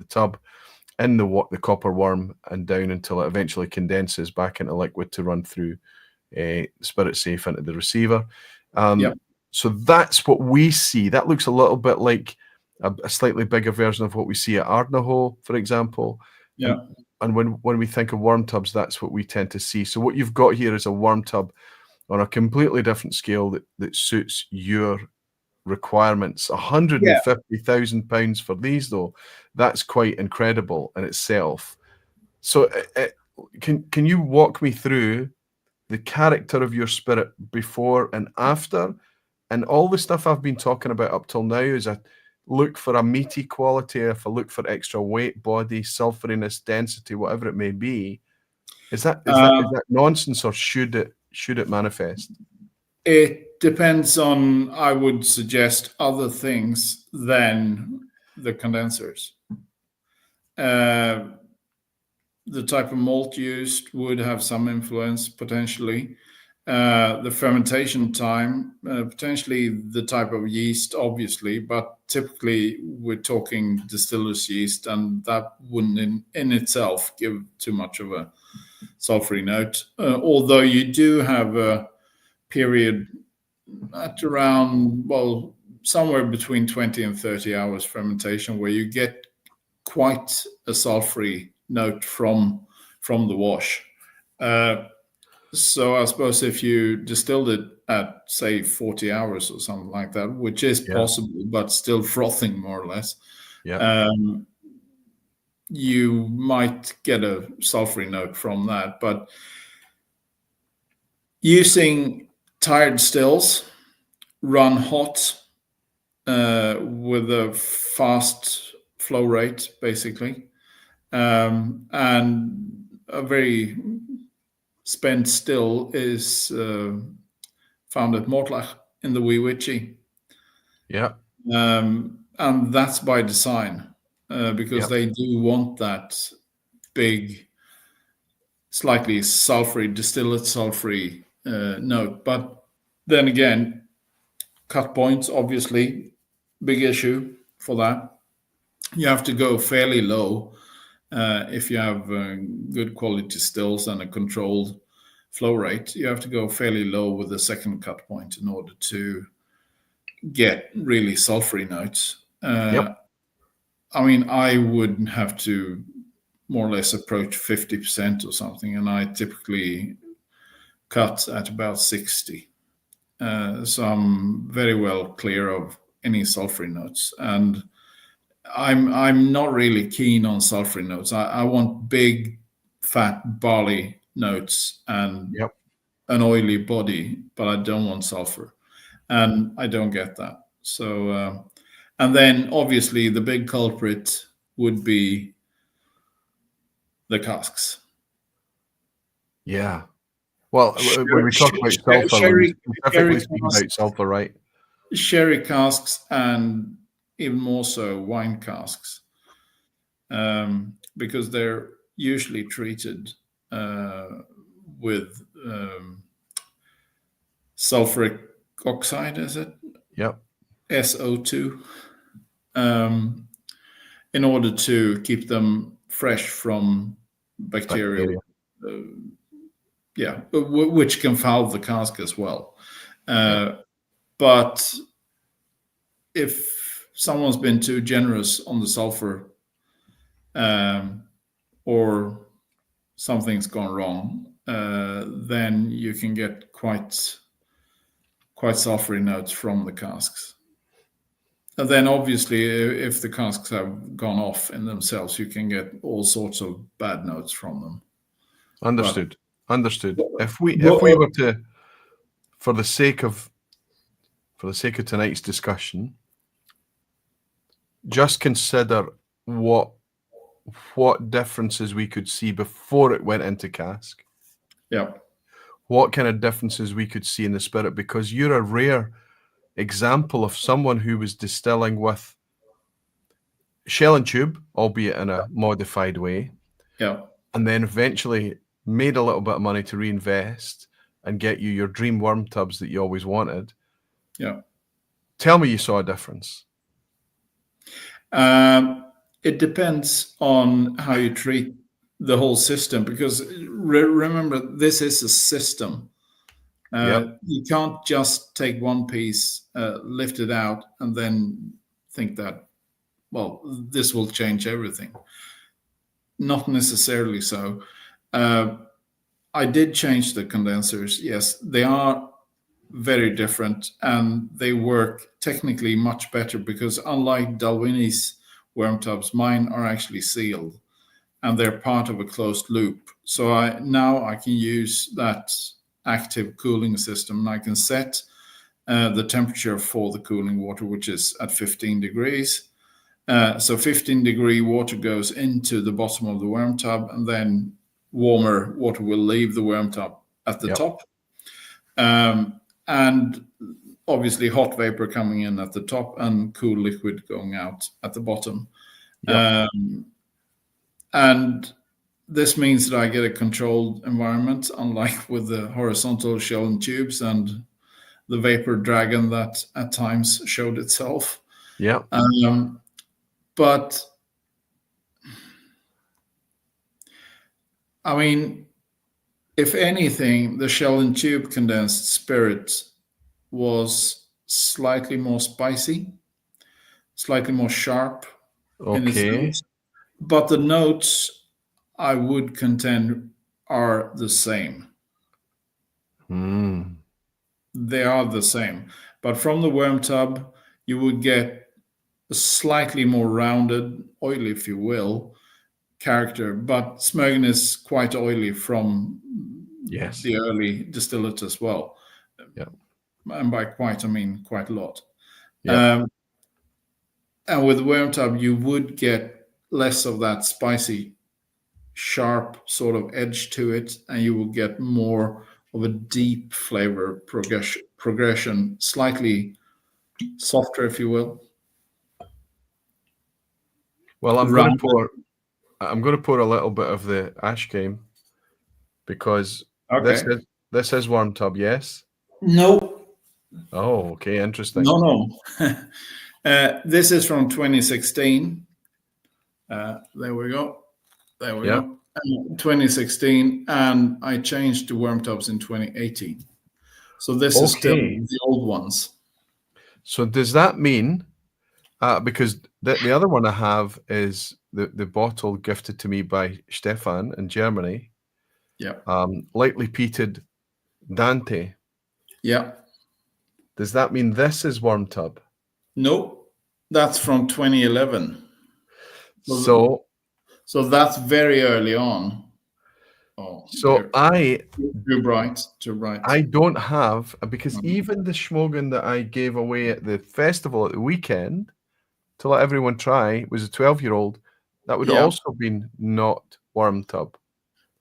tub in the copper worm and down until it eventually condenses back into liquid to run through spirit safe into the receiver. So that's what we see. That looks a little bit like a slightly bigger version of what we see at Ardnahoe, for example. And when we think of worm tubs, that's what we tend to see. So what you've got here is a worm tub on a completely different scale that suits your requirements. £150,000 for these, though. That's quite incredible in itself. So can you walk me through the character of your spirit before and after? And all the stuff I've been talking about up till now is a look for a meaty quality, if I look for extra weight, body, sulfuriness, density, whatever it may be. Is that nonsense, or should it manifest? It depends on, I would suggest, other things than the condensers. The type of malt used would have some influence potentially. The fermentation time, potentially the type of yeast, obviously, but typically we're talking distillers yeast, and that wouldn't in itself give too much of a sulfury note. Although you do have a period at around, somewhere between 20 and 30 hours fermentation where you get quite a sulfury note from the wash. So I suppose if you distilled it at, say, 40 hours or something like that, which is possible, but still frothing more or less, you might get a sulfury note from that. But using tired stills, run hot with a fast flow rate, basically, and a very spent still is found at Mortlach in the Wee Witchy. And that's by design, because they do want that big, slightly sulfury, distillate sulfury note. But then again, cut points, obviously, big issue for that. You have to go fairly low if you have good quality stills and a controlled flow rate. You have to go fairly low with the second cut point in order to get really sulfury notes. I mean, I would have to more or less approach 50% or something, and I typically cut at about 60. So I'm very well clear of any sulfury notes, and I'm not really keen on sulfury notes. I want big, fat barley notes and Yep. an oily body, but I don't want sulfur, and I don't get that. So, and then obviously the big culprit would be the casks. Yeah. Well, when we talk about sulfur, when we specifically speak about sulfur, right? Sherry casks and even more so wine casks, because they're usually treated with sulfuric oxide, is it? Yep. SO2, in order to keep them fresh from bacterial. Which can foul the cask as well. But if someone's been too generous on the sulfur, or something's gone wrong, then you can get quite sulfury notes from the casks. And then obviously, if the casks have gone off in themselves, you can get all sorts of bad notes from them. Understood. If we were to, for the sake of tonight's discussion, just consider what differences we could see before it went into cask. Yeah. What kind of differences we could see in the spirit, because you're a rare example of someone who was distilling with shell and tube, albeit in a modified way. Yeah. And then eventually made a little bit of money to reinvest and get you your dream worm tubs that you always wanted. Yeah. Tell me you saw a difference. It depends on how you treat the whole system, because remember, this is a system. You can't just take one piece, lift it out, and then think that, well, this will change everything. Not necessarily so. I did change the condensers. Yes, they are very different, and they work technically much better, because unlike Dalwhinnie's worm tubs, mine are actually sealed and they're part of a closed loop. So now I can use that active cooling system, and I can set the temperature for the cooling water, which is at 15 degrees. So 15-degree water goes into the bottom of the worm tub, and then warmer water will leave the worm tub at the top. And obviously hot vapor coming in at the top and cool liquid going out at the bottom. And this means that I get a controlled environment, unlike with the horizontal shell and tubes and the vapor dragon that at times showed itself. But I mean, if anything, the shell and tube condensed spirit was slightly more spicy, slightly more sharp in its notes. But the notes, I would contend, are the same. They are the same. But from the worm tub, you would get a slightly more rounded, oily, if you will, character. But Smögen is quite oily from the early distillate as well. And by quite, I mean quite a lot. And with the worm tub, you would get less of that spicy, sharp sort of edge to it, and you will get more of a deep flavor progression, slightly softer, if you will. Well, I'm going to pour a little bit of the ash game, because this is worm tub, yes? No. Oh, okay, interesting. No. This is from 2016. There we go. 2016, and I changed to worm tubs in 2018. So this is still the old ones. So does that mean, because the other one I have is the bottle gifted to me by Stefan in Germany. Lightly peated Dante. Does that mean this is worm tub? No, that's from 2011. So that's very early on. Oh, So too bright, too bright. I don't have, because even the Schmogan that I gave away at the festival at the weekend to let everyone try was a 12-year-old. That would also been not worm tub.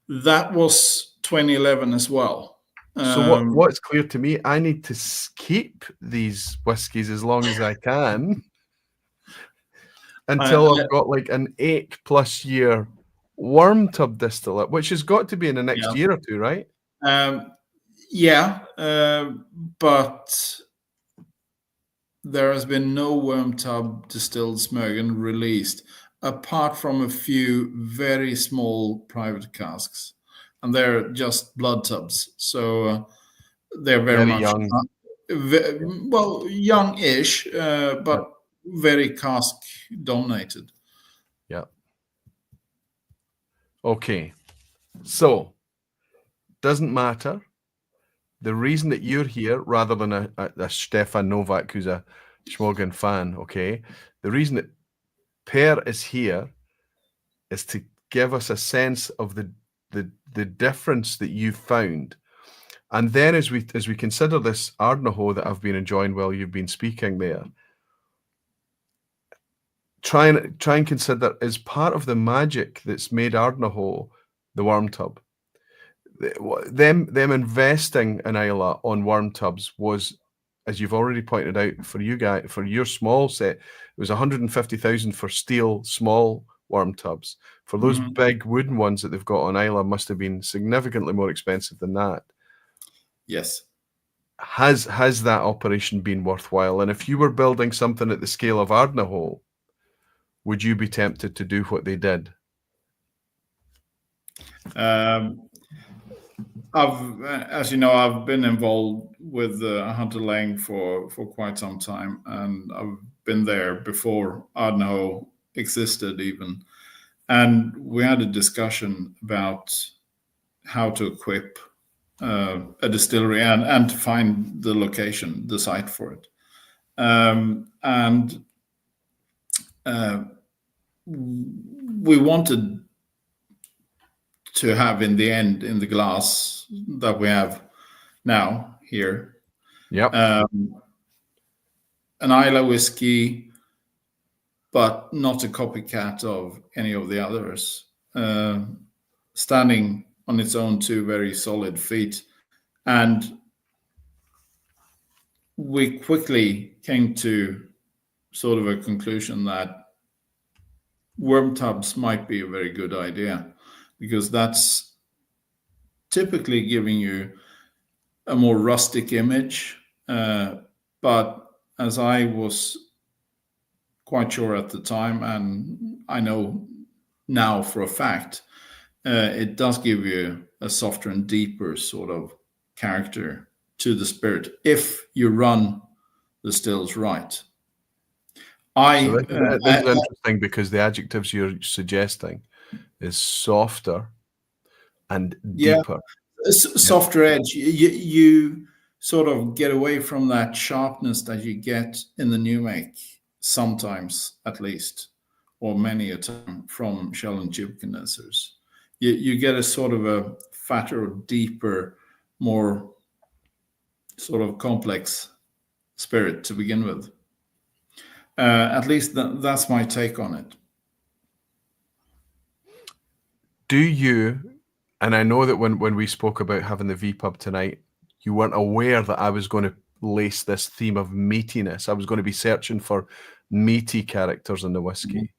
That was 2011 as well. So what's clear to me, I need to keep these whiskies as long as I can until I've got like an 8+ year worm tub distillate, which has got to be in the next year or two, right? But there has been no worm tub distilled Smögen released, apart from a few very small private casks, and they're just blood tubs. So they're very much young. Well, young-ish, but very cask dominated. Yeah. Okay. So doesn't matter. The reason that you're here, rather than a Stefan Novak who's a Schmogan fan, okay? The reason that Per is here is to give us a sense of the difference that you've found. And then as we consider this Ardnahoe that I've been enjoying while you've been speaking there, try and consider, as part of the magic that's made Ardnahoe the worm tub, them investing in Islay on worm tubs was, as you've already pointed out, for you guys, for your small set, it was 150,000 for steel small worm tubs. For those big wooden ones that they've got on Islay, must have been significantly more expensive than that. Yes. Has that operation been worthwhile? And if you were building something at the scale of Ardnahoe, would you be tempted to do what they did? As you know, I've been involved with Hunter Lang for quite some time, and I've been there before Ardnahoe existed even. And we had a discussion about how to equip a distillery and to find the location, the site for it. We wanted to have, in the end, in the glass that we have now here, an Islay whiskey, but not a copycat of any of the others, standing on its own two very solid feet. And we quickly came to sort of a conclusion that worm tubs might be a very good idea, because that's typically giving you a more rustic image. But as I was quite sure at the time, and I know now for a fact, it does give you a softer and deeper sort of character to the spirit if you run the stills right. So this is interesting, because the adjectives you're suggesting is softer and deeper. Softer edge. You sort of get away from that sharpness that you get in the new make, sometimes at least, or many a time, from shell and tube condensers. You get a sort of a fatter, deeper, more sort of complex spirit to begin with. At least that's my take on it. Do you, and I know that when we spoke about having the vPub tonight, you weren't aware that I was going to lace this theme of meatiness. I was going to be searching for meaty characters in the whiskey.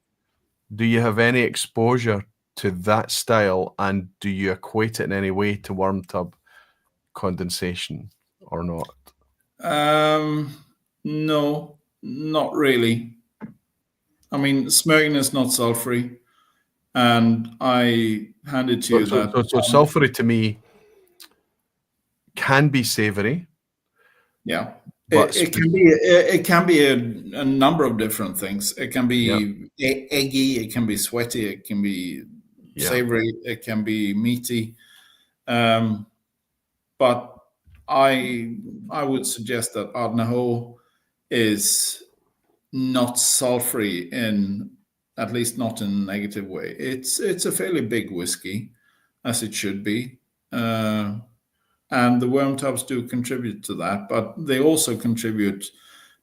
Do you have any exposure to that style, and do you equate it in any way to worm tub condensation or not? No, not really. I mean, Smögen is not sulfury, and I handed to you that. So sulfury to me can be savoury. Yeah, it can be a number of different things. It can be eggy, it can be sweaty, it can be savoury, it can be meaty. But I would suggest that Ardnahoe is not sulfury, in at least not in a negative way. It's a fairly big whiskey, as it should be. And the worm tubs do contribute to that, but they also contribute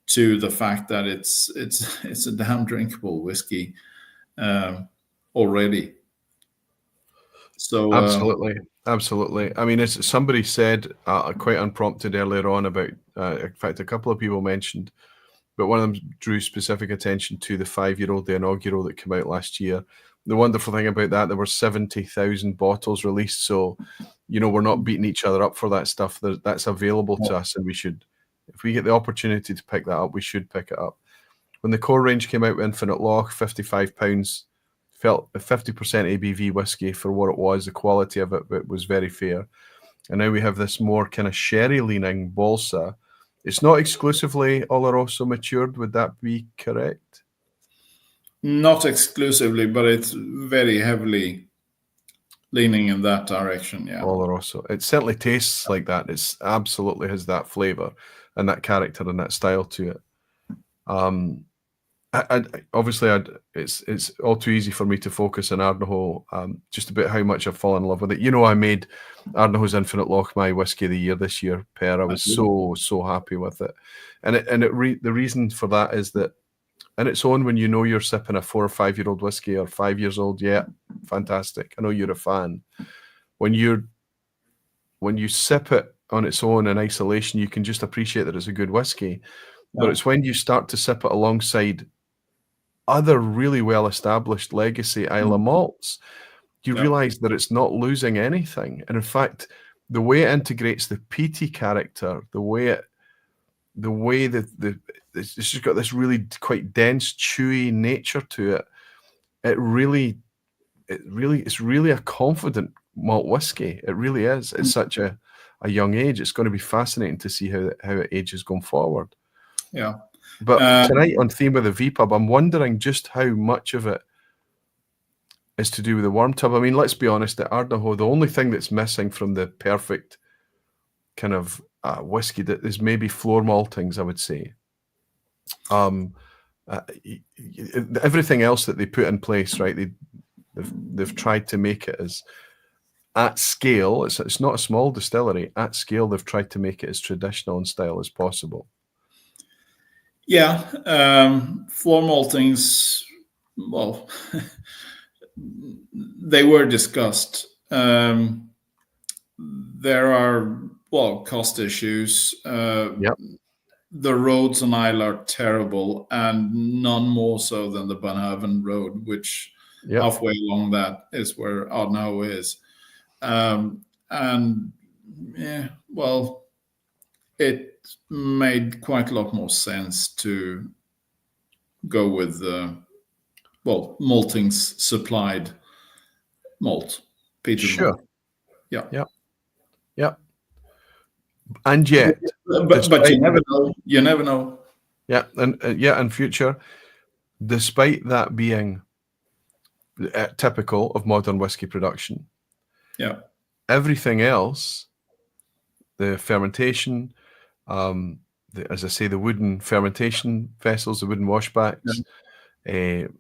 to the fact that it's a damn drinkable whiskey already. So absolutely. I mean, as somebody said quite unprompted earlier on about, in fact, a couple of people mentioned, but one of them drew specific attention to the 5-year-old, the inaugural that came out last year. The wonderful thing about that, there were 70,000 bottles released. So, we're not beating each other up for that stuff. That's available to us, and we should, if we get the opportunity to pick that up, we should pick it up. When the core range came out with Infinite Loch, £55, felt a 50% ABV whiskey for what it was. The quality of it was very fair. And now we have this more kind of sherry-leaning Balsa. It's not exclusively Oloroso matured. Would that be correct? Not exclusively, but it's very heavily leaning in that direction. Yeah. Oloroso. It certainly tastes like that. It's absolutely has that flavor and that character and that style to it. It's all too easy for me to focus on Ardnahoe, just about how much I've fallen in love with it. I made Ardnahoe's Infinite Loch my whiskey of the year this year, Per. I was so happy with it, and the reason for that is that in its own, when you're sipping a 4 or 5-year-old whiskey or 5 years old, yeah, fantastic. I know you're a fan. When you sip it on its own in isolation, you can just appreciate that it's a good whiskey. But it's when you start to sip it alongside other really well-established legacy Islay malts, you realize that it's not losing anything. And in fact, the way it integrates the peaty character, the way that it's just got this really quite dense, chewy nature to it. It's really a confident malt whiskey. It really is. It's such a young age. It's going to be fascinating to see how it ages going forward. Yeah. But tonight, on theme with the vPub, I'm wondering just how much of it is to do with the worm tub. I mean, let's be honest, at Ardnahoe, the only thing that's missing from the perfect kind of whiskey that is maybe floor maltings, I would say. Everything else that they put in place, right? They've tried to make it as at scale. It's not a small distillery. At scale, they've tried to make it as traditional in style as possible. Yeah, floor maltings, well, they were discussed. There are, cost issues. Yep. The roads on Islay are terrible, and none more so than the Bunhaven Road, which halfway along that is where Ardnahoe is. It made quite a lot more sense to go with maltings supplied malt, peated sure malt. Yeah. And yet, but you never know. You never know. Yeah, and in future, despite that being typical of modern whiskey production, everything else, the fermentation, as I say, the wooden fermentation vessels, the wooden washbacks,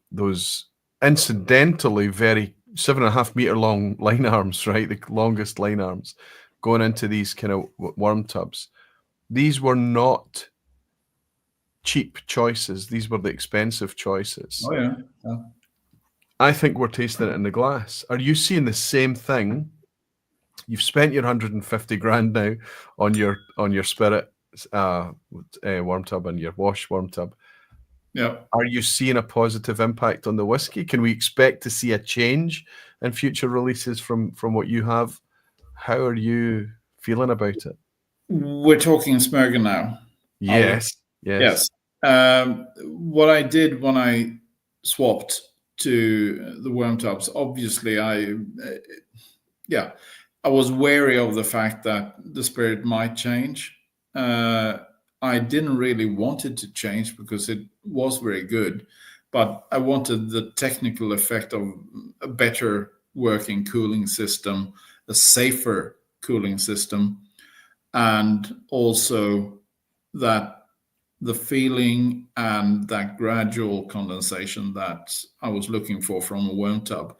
those incidentally very 7.5 meter long line arms, right? The longest line arms going into these kind of worm tubs. These were not cheap choices. These were the expensive choices. Oh, yeah. I think we're tasting it in the glass. Are you seeing the same thing? You've spent your 150 grand now on your spirit worm tub and your wash worm tub. Yeah. Are you seeing a positive impact on the whiskey? Can we expect to see a change in future releases from what you have? How are you feeling about it? We're talking Smergen now. Yes. What I did when I swapped to the worm tubs, obviously, I was wary of the fact that the spirit might change. I didn't really want it to change because it was very good, but I wanted the technical effect of a better working cooling system, a safer cooling system, and also that the feeling and that gradual condensation that I was looking for from a worm tub.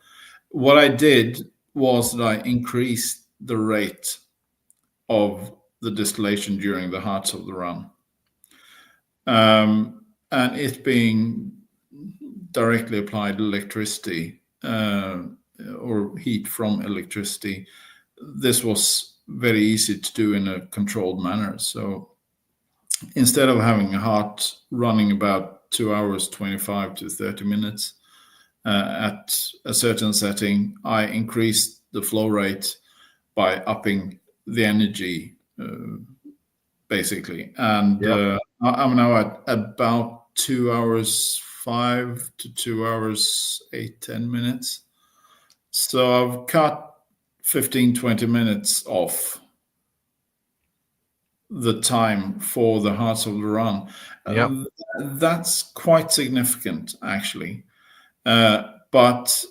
What I did was that I increased the rate of the distillation during the hearts of the run. And it being directly applied electricity or heat from electricity, this was very easy to do in a controlled manner. So instead of having a heart running about 2 hours, 25 to 30 minutes at a certain setting, I increased the flow rate by upping the energy, basically. And I'm now at about 2 hours 5 to 2 hours 8-10 minutes. So I've cut 15-20 minutes off the time for the hearts of the run. That's quite significant, actually. But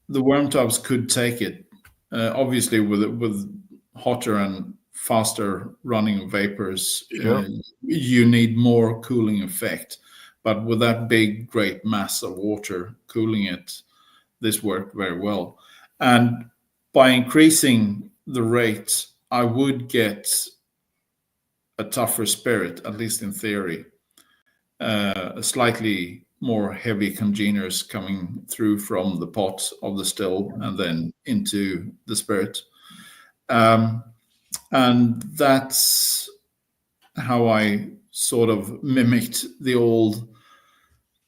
the worm tubs could take it. Obviously, with hotter and faster running vapors, you need more cooling effect. But with that big, great mass of water cooling it, this worked very well. And by increasing the rate, I would get a tougher spirit, at least in theory. Slightly more heavy congeners coming through from the pot of the still and then into the spirit. And that's how I sort of mimicked the old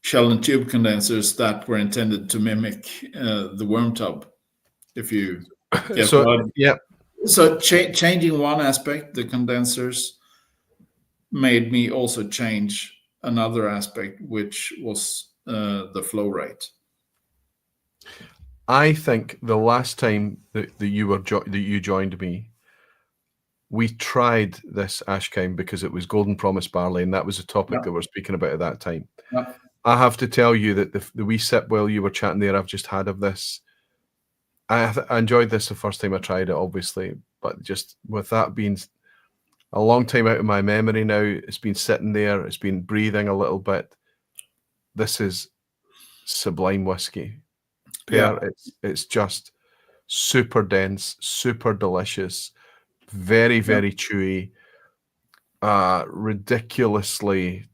shell and tube condensers that were intended to mimic the worm tub. If you get So changing one aspect, the condensers, made me also change another aspect, which was the flow rate. I think the last time that you joined me, we tried this Ashkine because it was Golden Promise barley, and that was a topic that we're speaking about at that time. I have to tell you that the wee sip while you were chatting there, I've just had of this. I enjoyed this the first time I tried it, obviously, but just with that being a long time out of my memory now, it's been sitting there, it's been breathing a little bit. This is sublime whiskey. It's just super dense, super delicious, very, very chewy, ridiculously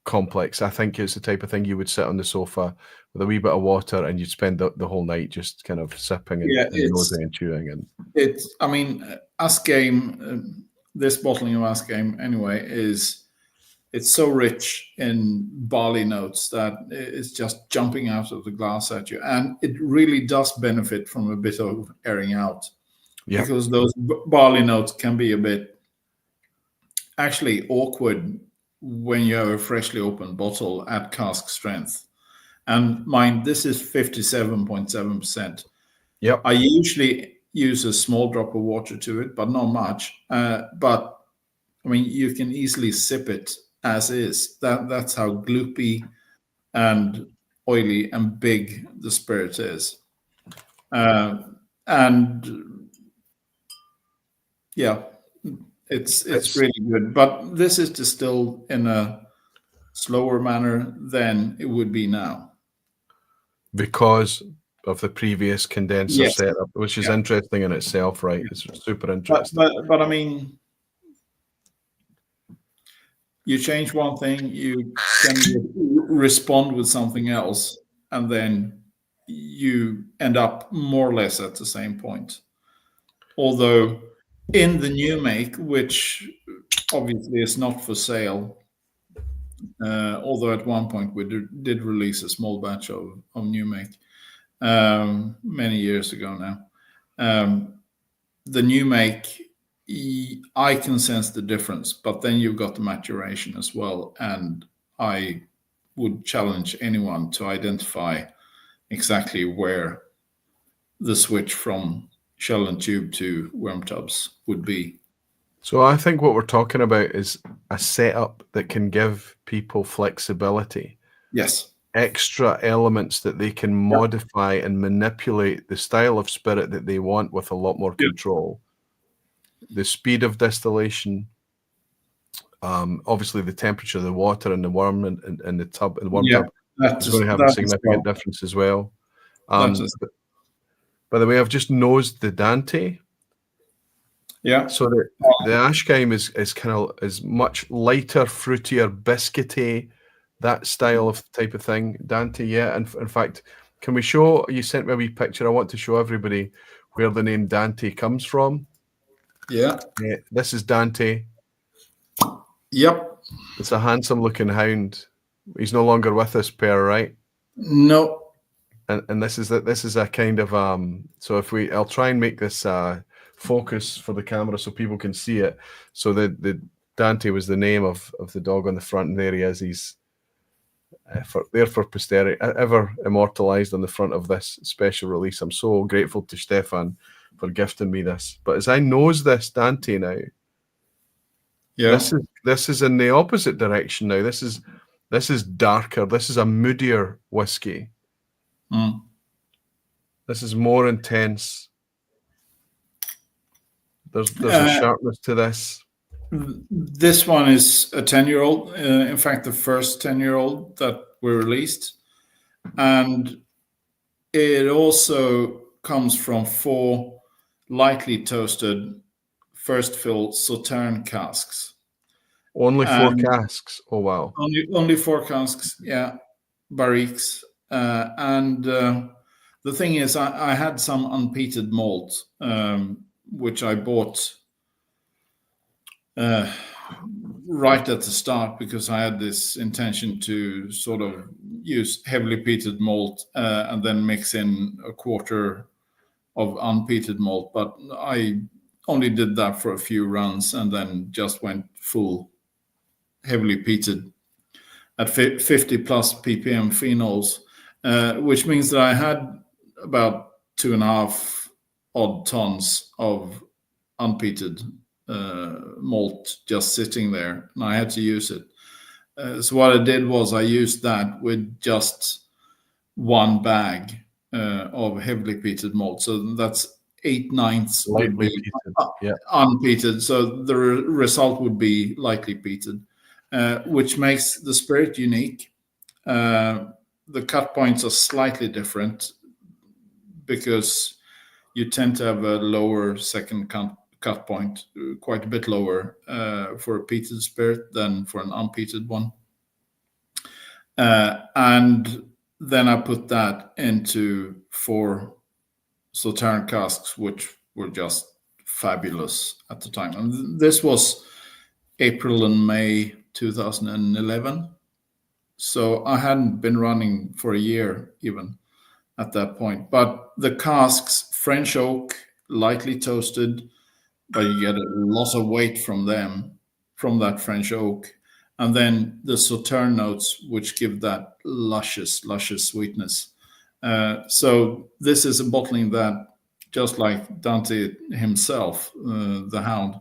complex. I think it's the type of thing you would sit on the sofa with a wee bit of water and you'd spend the whole night just kind of sipping and nosing and chewing. And it's, I mean, Ashkine, this bottling of Ashkine anyway, it's so rich in barley notes that it's just jumping out of the glass at you. And it really does benefit from a bit of airing out. Because those barley notes can be a bit actually awkward when you have a freshly opened bottle at cask strength. And mind, this is 57.7%. I usually use a small drop of water to it, but not much. But I mean, you can easily sip it as is. That's how gloopy and oily and big the spirit is. It's really good. But this is distilled in a slower manner than it would be now. Because of the previous condenser setup, which is interesting in itself, right? It's super interesting. But I mean, you change one thing, you can respond with something else, and then you end up more or less at the same point. Although in the new make, which obviously is not for sale, although at one point we did release a small batch of new make many years ago now. The new make, I can sense the difference, but then you've got the maturation as well. And I would challenge anyone to identify exactly where the switch from shell and tube to worm tubs would be. So I think what we're talking about is a setup that can give people flexibility. Yes. Extra elements that they can modify and manipulate the style of spirit that they want with a lot more control. The speed of distillation, obviously the temperature of the water and the worm and the tub and the worm tub is going to have a significant difference as well. But By the way, I've just nosed the Dante. Yeah. So the Ashkeim is much lighter, fruitier, biscuity, that style of type of thing. Dante, yeah. And in fact, can we show? You sent me a wee picture. I want to show everybody where the name Dante comes from. Yeah. This is Dante. Yep. It's a handsome-looking hound. He's no longer with us, Per, right? No. And this is a kind of so I'll try and make this focus for the camera so people can see it. So the Dante was the name of the dog on the front, and there he is. He's there for posterity, ever immortalized on the front of this special release. I'm so grateful to Stefan for gifting me this. But as I nose this Dante now, Yeah. this is in the opposite direction now. This is darker. This is a moodier whiskey. Mm. This is more intense. There's a sharpness to this. This one is a 10-year-old. In fact, the first 10-year-old that were released. And it also comes from 4 lightly toasted first fill Sauterne casks. Only 4 casks. Oh, wow. Only 4 casks, yeah, barriques. And the thing is, I had some unpeated malt, which I bought right at the start because I had this intention to sort of use heavily peated malt and then mix in a quarter of unpeated malt. But I only did that for a few runs and then just went full heavily peated at 50 plus ppm phenols, which means that I had about 2.5 odd tons of unpeated malt just sitting there, and I had to use it. So what I did was I used that with just 1 bag of heavily peated malt. So that's 8/9 would be unpeated. So the result would be lightly peated, which makes the spirit unique. The cut points are slightly different because you tend to have a lower second cut point, quite a bit lower for a peated spirit than for an unpeated one. And then I put that into 4 Sauterne casks, which were just fabulous at the time. And this was April and May 2011. So I hadn't been running for a year even at that point. But the casks, French oak, lightly toasted, but you get a lot of weight from them, from that French oak. And then the Sauterne notes, which give that luscious sweetness. So this is a bottling that, just like Dante himself, the hound,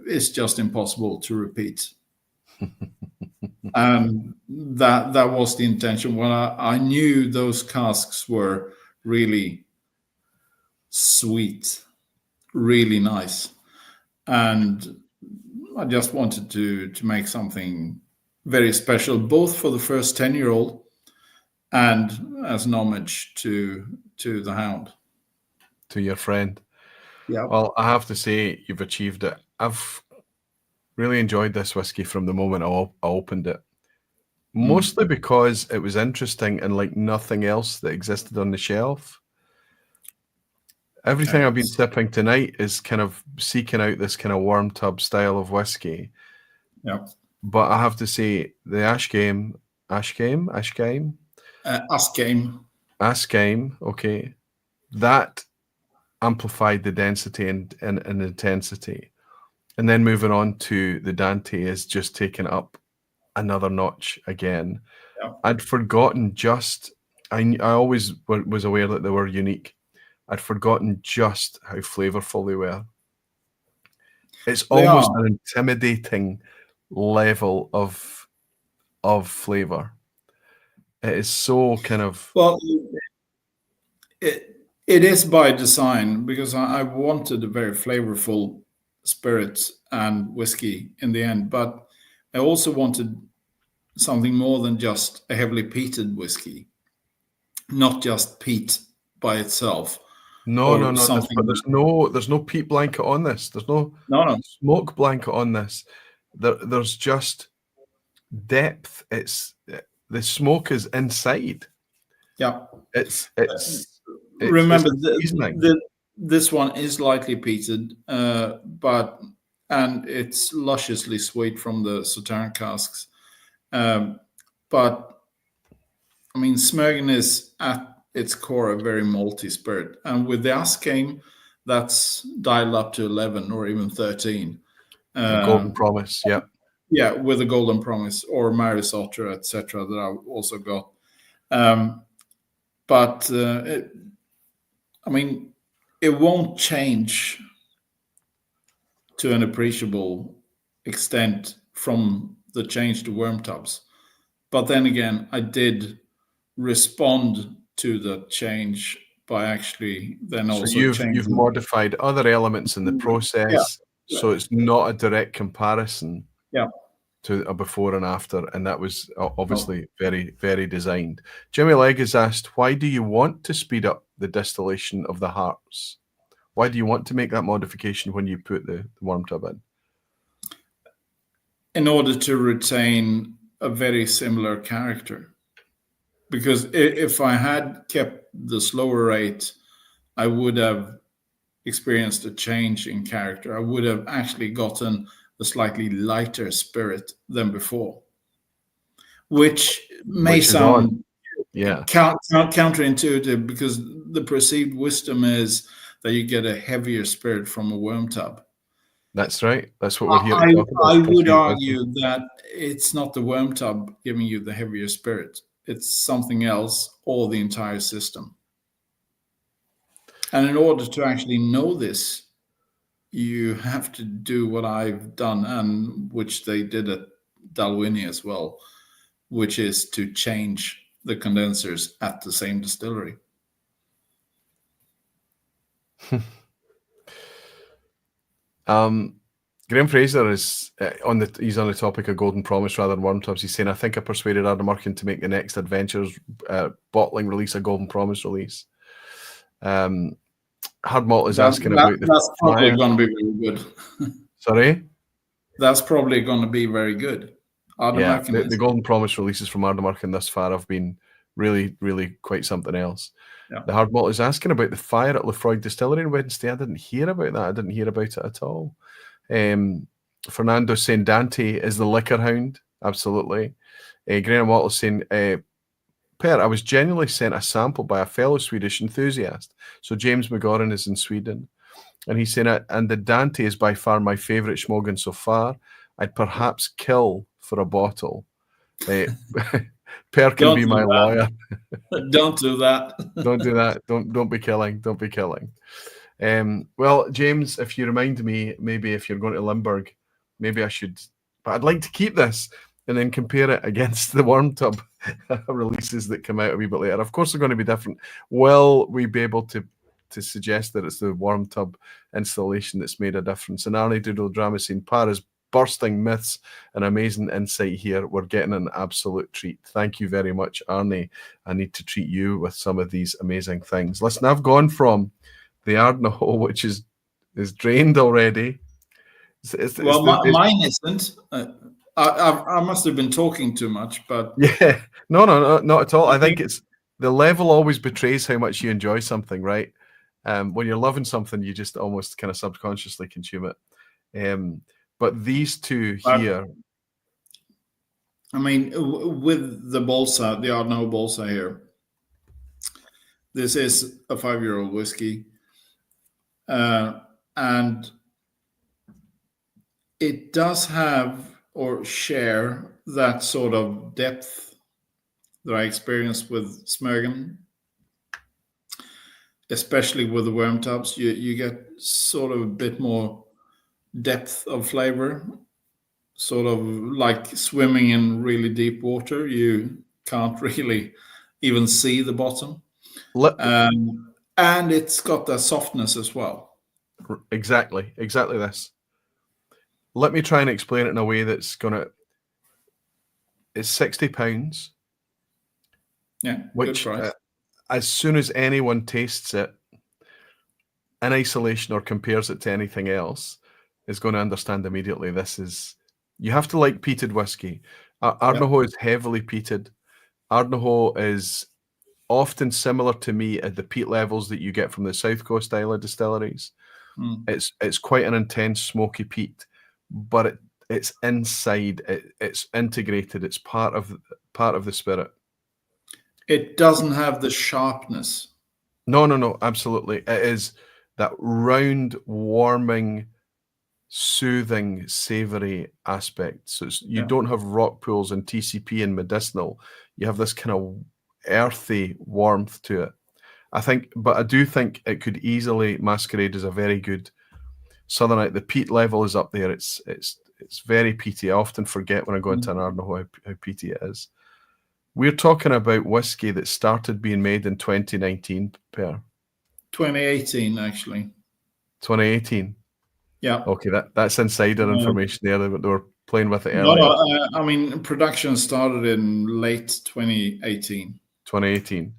is just impossible to repeat. And that was the intention. When I knew those casks were really sweet, really nice, and I just wanted to make something very special, both for the first 10-year-old and as an homage to the hound. To your friend. Yeah. Well, I have to say you've achieved it. I've really enjoyed this whiskey from the moment I opened it. Mostly because it was interesting and like nothing else that existed on the shelf. Everything I've been sipping tonight is kind of seeking out this kind of warm tub style of whiskey. Yeah. But I have to say the Ashkeim, okay, that amplified the density and intensity. And then moving on to the Dante is just taken up another notch again. Yeah. I'd forgotten I always was aware that they were unique. I'd forgotten just how flavorful they were. It's almost an intimidating level of flavor. It is so kind of... Well, it is by design, because I wanted a very flavorful spirit and whiskey in the end, but I also wanted something more than just a heavily peated whiskey, not just peat by itself, No, or something. There's no peat blanket on this. There's no No. smoke blanket on this. There's just depth. The smoke is inside. Yeah. It's Remember, seasoning. this one is lightly peated, and it's lusciously sweet from the Sauterne casks. But I mean, Smögen is at its core a very malty spirit, and with the Ascame, that's dialed up to 11 or even 13. The Golden Promise, yeah. Yeah, with the Golden Promise or Maris Otter, etc. that I've also got. But I mean, it won't change to an appreciable extent from the change to worm tubs. But then again, I did respond to the change by actually then also changing. You've modified other elements in the process, so it's not a direct comparison to a before and after, and that was obviously very, very designed. Jimmy Legg has asked, why do you want to speed up the distillation of the hearts? Why do you want to make that modification when you put the worm tub in? In order to retain a very similar character. Because if I had kept the slower rate, I would have experienced a change in character. I would have actually gotten a slightly lighter spirit than before, which may sound counterintuitive, because the perceived wisdom is that you get a heavier spirit from a worm tub. That's right. That's what we're here to talk about. I would argue that it's not the worm tub giving you the heavier spirit. It's something else, or the entire system. And in order to actually know this, you have to do what I've done, and which they did at Dalwhinnie as well, which is to change the condensers at the same distillery. Graham Fraser is he's on the topic of Golden Promise rather than worm tubs. He's saying, I think I persuaded Ardnahoe to make the next Adventures bottling release a Golden Promise release. Hard Malt is asking about the That's probably going to be very good. Sorry? That's probably going to be very good. The Golden Promise releases from Ardnahoe thus far have been really, really quite something else. Yeah. The Hard Malt is asking about the fire at Lefroy Distillery on Wednesday. I didn't hear about that. I didn't hear about it at all. Fernando saying Dante is the liquor hound. Absolutely. Graham Wattle saying, Per, I was genuinely sent a sample by a fellow Swedish enthusiast. So James McGoran is in Sweden. And he's saying, and the Dante is by far my favourite Schmogen so far. I'd perhaps kill for a bottle. Per can be my lawyer. Don't do that. Don't do that. Don't be killing. Don't be killing. Well, James, if you remind me, maybe if you're going to Limburg, maybe I should, but I'd like to keep this and then compare it against the worm tub releases that come out a wee bit later. Of course, they're going to be different. Will we be able to suggest that it's the worm tub installation that's made a difference? And Arnie Doodle Drama saying, Par is bursting myths and amazing insight here. We're getting an absolute treat. Thank you very much, Arnie. I need to treat you with some of these amazing things. Listen, I've gone from the Ardnahoe, which is drained already. Mine isn't. I must have been talking too much, but yeah, no, not at all. I think it's the level always betrays how much you enjoy something, right? When you're loving something, you just almost kind of subconsciously consume it. But these two here, I mean, with the Bolsa, the Ardnahoe Bolsa here, this is a 5-year-old whiskey. And it does have or share that sort of depth that I experienced with Smögen, especially with the worm tubs. You get sort of a bit more depth of flavor, sort of like swimming in really deep water. You can't really even see the bottom. And it's got that softness as well. Exactly this. Let me try and explain it in a way that's it's £60. Yeah, which as soon as anyone tastes it, in isolation or compares it to anything else is going to understand immediately this is. You have to like peated whiskey. Ardnahoe is heavily peated. Ardnahoe is often similar to me at the peat levels that you get from the South Coast Isla distilleries. It's quite an intense smoky peat, but it's inside. It's integrated. It's part of the spirit. It doesn't have the sharpness. No, absolutely. It is that round, warming, soothing, savoury aspect. So you don't have rock pools and TCP and medicinal. You have this kind of earthy warmth to it. But I do think it could easily masquerade as a very good Southernite. The peat level is up there. It's very peaty. I often forget when I go into an Ardnahoe how peaty it is. We're talking about whiskey that started being made in 2019, Per. 2018, actually. 2018. Yeah. Okay, that's insider information there. They were playing with it earlier. No, I mean, production started in late 2018. 2018.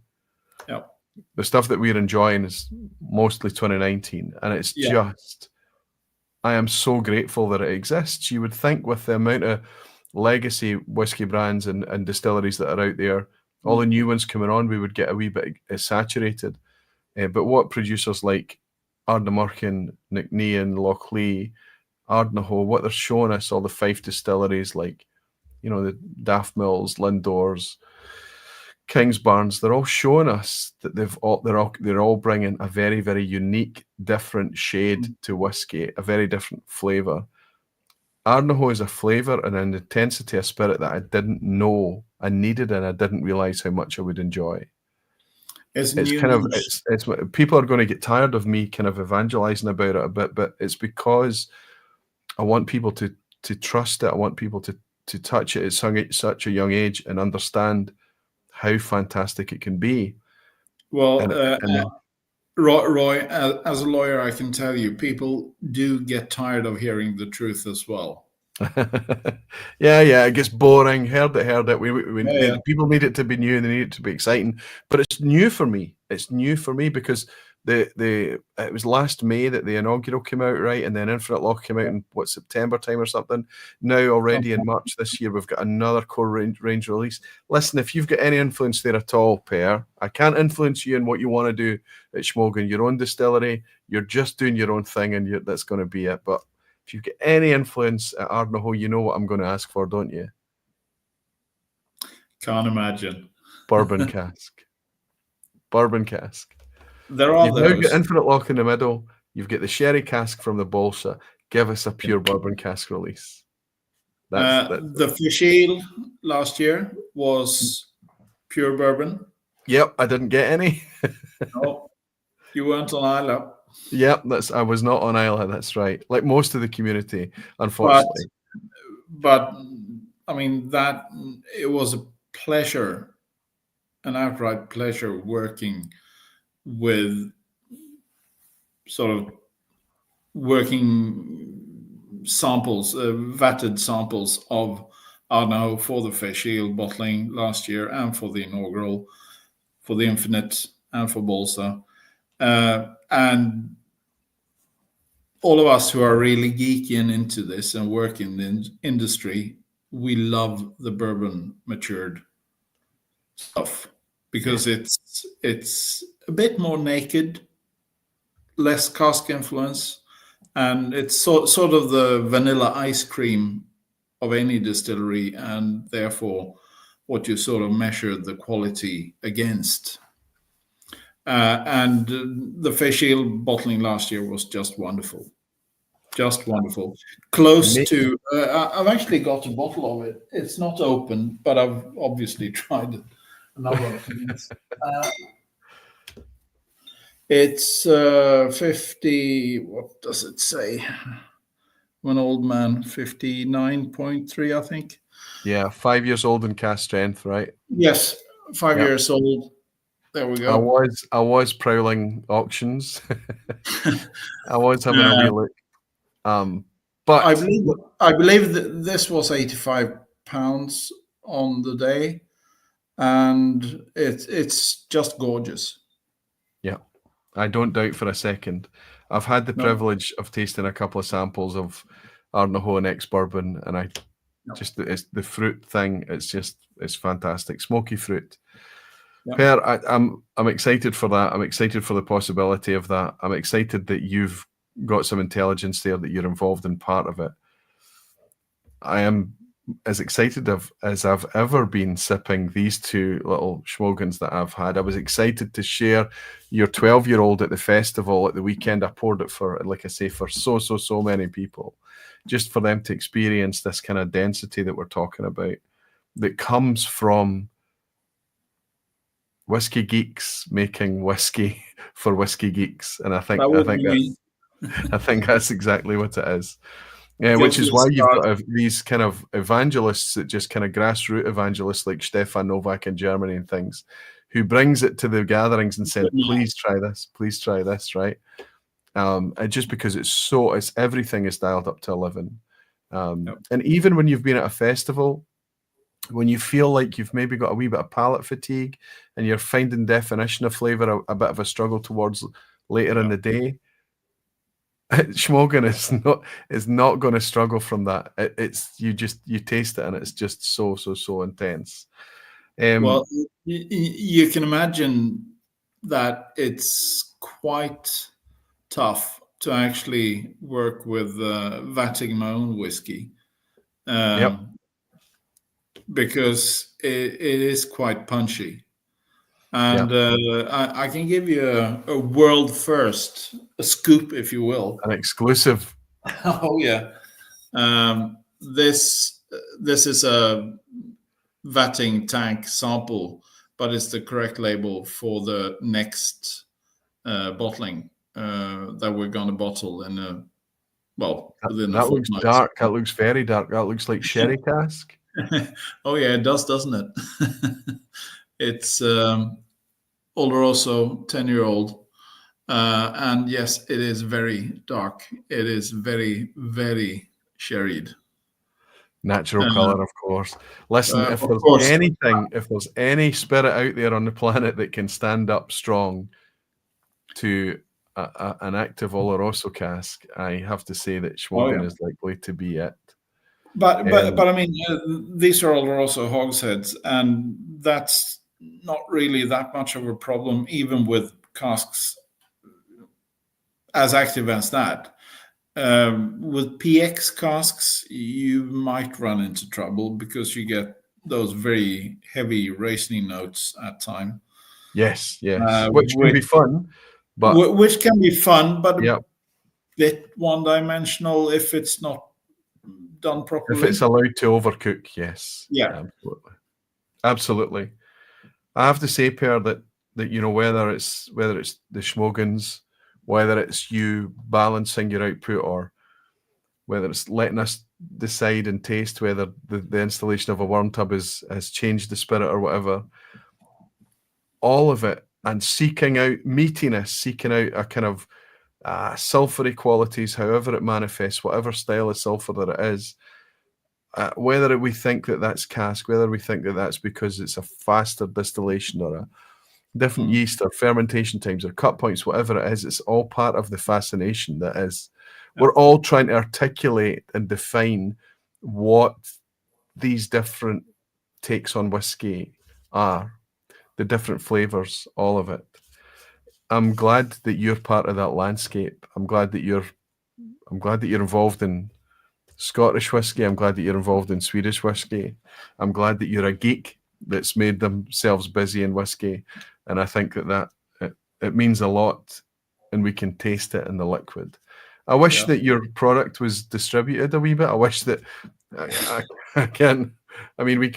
Yeah. The stuff that we're enjoying is mostly 2019, and it's just. I am so grateful that it exists. You would think with the amount of legacy whiskey brands and distilleries that are out there, all the new ones coming on, we would get a wee bit saturated. But what producers like Ardnamurchan, Knocknean, Lochlee, Ardnahoe, what they're showing us, all the Fife distilleries like, the Daft Mills, Lindors, Kingsbarns, they're all showing us that they're all bringing a very, very unique, different shade to whiskey, a very different flavour. Ardnahoe is a flavour and an intensity, a spirit that I didn't know I needed, and I didn't realise how much I would enjoy. It's people are going to get tired of me kind of evangelising about it a bit, but it's because I want people to trust it. I want people to touch it at such a young age and understand how fantastic it can be. Well, Roy, as a lawyer, I can tell you, people do get tired of hearing the truth as well. yeah, it gets boring. Heard it. People need it to be new and they need it to be exciting. But it's new for me. It's new for me because it was last May that the inaugural came out, right? And then Infinite Loch came out in September time or something. Now already in March this year, we've got another core range release. Listen, if you've got any influence there at all, Per, I can't influence you in what you want to do at Schmogan, your own distillery. You're just doing your own thing, and that's going to be it. But if you've got any influence at Ardnahoe, you know what I'm going to ask for, don't you? Can't imagine. Bourbon cask. Bourbon cask. There are You've now got Infinite Loch in the middle. You've got the sherry cask from the Bolsa. Give us a pure bourbon cask release. The Fisheel last year was pure bourbon. Yep, I didn't get any. No, you weren't on Isla. Yep, I was not on Isla. That's right. Like most of the community, unfortunately. But I mean it was a pleasure, an outright pleasure working with sort of working samples, vatted samples of Ardnahoe for the Fisheel bottling last year and for the inaugural, for the Infinite and for Bolsa. And all of us who are really geeky and into this and work in the industry, we love the bourbon matured stuff because it's a bit more naked, less cask influence, and it's sort of the vanilla ice cream of any distillery, and therefore what you sort of measure the quality against. And the Fisheel bottling last year was just wonderful. Just wonderful. Close to, I've actually got a bottle of it. It's not open, but I've obviously tried it a number of times. It's 50, what does it say? An old man, 59.3, I think. Yeah, 5 years old in cask strength, right? Yes, 5 years old. There we go. I was prowling auctions. I was having a wee look. But I believe that this was £85 on the day, and it's just gorgeous. Yeah, I don't doubt for a second. I've had the privilege of tasting a couple of samples of Ardnahoe and ex-bourbon, and it's the fruit thing. It's fantastic, smoky fruit. Per, I'm excited for that. I'm excited for the possibility of that. I'm excited that you've got some intelligence there, that you're involved in part of it. I am as excited as I've ever been sipping these two little schmoggins that I've had. I was excited to share your 12-year-old at the festival at the weekend. I poured it for, like I say, for so many people, just for them to experience this kind of density that we're talking about, that comes from whiskey geeks making whiskey for whiskey geeks. And I think that's exactly what it is. Yeah, which is why you've got these kind of evangelists, that just kind of grassroots evangelists like Stefan Novak in Germany and things, who brings it to the gatherings and said, please try this, right? And just because it's everything is dialed up to 11. And even when you've been at a festival, when you feel like you've maybe got a wee bit of palate fatigue and you're finding definition of flavour a bit of a struggle towards later in the day, Schmoggin is not going to struggle from that. You taste it and it's just so intense. Well, you can imagine that it's quite tough to actually work with vatting my own whiskey, because it is quite punchy. And I can give you a world first, a scoop, if you will. An exclusive. Oh, yeah. This is a vatting tank sample, but it's the correct label for the next bottling that we're going to bottle in within a fortnight. That looks dark. That looks very dark. That looks like sherry cask. Oh, yeah, it does, doesn't it? It's Oloroso 10-year-old. And yes, it is very dark. It is very, very sherried. Natural color, of course. Listen, if there's any spirit out there on the planet that can stand up strong to an active Oloroso cask, I have to say that Schmoggin is likely to be it. But I mean, these are Oloroso hogsheads, and that's not really that much of a problem, even with casks as active as that. With PX casks, you might run into trouble because you get those very heavy racing notes at time. Yes, which can be fun, but a bit one-dimensional if it's not done properly. If it's allowed to overcook, yes. Yeah, absolutely. I have to say, Per, that whether it's the Schmoggins, whether it's you balancing your output, or whether it's letting us decide and taste whether the installation of a worm tub has changed the spirit or whatever, all of it, and seeking out meatiness, seeking out a kind of sulfury qualities, however it manifests, whatever style of sulfur that it is, whether we think that that's cask, whether we think that that's because it's a faster distillation or a different yeast or fermentation times or cut points, whatever it is, it's all part of the fascination that is. We're all trying to articulate and define what these different takes on whiskey are, the different flavors, all of it. I'm glad that you're part of that landscape. I'm glad that you're involved in Scottish whiskey. I'm glad that you're involved in Swedish whiskey. I'm glad that you're a geek that's made themselves busy in whiskey. And I think that it means a lot, and we can taste it in the liquid. I wish that your product was distributed a wee bit. I wish that I can. I mean, I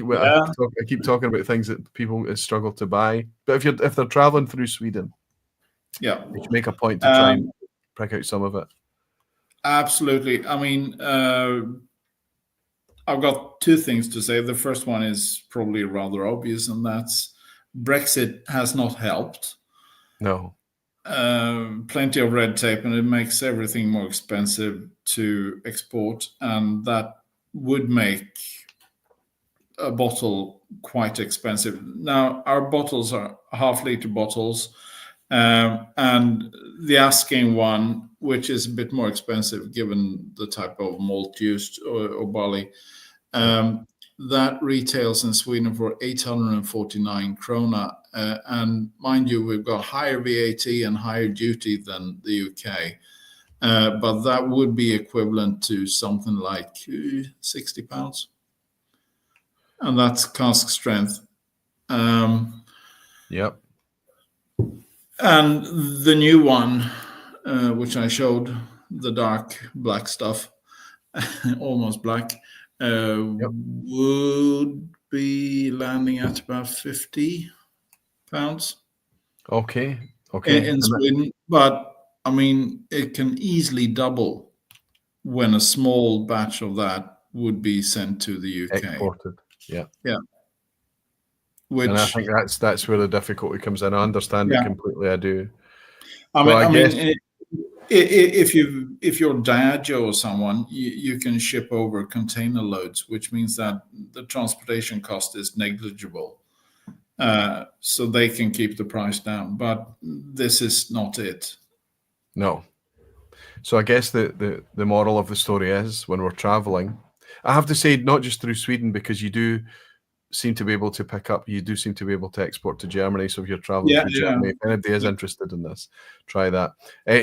keep talking about things that people struggle to buy. But if they're traveling through Sweden, you should make a point to try and pick out some of it. Absolutely. I mean, I've got two things to say. The first one is probably rather obvious, and that's Brexit has not helped. No. Plenty of red tape, and it makes everything more expensive to export, and that would make a bottle quite expensive. Now, our bottles are half-liter bottles, And the asking one, which is a bit more expensive given the type of malt used or barley, that retails in Sweden for 849 krona. And mind you, we've got higher VAT and higher duty than the UK. But that would be equivalent to something like £60. And that's cask strength. Yep. And the new one, which I showed, the dark black stuff, almost black, would be landing at about £50 Okay. in Sweden. But I mean, it can easily double when a small batch of that would be sent to the UK. Exported. Yeah. Which, and I think that's where the difficulty comes in. I understand it completely. I do. I mean, if you're Diageo or someone, you can ship over container loads, which means that the transportation cost is negligible, so they can keep the price down. But this is not it. No. So I guess the moral of the story is, when we're traveling, I have to say, not just through Sweden, because you do seem to be able to export to Germany. So if you're traveling through Germany, if anybody is interested in this, try that.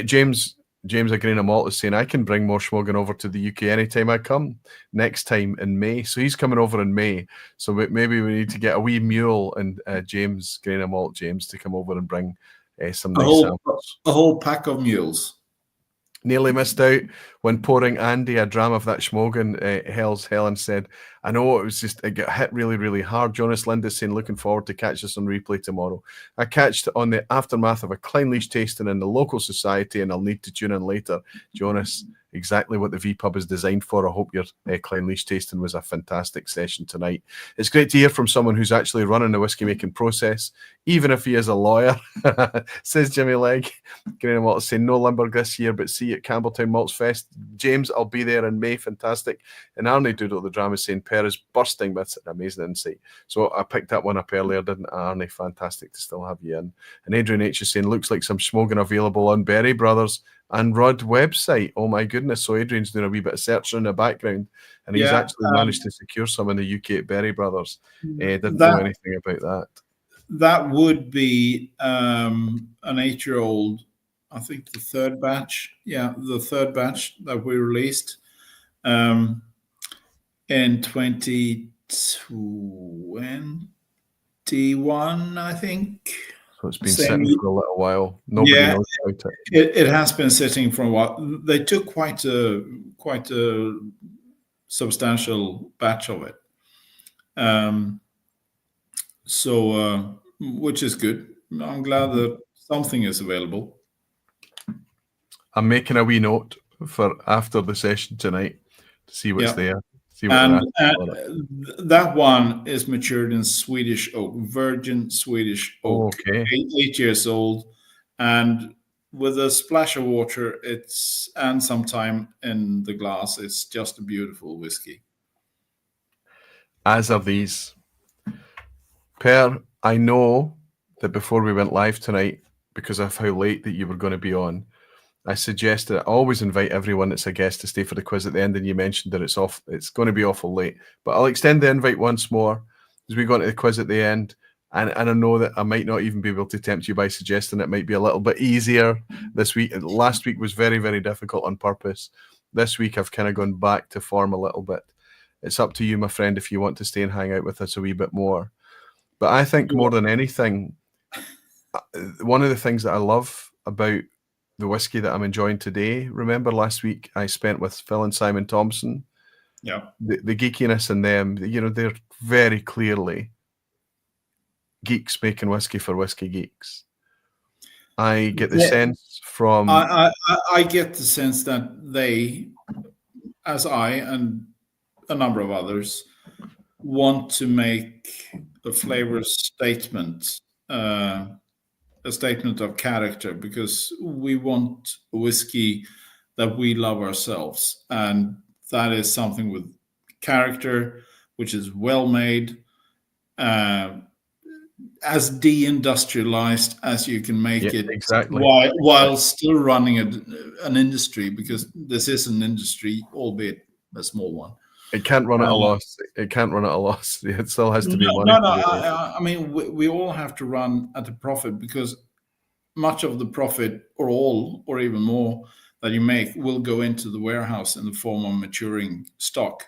James a grain of malt is saying, I can bring more schmoggin over to the UK anytime I come, next time in May. So he's coming over in May. So maybe we need to get a wee mule and James grain of malt, James, to come over and bring some nice samples. A whole pack of mules. Nearly missed out when pouring Andy a dram of that schmoggin. Helen said, I know it got hit really, really hard. Jonas Lind is saying, looking forward to catch this on replay tomorrow. I catched on the aftermath of a Clynelish tasting in the local society, and I'll need to tune in later. Jonas, exactly what the vPub is designed for. I hope your Clynelish tasting was a fantastic session tonight. It's great to hear from someone who's actually running the whiskey making process, even if he is a lawyer, says Jimmy Legg. Grain of Malt saying, no Limburg this year, but see you at Campbelltown Malts Fest. James, I'll be there in May. Fantastic. And Arnie Doodle the Drama is saying, Per is bursting with amazing insight. So I picked that one up earlier, didn't I, Arnie? Fantastic to still have you in. And Adrian H is saying, looks like some schmoggin available on Berry Brothers and Rudd website. Oh my goodness. So Adrian's doing a wee bit of searching in the background, and he's actually managed to secure some in the UK at Berry Brothers. Didn't know anything about that. That would be an 8-year-old, I think the third batch. Yeah, the third batch that we released in 2021, I think. So it's been sitting for a little while. Nobody knows about it. It has been sitting for a while. They took quite a substantial batch of it. So which is good. I'm glad that something is available. I'm making a wee note for after the session tonight to see what's there. See what that one is matured in Swedish oak, virgin Swedish oak. Okay. 8 years old, and with a splash of water, and some time in the glass, it's just a beautiful whiskey. As are these. Per, I know that before we went live tonight, because of how late that you were going to be on, I suggested I always invite everyone that's a guest to stay for the quiz at the end, and you mentioned that it's going to be awful late. But I'll extend the invite once more as we go into the quiz at the end. And I know that I might not even be able to tempt you by suggesting it might be a little bit easier this week. Last week was very, very difficult on purpose. This week I've kind of gone back to form a little bit. It's up to you, my friend, if you want to stay and hang out with us a wee bit more. But I think more than anything, one of the things that I love about the whiskey that I'm enjoying today, remember last week I spent with Phil and Simon Thompson? Yeah. The geekiness in them, they're very clearly geeks making whiskey for whiskey geeks. I get the sense from... I get the sense that they, as I and a number of others, want to make a flavor statement, a statement of character, because we want a whiskey that we love ourselves. And that is something with character, which is well made, as de-industrialized as you can make it, exactly. while still running an industry, because this is an industry, albeit a small one. It can't run at a loss. It can't run at a loss. It still has to be money. I mean, we all have to run at a profit, because much of the profit, or all, or even more, that you make will go into the warehouse in the form of maturing stock.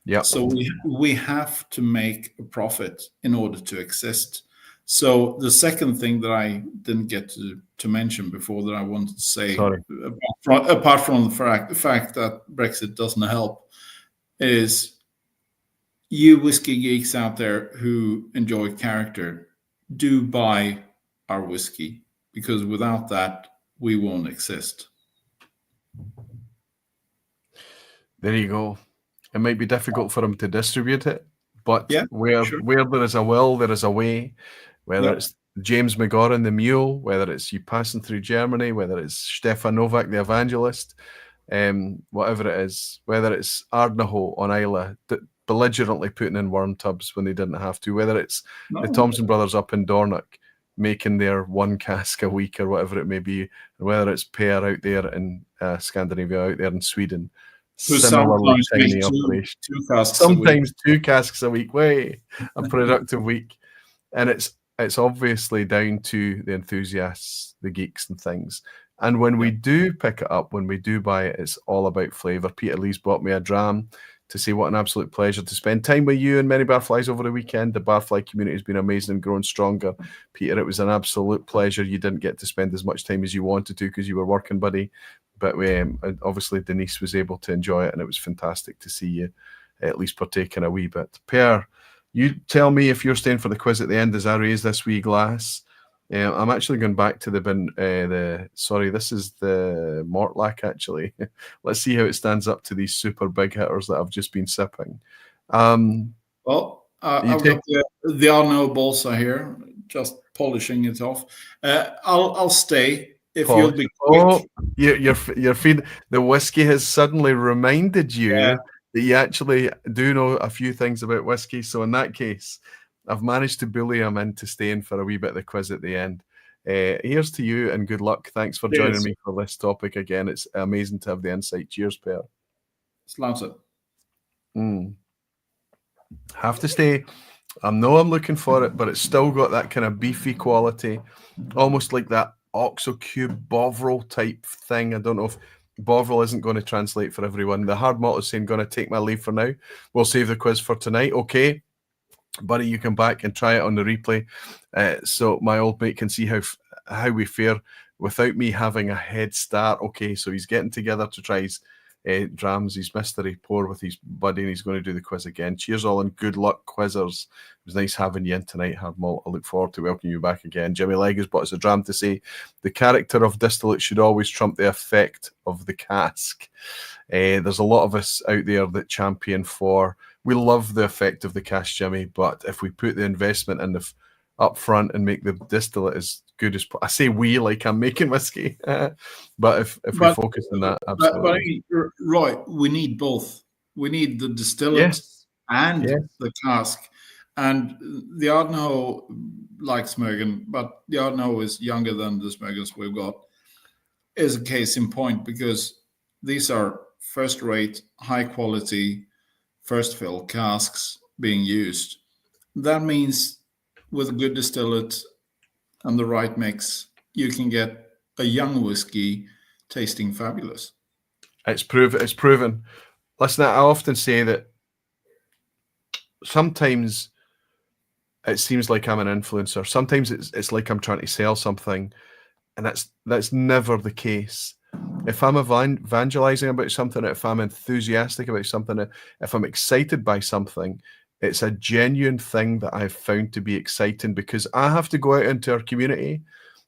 Yeah. So we have to make a profit in order to exist. So the second thing that I didn't get to mention before, that I wanted to say, apart from the fact that Brexit doesn't help, is you whiskey geeks out there who enjoy character, do buy our whiskey, because without that, we won't exist. There you go. It might be difficult for them to distribute it, but Yeah, where there is a will, there is a way. Whether it's James McGauran, the mule, whether it's you passing through Germany, whether it's Stefan Novak, the evangelist, whatever it is, whether it's Ardnahoe on Islay, belligerently putting in worm tubs when they didn't have to, whether it's the Thompson brothers up in Dornoch making their 1 cask a week or whatever it may be, and whether it's Per out there in Scandinavia, out there in Sweden, similarly tiny operation. Sometimes 2 casks a week. Way a productive week. And it's obviously down to the enthusiasts, the geeks and things. And when we do pick it up, when we do buy it, it's all about flavour. Peter Lee's bought me a dram to say what an absolute pleasure to spend time with you and many barflies over the weekend. The barfly community has been amazing and growing stronger. Peter, it was an absolute pleasure. You didn't get to spend as much time as you wanted to because you were working, buddy. But obviously Denise was able to enjoy it, and it was fantastic to see you at least partaking a wee bit. Per, you tell me if you're staying for the quiz at the end as I raise this wee glass. I'm actually going back to this is the Mortlach, actually. Let's see how it stands up to these super big hitters that I've just been sipping. I've got the Ardnahoe Balsa here, just polishing it off. I'll stay if you'll be quick. Your feed. The whiskey has suddenly reminded you that you actually do know a few things about whiskey. So in that case, I've managed to bully him into staying for a wee bit of the quiz at the end. Here's to you and good luck. Thanks for joining me for this topic again. It's amazing to have the insight. Cheers, Per. Slaps it. Have to stay. I know I'm looking for it, but it's still got that kind of beefy quality, almost like that Oxo Cube Bovril type thing. I don't know if Bovril isn't going to translate for everyone. The hard malt is saying, going to take my leave for now. We'll save the quiz for tonight. Okay. Buddy, you come back and try it on the replay, so my old mate can see how we fare without me having a head start. Okay, so he's getting together to try his drams, his mystery pour with his buddy, and he's going to do the quiz again. Cheers all and good luck, quizzers. It was nice having you in tonight, Hard Malt. I look forward to welcoming you back again. Jimmy Legg has bought us a dram to say, the character of distillate should always trump the effect of the cask. There's a lot of us out there that champion for, we love the effect of the cask, Jimmy, but if we put the investment in the up front and make the distillate as good as I say we, like I'm making whiskey, but if we focus on that, absolutely. But right, we need both. We need the distillate and the cask. And the Ardnahoe, like Smögen, but the Ardnahoe is younger than the Smögens we've got, is a case in point, because these are first-rate, high-quality, first-fill casks being used. That means with a good distillate and the right mix, you can get a young whiskey tasting fabulous. It's proven. Listen, I often say that sometimes it seems like I'm an influencer. Sometimes it's like I'm trying to sell something, and that's never the case. If I'm evangelizing about something, if I'm enthusiastic about something, if I'm excited by something, it's a genuine thing that I've found to be exciting, because I have to go out into our community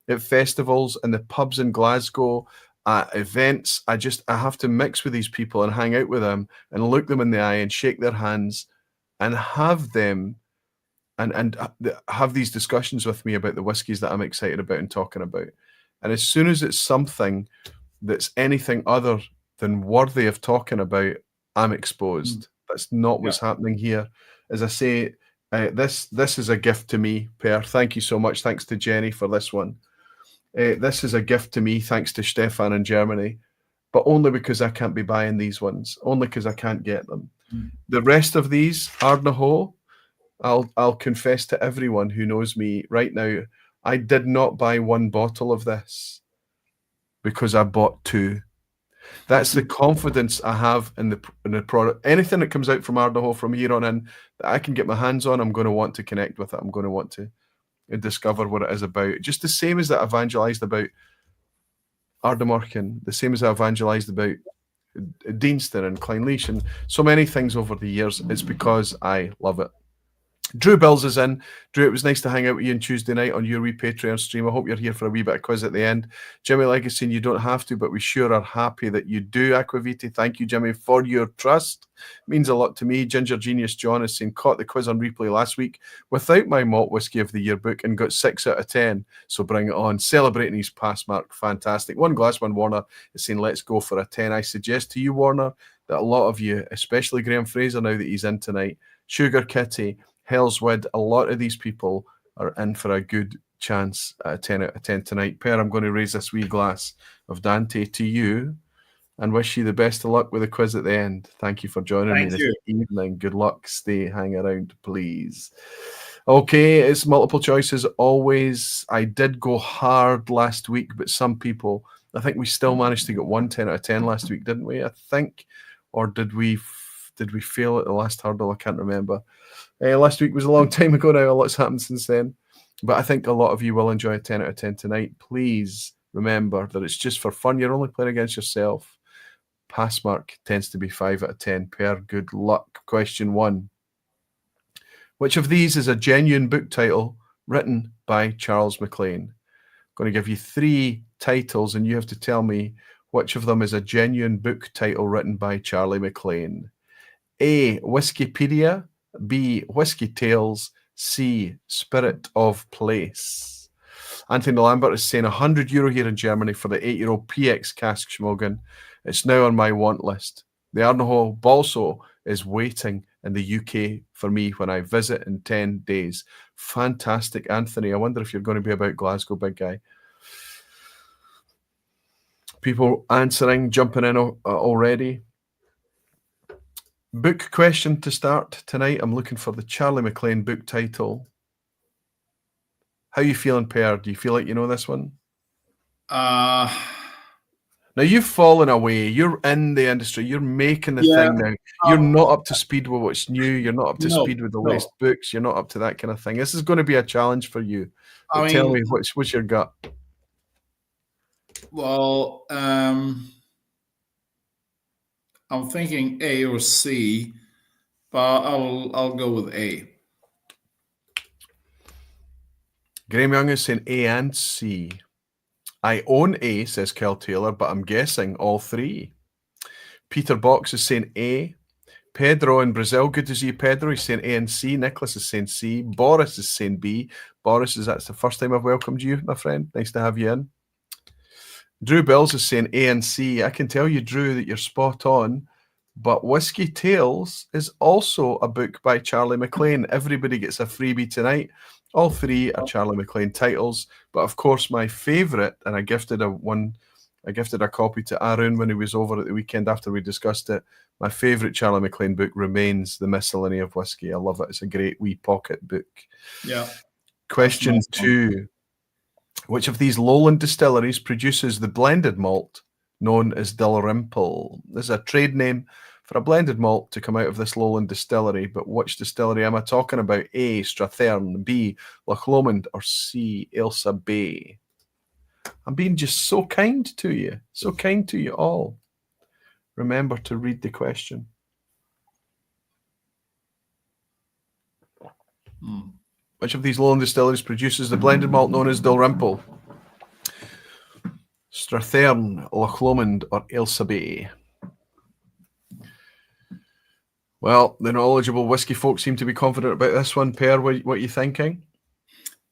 at festivals and the pubs in Glasgow, at events. I have to mix with these people and hang out with them and look them in the eye and shake their hands and have them and have these discussions with me about the whiskies that I'm excited about and talking about. And as soon as it's something that's anything other than worthy of talking about, I'm exposed. That's not what's happening here. As I say, This is a gift to me, Per. Thank you so much. Thanks to Jenny for this one. This is a gift to me, thanks to Stefan in Germany, but only because I can't be buying these ones, only because I can't get them. The rest of these, Ardnahoe, I'll confess to everyone who knows me right now, I did not buy one bottle of this because I bought two. That's the confidence I have in the product. Anything that comes out from Ardnahoe from here on in that I can get my hands on, I'm going to want to connect with it. I'm going to want to discover what it is about. Just the same as that I evangelized about Ardnamurchan, the same as I evangelized about Deanston and Clynelish and so many things over the years. It's because I love it. Drew Bills is in. Drew, it was nice to hang out with you on Tuesday night on your wee Patreon stream. I hope you're here for a wee bit of quiz at the end. Jimmy Legacy, you don't have to, but we sure are happy that you do, Aquaviti. Thank you, Jimmy, for your trust. It means a lot to me. Ginger Genius John has seen caught the quiz on replay last week without my malt whiskey of the year book and got 6 out of 10. So bring it on. Celebrating his pass mark. Fantastic. One Glassman Warner is saying, let's go for a 10. I suggest to you, Warner, that a lot of you, especially Graham Fraser now that he's in tonight, Sugar Kitty, Hellswood, a lot of these people are in for a good chance at a 10 out of 10 tonight. Per, I'm going to raise this wee glass of Dante to you and wish you the best of luck with the quiz at the end. Thank you for joining me this evening. Good luck. Stay, hang around, please. Okay, it's multiple choice as always. I did go hard last week, but some people, I think we still managed to get 10 out of 10 last week, didn't we? I think, or did we fail at the last hurdle? I can't remember. Last week was a long time ago now. A lot's happened since then. But I think a lot of you will enjoy a 10 out of 10 tonight. Please remember that it's just for fun. You're only playing against yourself. Pass mark tends to be 5 out of 10. Per, good luck. Question 1. Which of these is a genuine book title written by Charles MacLean? I'm going to give you 3 titles and you have to tell me which of them is a genuine book title written by Charlie MacLean. A. Whiskipedia. B. Whiskey Tales. C. Spirit of Place. Anthony Lambert is saying €100 here in Germany for the 8-year-old PX cask Schmogan. It's now on my want list. The Ardnahoe Balso is waiting in the UK for me when I visit in 10 days. Fantastic, Anthony. I wonder if you're going to be about Glasgow, big guy. People answering, jumping in already. Book question to start tonight. I'm looking for the Charlie MacLean book title. How are you feeling, Per? Do you feel like you know this one? Now you've fallen away. You're in the industry. You're making the thing now. You're not up to speed with what's new. You're not up to speed with the latest books. You're not up to that kind of thing. This is going to be a challenge for you. Tell me, what's your gut? Well, I'm thinking A or C, but I'll go with A. Graham Young is saying A and C. I own A, says Kel Taylor, but I'm guessing all 3. Peter Box is saying A. Pedro in Brazil, good to see you, Pedro. He's saying A and C. Nicholas is saying C. Boris is saying B. Boris, that's the first time I've welcomed you, my friend. Nice to have you in. Drew Bills is saying A and C. I can tell you, Drew, that you're spot on. But Whiskey Tales is also a book by Charlie MacLean. Everybody gets a freebie tonight. All 3 are Charlie MacLean titles. But of course, my favourite, and I gifted a copy to Aaron when he was over at the weekend after we discussed it. My favourite Charlie MacLean book remains The Miscellany of Whiskey. I love it. It's a great wee pocket book. Yeah. Question 2. Which of these lowland distilleries produces the blended malt known as Dalrymple? This is a trade name for a blended malt to come out of this lowland distillery, but which distillery am I talking about? A. Strathearn, B. Loch Lomond, or C. Ailsa Bay? I'm being just so kind to you all. Remember to read the question. Which of these lowland distilleries produces the blended malt known as Dalrymple? Strathearn, Loch Lomond, or Ailsa Bay? Well, the knowledgeable whiskey folk seem to be confident about this one. Per, what are you thinking?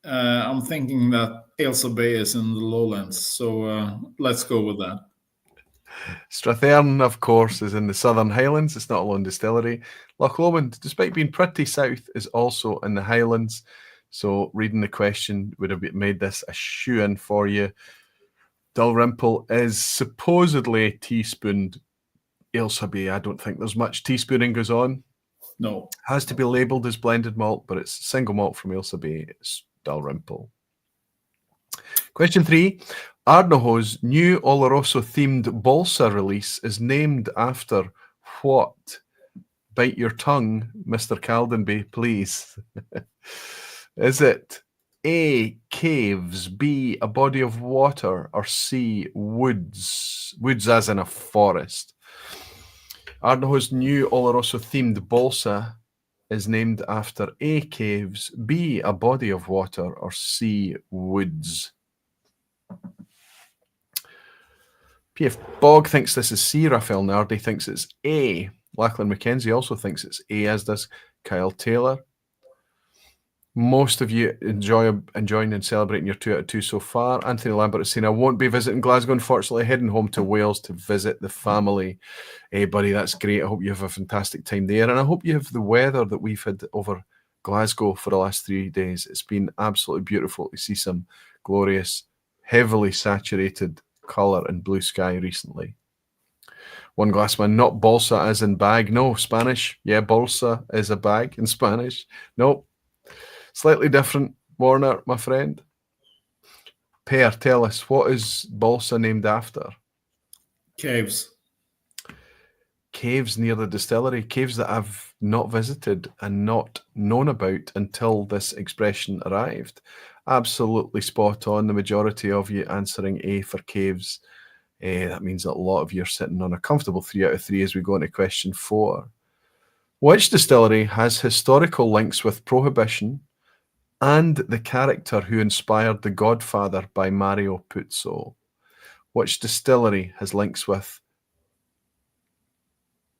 I'm thinking that Ailsa Bay is in the lowlands, so let's go with that. Strathearn, of course, is in the Southern Highlands. It's not a lone distillery. Loch Lomond, despite being pretty south, is also in the Highlands. So reading the question would have made this a shoe-in for you. Dalrymple is supposedly teaspooned. Ailsa Bay, I don't think there's much teaspooning goes on. No. Has to be labelled as blended malt, but it's single malt from Ailsa Bay. It's Dalrymple. Question 3. Ardnahoe's new Oloroso-themed Balsa release is named after what? Bite your tongue, Mr. Caldenby, please. Is it A, caves, B, a body of water, or C, woods? Woods as in a forest. Ardnahoe's new Oloroso-themed Balsa is named after A, caves, B, a body of water, or C, woods. P.F. Bog thinks this is C. Raphael Nardi thinks it's A. Lachlan McKenzie also thinks it's A, as does Kyle Taylor. Most of you enjoying and celebrating your 2 out of 2 so far. Anthony Lambert is saying, I won't be visiting Glasgow, unfortunately, heading home to Wales to visit the family. Hey, buddy, that's great. I hope you have a fantastic time there. And I hope you have the weather that we've had over Glasgow for the last 3 days. It's been absolutely beautiful to see some glorious, heavily saturated colour and blue sky recently. One Glassman, not balsa as in bag. No, Spanish. Yeah, balsa is a bag in Spanish. No, slightly different, Warner, my friend. Per, tell us, what is balsa named after? Caves. Caves near the distillery. Caves that I've not visited and not known about until this expression arrived. Absolutely spot on. The majority of you answering A for caves. That means that a lot of you are sitting on a comfortable 3 out of 3 as we go into question 4. Which distillery has historical links with Prohibition and the character who inspired The Godfather by Mario Puzo? Which distillery has links with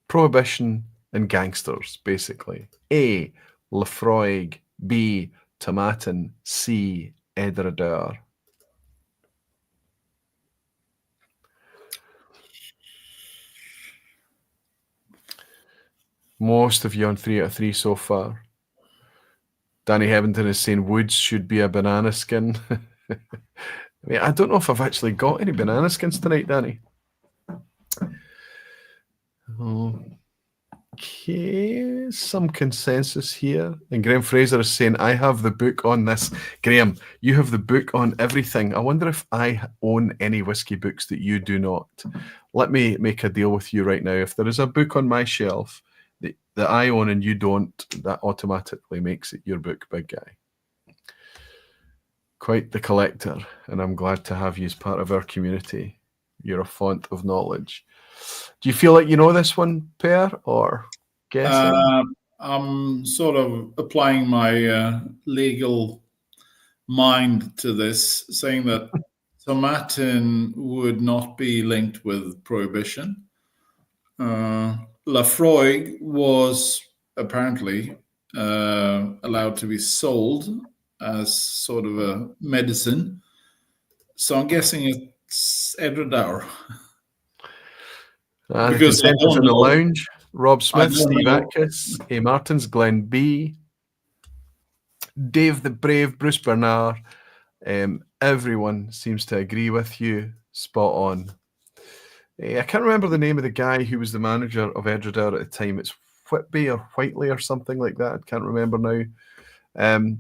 Prohibition and gangsters, basically? A, Lefroig, B, Tomatin, C, Ardnahoe. Most of you on 3 out of 3 so far. Danny Heventon is saying woods should be a banana skin. I mean, I don't know if I've actually got any banana skins tonight, Danny. Okay, some consensus here. And Graham Fraser is saying, I have the book on this. Graham, you have the book on everything. I wonder if I own any whiskey books that you do not. Let me make a deal with you right now. If there is a book on my shelf that I own and you don't, that automatically makes it your book, big guy. Quite the collector, and I'm glad to have you as part of our community. You're a font of knowledge. Do you feel like you know this one, Per, or guessing? I'm sort of applying my legal mind to this, saying that Tomatin would not be linked with Prohibition. Lafroig was apparently allowed to be sold as sort of a medicine. So I'm guessing it's Ardnahoe. The consensus in the lounge. Rob Smith, Steve Atkiss, A. Martins, Glenn B, Dave the Brave, Bruce Bernard. Everyone seems to agree with you. Spot on. I can't remember the name of the guy who was the manager of Ardnahoe at the time. It's Whitby or Whiteley or something like that. I can't remember now.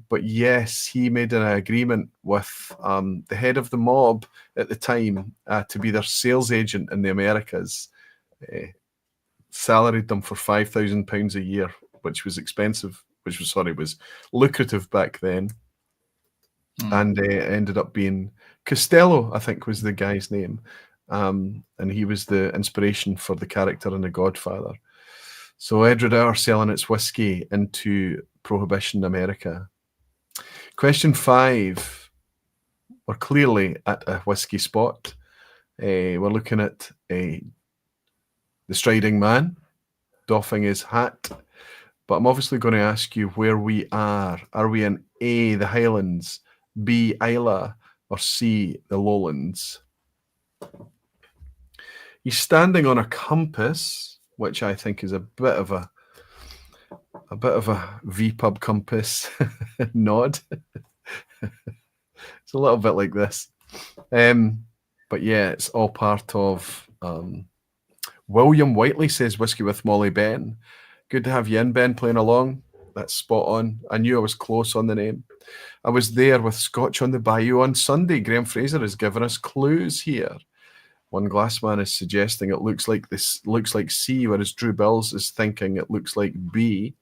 But yes, he made an agreement with the head of the mob at the time to be their sales agent in the Americas. Salaried them for £5,000 a year, which was expensive, was lucrative back then. And ended up being Costello, I think was the guy's name. And he was the inspiration for the character in The Godfather. So Ardnahoe are selling its whiskey into Prohibition America. Question 5. We're clearly at a whiskey spot. We're looking at the striding man doffing his hat. But I'm obviously going to ask you where we are. Are we in A, the Highlands, B, Islay, or C, the Lowlands? He's standing on a compass, which I think is a bit of a vPub compass nod. It's a little bit like this. But yeah, it's all part of William Whiteley says Whiskey with Molly Ben. Good to have you in, Ben, playing along. That's spot on. I knew I was close on the name. I was there with Scotch on the Bayou on Sunday. Graham Fraser has given us clues here. One glassman is suggesting it looks like C, whereas Drew Bills is thinking it looks like B.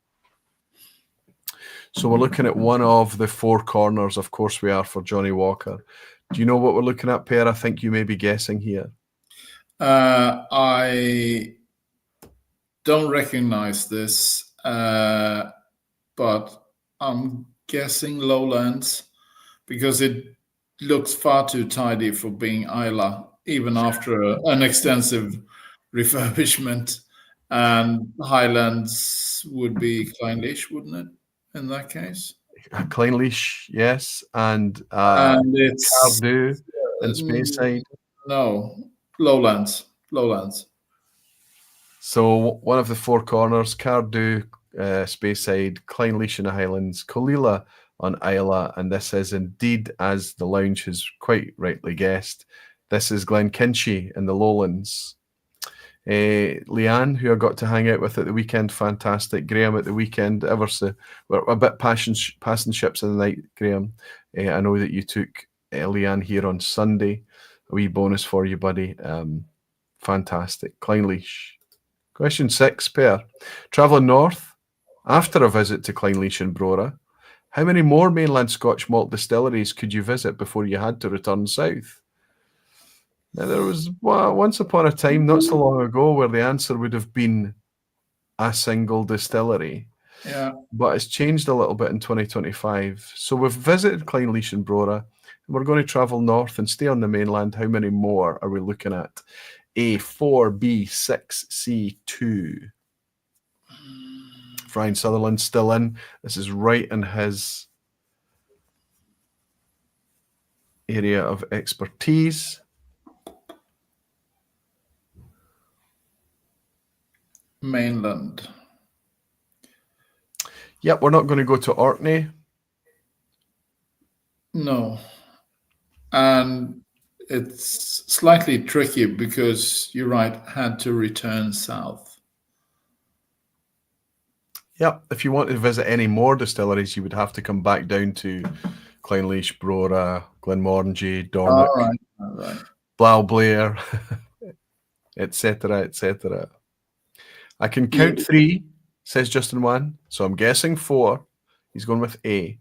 So we're looking at one of the four corners. Of course we are, for Johnny Walker. Do you know what we're looking at, Per? I think you may be guessing here. I don't recognize this, but I'm guessing Lowlands because it looks far too tidy for being Isla, even after an extensive refurbishment. And Highlands would be Clynelish, wouldn't it, in that case? Clynelish, yes, and it's Ardnahoe and Speyside. No, Lowlands. So one of the four corners: Ardnahoe, Speyside, Clynelish in the Highlands, Colilla on Isla, and this is indeed, as the lounge has quite rightly guessed, this is Glenkinchie in the Lowlands. Leanne, who I got to hang out with at the weekend, fantastic. Graham at the weekend, we're a bit passing ships in the night, Graham. I know that you took Leanne here on Sunday. A wee bonus for you, buddy. Fantastic. Clynelish. Question 6, Per. Travelling north after a visit to Clynelish and Brora, how many more mainland Scotch malt distilleries could you visit before you had to return south? Now, there was once upon a time, not so long ago, where the answer would have been a single distillery. Yeah. But it's changed a little bit in 2025. So we've visited Clynelish and Brora, and we're going to travel north and stay on the mainland. How many more are we looking at? A, 4, B, 6, C, 2. Brian Sutherland's still in. This is right in his area of expertise. Mainland. Yep, we're not going to go to Orkney. No. And it's slightly tricky because you're right, had to return south. Yep, if you want to visit any more distilleries, you would have to come back down to Clynelish, Brora, Glenmorangie, Dornoch, All right. Blair, etc., etc. I can count 3, says Justin Wan, so I'm guessing 4. He's going with A.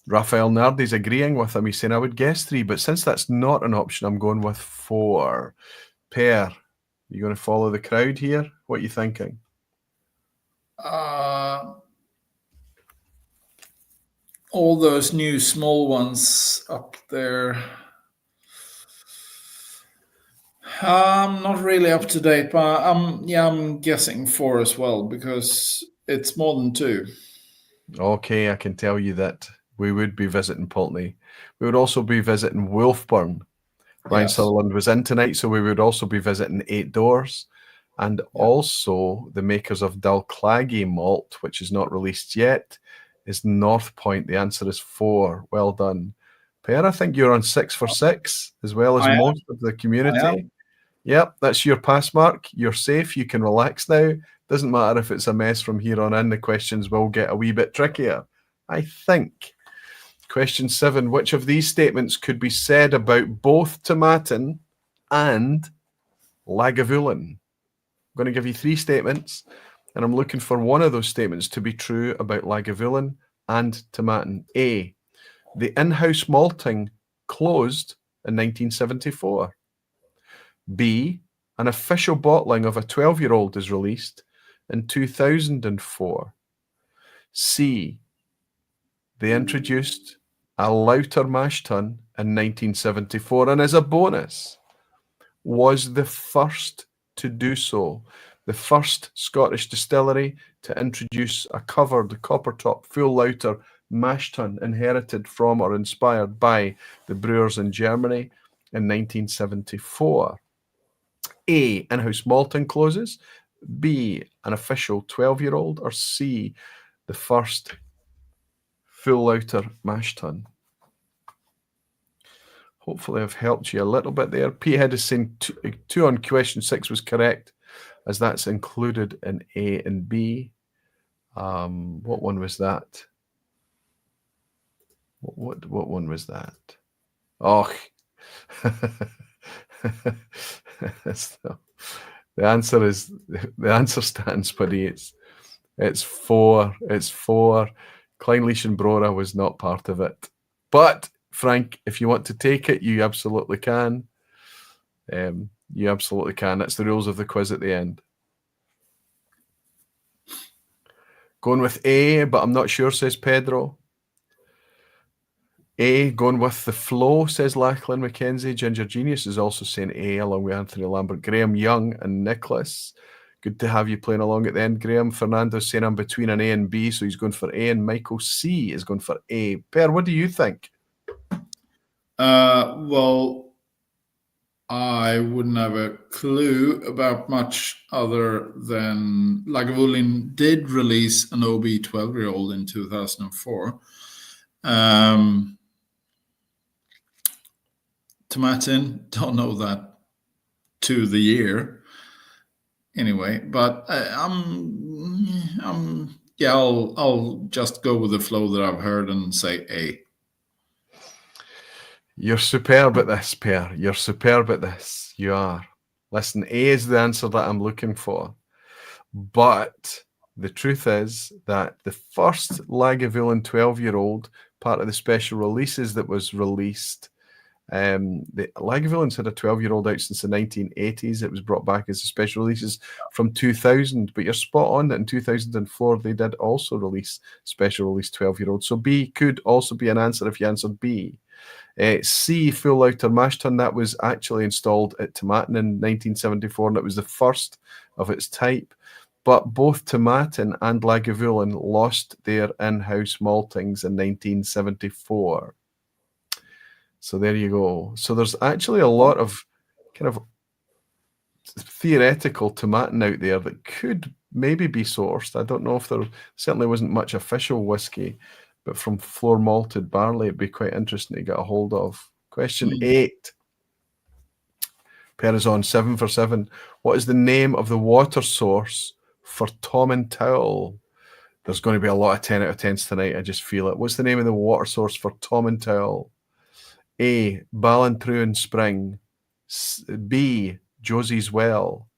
Raphael Nardi's agreeing with him. He's saying I would guess 3, but since that's not an option, I'm going with 4. Per, you going to follow the crowd here? What are you thinking? All those new small ones up there. I'm not really up to date, but I'm guessing 4 as well because it's more than 2. Okay, I can tell you that we would be visiting Pulteney. We would also be visiting Wolfburn. Ryan Sutherland was in tonight, so we would also be visiting 8 Doors, and also the makers of Dalclaggy malt, which is not released yet, is North Point. The answer is 4. Well done. Per, I think you're on 6 for 6, as well as most of the community. Yep, that's your pass mark. You're safe. You can relax now. Doesn't matter if it's a mess from here on in. The questions will get a wee bit trickier, I think. Question 7. Which of these statements could be said about both Tomatin and Lagavulin? I'm going to give you 3 statements, and I'm looking for one of those statements to be true about Lagavulin and Tomatin. A, the in-house malting closed in 1974. B, an official bottling of a 12-year-old is released in 2004. C, they introduced a Louter mash tun in 1974, and as a bonus, was the first to do so. The first Scottish distillery to introduce a covered copper top full Louter mash tun inherited from or inspired by the brewers in Germany in 1974. A, in-house malting closes, B, an official 12-year-old, or C, the first full outer mash tun? Hopefully I've helped you a little bit there. Peathead is saying 2 on question 6 was correct, as that's included in A and B. What one was that? What one was that? Oh, the answer stands, buddy. It's 4. It's 4. Kleinleash and Brora was not part of it. But Frank, if you want to take it, you absolutely can. You absolutely can. That's the rules of the quiz at the end. Going with A, but I'm not sure, says Pedro. A, going with the flow, says Lachlan McKenzie. Ginger Genius is also saying A, along with Anthony Lambert, Graham Young, and Nicholas. Good to have you playing along at the end, Graham. Fernando's saying I'm between an A and B, so he's going for A, and Michael C is going for A. Per, what do you think? Well, I wouldn't have a clue about much other than Lagavulin did release an OB 12-year-old in 2004. Tomatin, don't know that to the year. Anyway, but I'll just go with the flow that I've heard and say A. You're superb at this, Per. You're superb at this. You are. Listen, A is the answer that I'm looking for. But the truth is that the first Lagavulin 12-year-old, part of the special releases that was released, the Lagavulin's had a 12-year-old out since the 1980s. It was brought back as a special releases from 2000. But you're spot on that in 2004 they did also release special release 12-year-old. So B could also be an answer if you answered B. C, full outer mash tun, that was actually installed at Tomatin in 1974, and it was the first of its type. But both Tomatin and Lagavulin lost their in-house maltings in 1974. So there you go. So there's actually a lot of kind of theoretical Tomatin out there that could maybe be sourced. I don't know if there certainly wasn't much official whiskey, but from floor malted barley, it'd be quite interesting to get a hold of. Question 8. Per is on 7 for 7. What is the name of the water source for Tom and Towel? There's going to be a lot of 10 out of 10s tonight. I just feel it. What's the name of the water source for Tom and Towel? A, Ballintroon Spring. B, Josie's Well.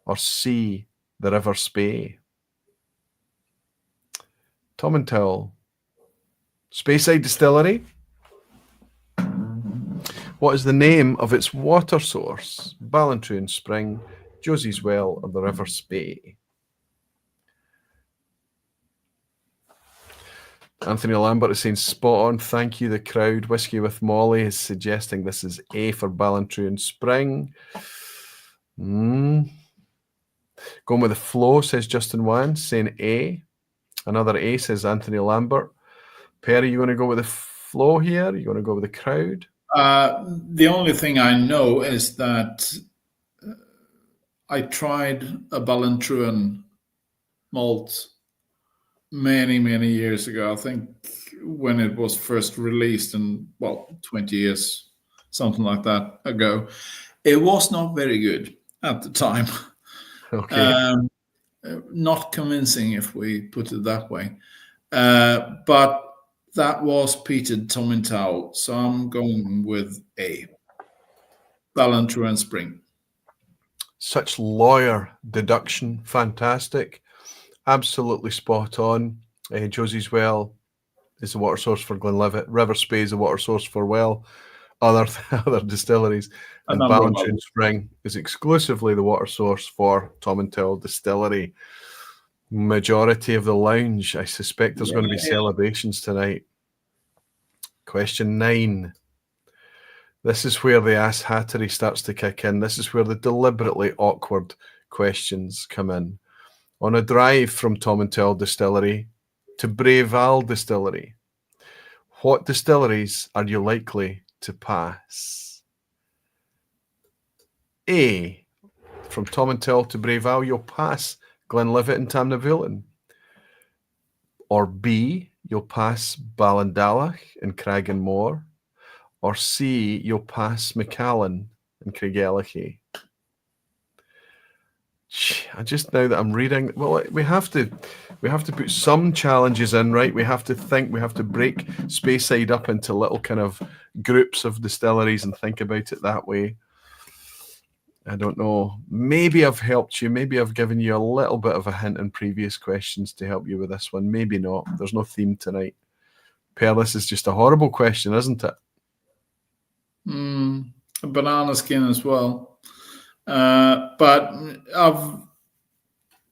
Or C, the River Spey. Tom and Towel. Speyside Distillery. What is the name of its water source? Ballintroon Spring, Josie's Well, or the River Spey? Anthony Lambert is saying spot on. Thank you, the crowd. Whiskey with Molly is suggesting this is A for Ballintroon Spring. Going with the flow, says Justin Wan, saying A. Another A, says Anthony Lambert. Perry, you want to go with the flow here? You want to go with the crowd? The only thing I know is that I tried a Ballintroon malt many, many years ago. I think when it was first released, and 20 years, something like that ago. It was not very good at the time. Okay. Not convincing, if we put it that way. But that was peated Tom and Towel, so I'm going with A. Ballintroon Spring. Such lawyer deduction. Fantastic. Absolutely spot on. Josie's Well is the water source for Glenlivet. River Spey is the water source for other distilleries. And Ballintroon Spring is exclusively the water source for Tom and Towel Distillery. Majority of the lounge. I suspect there's going to be celebrations tonight. Question 9. This is where the ass hattery starts to kick in. This is where the deliberately awkward questions come in. On a drive from Tom and Towel Distillery to Breval Distillery, what distilleries are you likely to pass? A, from Tomintoul to Bray-Val, you'll pass Glenlivet and Tamnavulin. Or B, you'll pass Ballindalloch and Cragganmore. Or C, you'll pass McAllen and Craigellachie. I just, now that I'm reading, well, we have to put some challenges in, right? We have to think, we have to break Speyside up into little kind of groups of distilleries and think about it that way. I don't know. Maybe I've helped you. Maybe I've given you a little bit of a hint in previous questions to help you with this one. Maybe not. There's no theme tonight. Per, this is just a horrible question, isn't it? A banana skin as well. But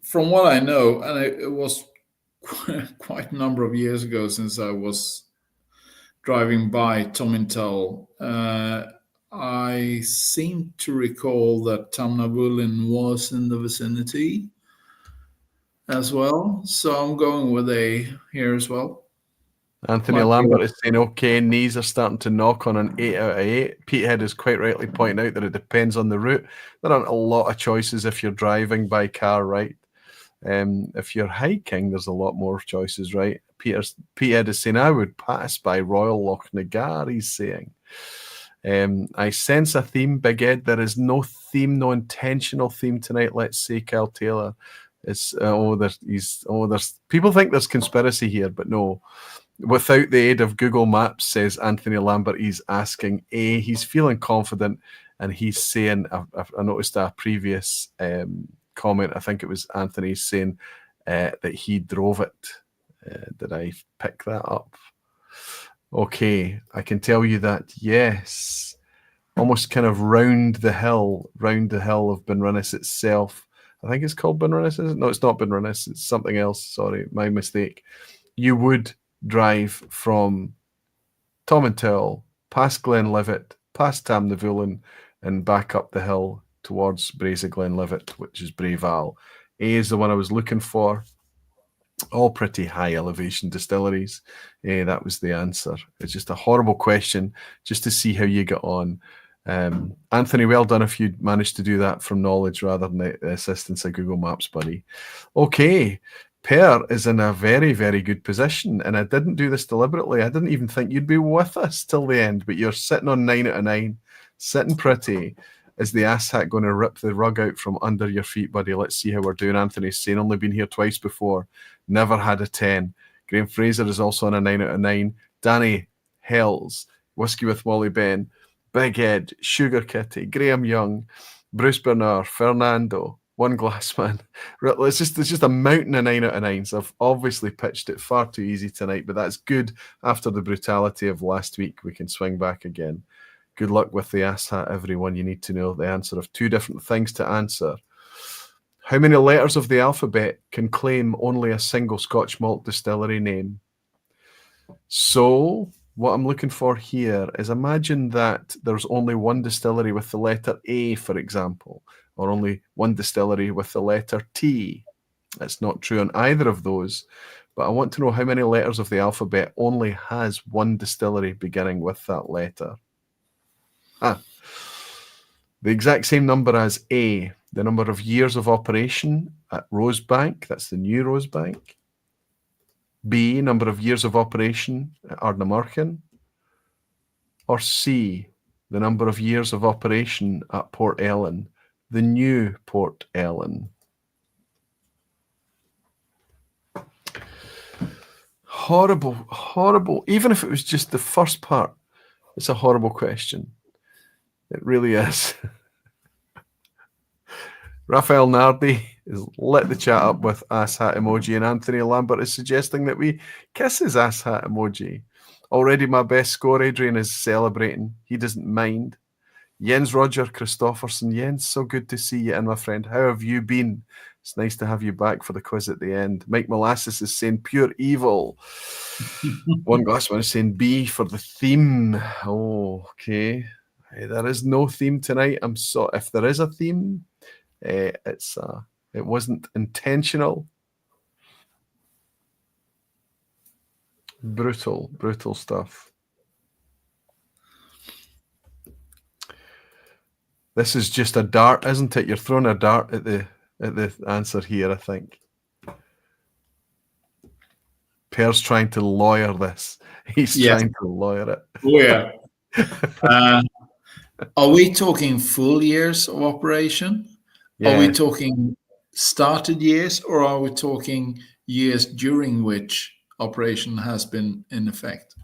from what I know, and it was quite a number of years ago since I was driving by Tomintoul, I seem to recall that Tamnavulin was in the vicinity as well. So I'm going with A here as well. Anthony Lambert is saying, okay, knees are starting to knock on an 8 out of 8. Petehead is quite rightly pointing out that it depends on the route. There aren't a lot of choices if you're driving by car, right? If you're hiking, there's a lot more choices, right? Petehead is saying, I would pass by Royal Loch Nagar, he's saying. I sense a theme, Big Ed. There is no theme, no intentional theme tonight. Let's say Kyle Taylor. There's people think there's conspiracy here, but no. Without the aid of Google Maps, says Anthony Lambert, he's asking A. He's feeling confident, and he's saying, I noticed a previous comment, I think it was Anthony saying that he drove it. Did I pick that up? Okay, I can tell you that, yes. Almost kind of round the hill of Benrinnes itself. I think it's called Benrinnes, is it? No, it's not Benrinnes, it's something else. Sorry, my mistake. You would drive from Tomintoul, past Glenlivet, past Tamnavulin, and back up the hill towards Braes of Glenlivet, which is Bray-Val. A is the one I was looking for. All pretty high elevation distilleries. That was the answer. It's just a horrible question, just to see how you get on. Anthony, well done if you managed to do that from knowledge rather than the assistance of Google Maps, buddy. Okay. Per is in a very, very good position, and I didn't do this deliberately. I didn't even think you'd be with us till the end, but you're sitting on 9 out of 9, sitting pretty. Is the asshat going to rip the rug out from under your feet, buddy? Let's see how we're doing. Anthony's saying, only been here twice before, never had a 10. Graham Fraser is also on a 9 out of 9. Danny Hells, Whiskey with Wally Ben, Big Ed, Sugar Kitty, Graham Young, Bruce Bernard, Fernando, One Glassman. It's just a mountain of 9 out of 9s. I've obviously pitched it far too easy tonight, but that's good. After the brutality of last week, we can swing back again. Good luck with the asshat, everyone. You need to know the answer of 2 different things to answer. How many letters of the alphabet can claim only a single Scotch malt distillery name? So what I'm looking for here is, imagine that there's only one distillery with the letter A, for example, or only one distillery with the letter T. It's not true on either of those, but I want to know how many letters of the alphabet only has one distillery beginning with that letter. The exact same number as A, the number of years of operation at Rosebank, that's the new Rosebank. B, number of years of operation at Ardnahoe. Or C, the number of years of operation at Port Ellen, the new Port Ellen. Horrible, horrible. Even if it was just the first part, it's a horrible question. It really is. Raphael Nardi is lit the chat up with asshat emoji, and Anthony Lambert is suggesting that we kiss his asshat emoji. Already my best score, Adrian is celebrating. He doesn't mind. Jens Roger Christofferson. Jens, so good to see you in, my friend. How have you been? It's nice to have you back for the quiz at the end. Mike Molasses is saying pure evil. One Glassman is saying B for the theme. Oh, okay. There is no theme tonight. I'm so if there is a theme, it wasn't intentional. Brutal stuff. This is just a dart, isn't it? You're throwing a dart at the answer here, I think. Per's trying to lawyer this. He's trying to lawyer it. Oh, yeah. Are we talking full years of operation? Yeah. Are we talking started years, or are we talking years during which operation has been in effect?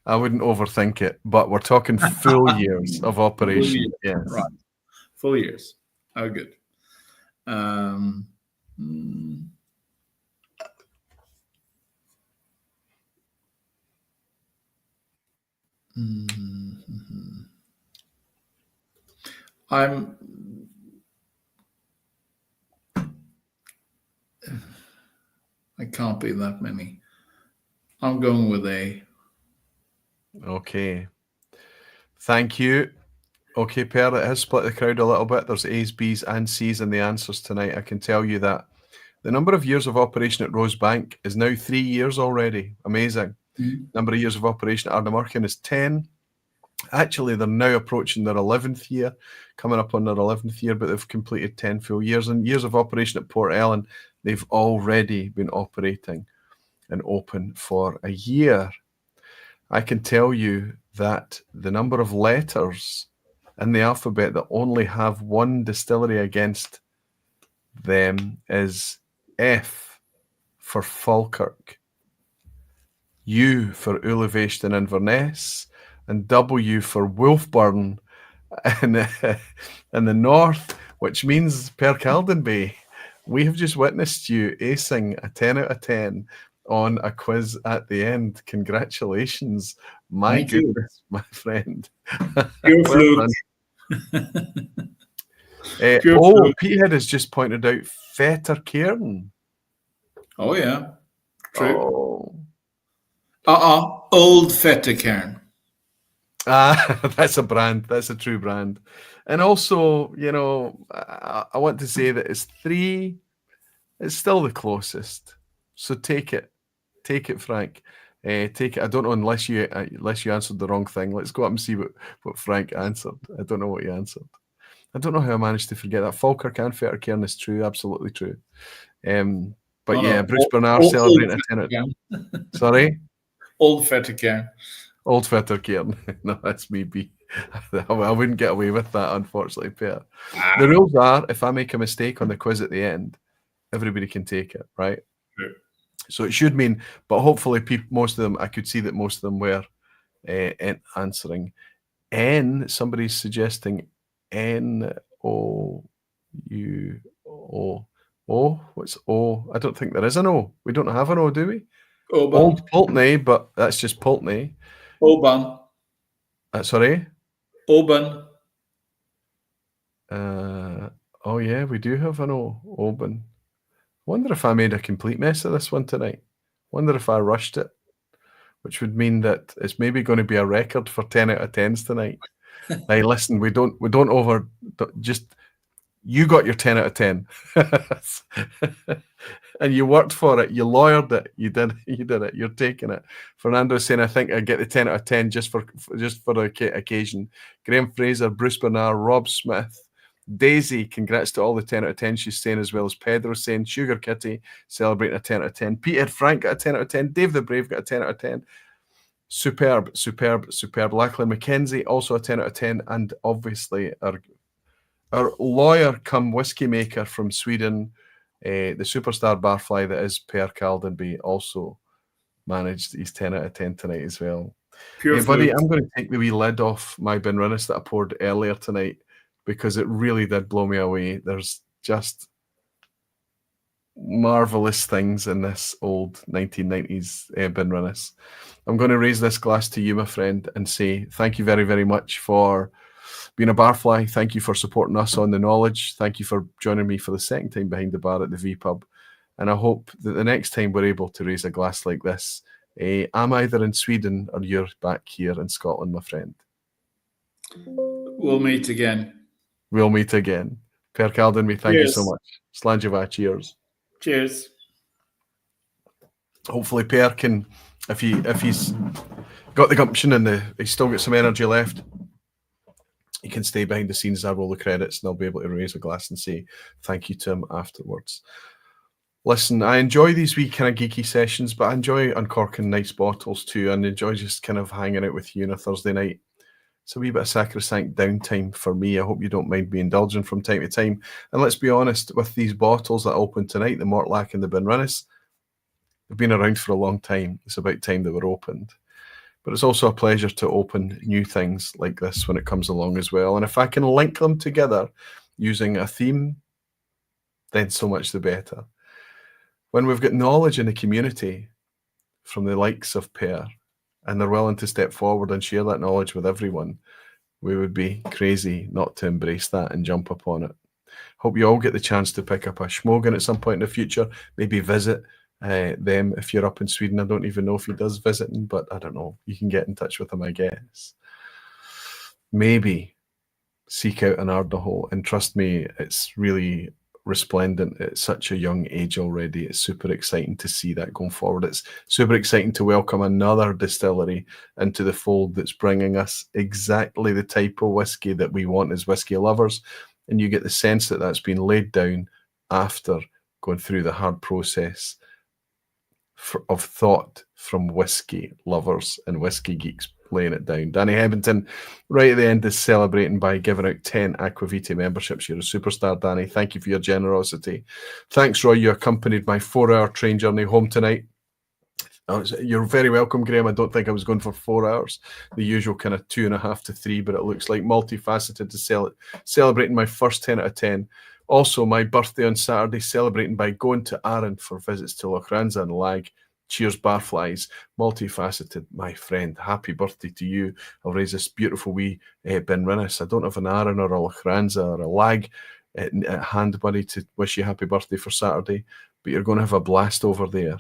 I wouldn't overthink it, but we're talking full years of operation. Yes. Right. Full years. Oh, good. I can't be that many. I'm going with A. Okay. Thank you. Okay, Per, it has split the crowd a little bit. There's A's, B's, and C's in the answers tonight. I can tell you that the number of years of operation at Rosebank is now 3 years already. Amazing. Number of years of operation at Ardnahoe is 10. Actually, they're now approaching their 11th year, coming up on their 11th year, but they've completed 10 full years. And years of operation at Port Ellen, they've already been operating and open for a year. I can tell you that the number of letters in the alphabet that only have one distillery against them is F for Falkirk, U for Ullevest and Inverness, and W for Wolfburn in the north, which means Per Calby, we have just witnessed you acing a 10 out of 10 on a quiz at the end. Congratulations. My Thank goodness, my friend. Pure fluke. Peathead has just pointed out Fetter Cairn. Oh, yeah. True. Old Fetter Cairn. That's a brand. That's a true brand. And also, you know, I want to say that it's 3. It's still the closest. So take it. Take it, Frank. Take it. I don't know unless you answered the wrong thing. Let's go up and see what Frank answered. I don't know what he answered. I don't know how I managed to forget that. Falkirk and Fetter Cairn is true. Absolutely true. But Bruce Bernard celebrating a 10 out of 10. Sorry? Old Fetter Cairn. Old Fetter Cairn. No, that's me. I wouldn't get away with that, unfortunately, Per. The rules are, if I make a mistake on the quiz at the end, everybody can take it, right? True. So it should mean, but hopefully most of them, I could see that most of them were answering. Somebody's suggesting N-O-U-O. O? What's O? I don't think there is an O. We don't have an O, do we? Oban. Old Pulteney, but that's just Pulteney. Oban. Sorry? Oban. Oh, yeah, we do have an O. Oban. Wonder if I made a complete mess of this one tonight. Wonder if I rushed it, which would mean that it's maybe going to be a record for 10 out of 10s tonight. Hey, listen, we don't just you got your 10 out of 10. And you worked for it. You lawyered it. You did it. You're taking it. Fernando's saying, I think I get the 10 out of 10 just for the occasion. Graham Fraser, Bruce Bernard, Rob Smith, Daisy, congrats to all the 10 out of 10 she's saying, as well as Pedro saying, Sugar Kitty celebrating a 10 out of 10. Peter Frank got a 10 out of 10. Dave the Brave got a 10 out of 10. Superb. Lachlan McKenzie, also a 10 out of 10. And obviously our lawyer come whiskey maker from Sweden, the superstar barfly that is Per Calby, also managed his 10 out of 10 tonight as well. Hey, buddy, I'm going to take the wee lid off my Benrinnes that I poured earlier tonight because it really did blow me away. There's just marvelous things in this old 1990s Benrinnes. I'm going to raise this glass to you, my friend, and say thank you very, very much for being a barfly. Thank you for supporting us on the knowledge. Thank you for joining me for the second time behind the bar at the vPub. And I hope that the next time we're able to raise a glass like this, I'm either in Sweden or you're back here in Scotland, my friend. We'll meet again. We'll meet again. Per Calby, thank you so much. Slanjava, cheers. Cheers. Hopefully Per can, if he's got the gumption and he's still got some energy left, You can stay behind the scenes as I roll the credits, and I'll be able to raise a glass and say thank you to him afterwards. Listen, I enjoy these wee kind of geeky sessions, but I enjoy uncorking nice bottles too, and enjoy just kind of hanging out with you on a Thursday night. It's a wee bit of sacrosanct downtime for me. I hope you don't mind me indulging from time to time. And let's be honest, with these bottles that open tonight, the Mortlach and the Benrinnes, they've been around for a long time. It's about time they were opened. But it's also a pleasure to open new things like this when it comes along as well. And if I can link them together using a theme, then so much the better. When we've got knowledge in the community from the likes of Per, and they're willing to step forward and share that knowledge with everyone, we would be crazy not to embrace that and jump upon it. Hope you all get the chance to pick up a Schmogan at some point in the future, maybe visit them if you're up in Sweden. I don't even know if he does visiting, but I don't know. You can get in touch with him, I guess. Maybe seek out an Ardnahoe, and trust me, it's really resplendent at such a young age already. It's super exciting to see that going forward. It's super exciting to welcome another distillery into the fold that's bringing us exactly the type of whiskey that we want as whiskey lovers, and you get the sense that that's been laid down after going through the hard process of thought from whiskey lovers and whiskey geeks laying it down. Danny Hebbington, right at the end, is celebrating by giving out 10 Aquavitae memberships. You're a superstar, Danny. Thank you for your generosity. Thanks, Roy. You accompanied my 4-hour train journey home tonight. You're very welcome, Graham. I don't think I was going for 4 hours, the usual kind of 2.5 to 3, but it looks like multifaceted to celebrating my first 10 out of 10. Also, my birthday on Saturday, celebrating by going to Arran for visits to Lochranza and Lag. Cheers, barflies. Multifaceted, my friend. Happy birthday to you. I'll raise this beautiful wee Benrinnes. I don't have an Arran or a Lochranza or a Lag at hand, buddy, to wish you happy birthday for Saturday, but you're going to have a blast over there.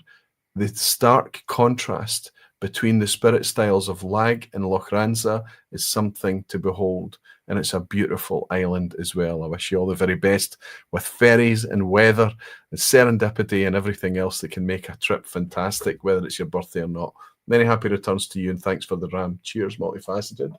The stark contrast between the spirit styles of Lag and Lochranza is something to behold, and it's a beautiful island as well. I wish you all the very best with ferries and weather and serendipity and everything else that can make a trip fantastic, whether it's your birthday or not. Many happy returns to you, and thanks for the ram. Cheers, multifaceted.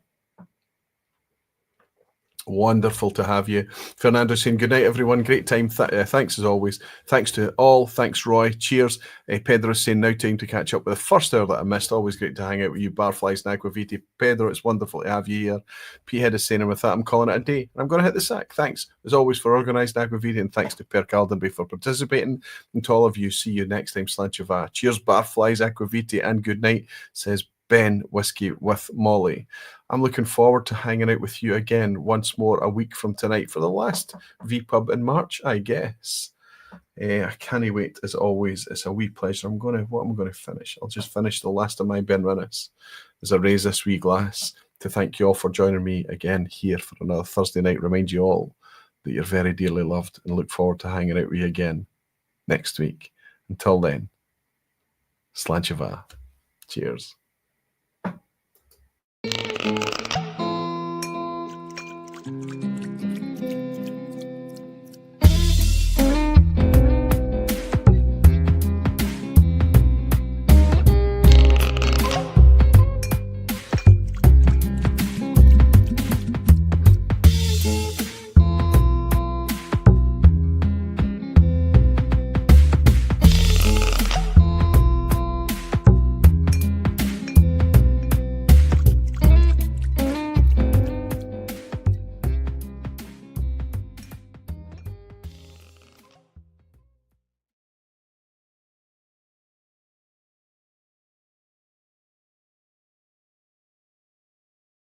Wonderful to have you. Fernando saying good night, everyone. Great time. Thanks as always. Thanks to all. Thanks, Roy. Cheers. Pedro saying now time to catch up with the first hour that I missed. Always great to hang out with you, Barflies and Aquavitae. Pedro, it's wonderful to have you here. P-Head is saying, and with that, I'm calling it a day. And I'm going to hit the sack. Thanks, as always, for organised Aquavitae, and thanks to Per Calby for participating. And to all of you, see you next time. Slanchava. Cheers, Barflies, Aquavitae, and good night, says Ben Whiskey with Molly. I'm looking forward to hanging out with you again once more a week from tonight for the last vPub in March, I guess. I can't wait, as always. It's a wee pleasure. What am I going to finish? I'll just finish the last of my Benrinnes as I raise this wee glass to thank you all for joining me again here for another Thursday night. Remind you all that you're very dearly loved, and look forward to hanging out with you again next week. Until then, Slanchava. Cheers.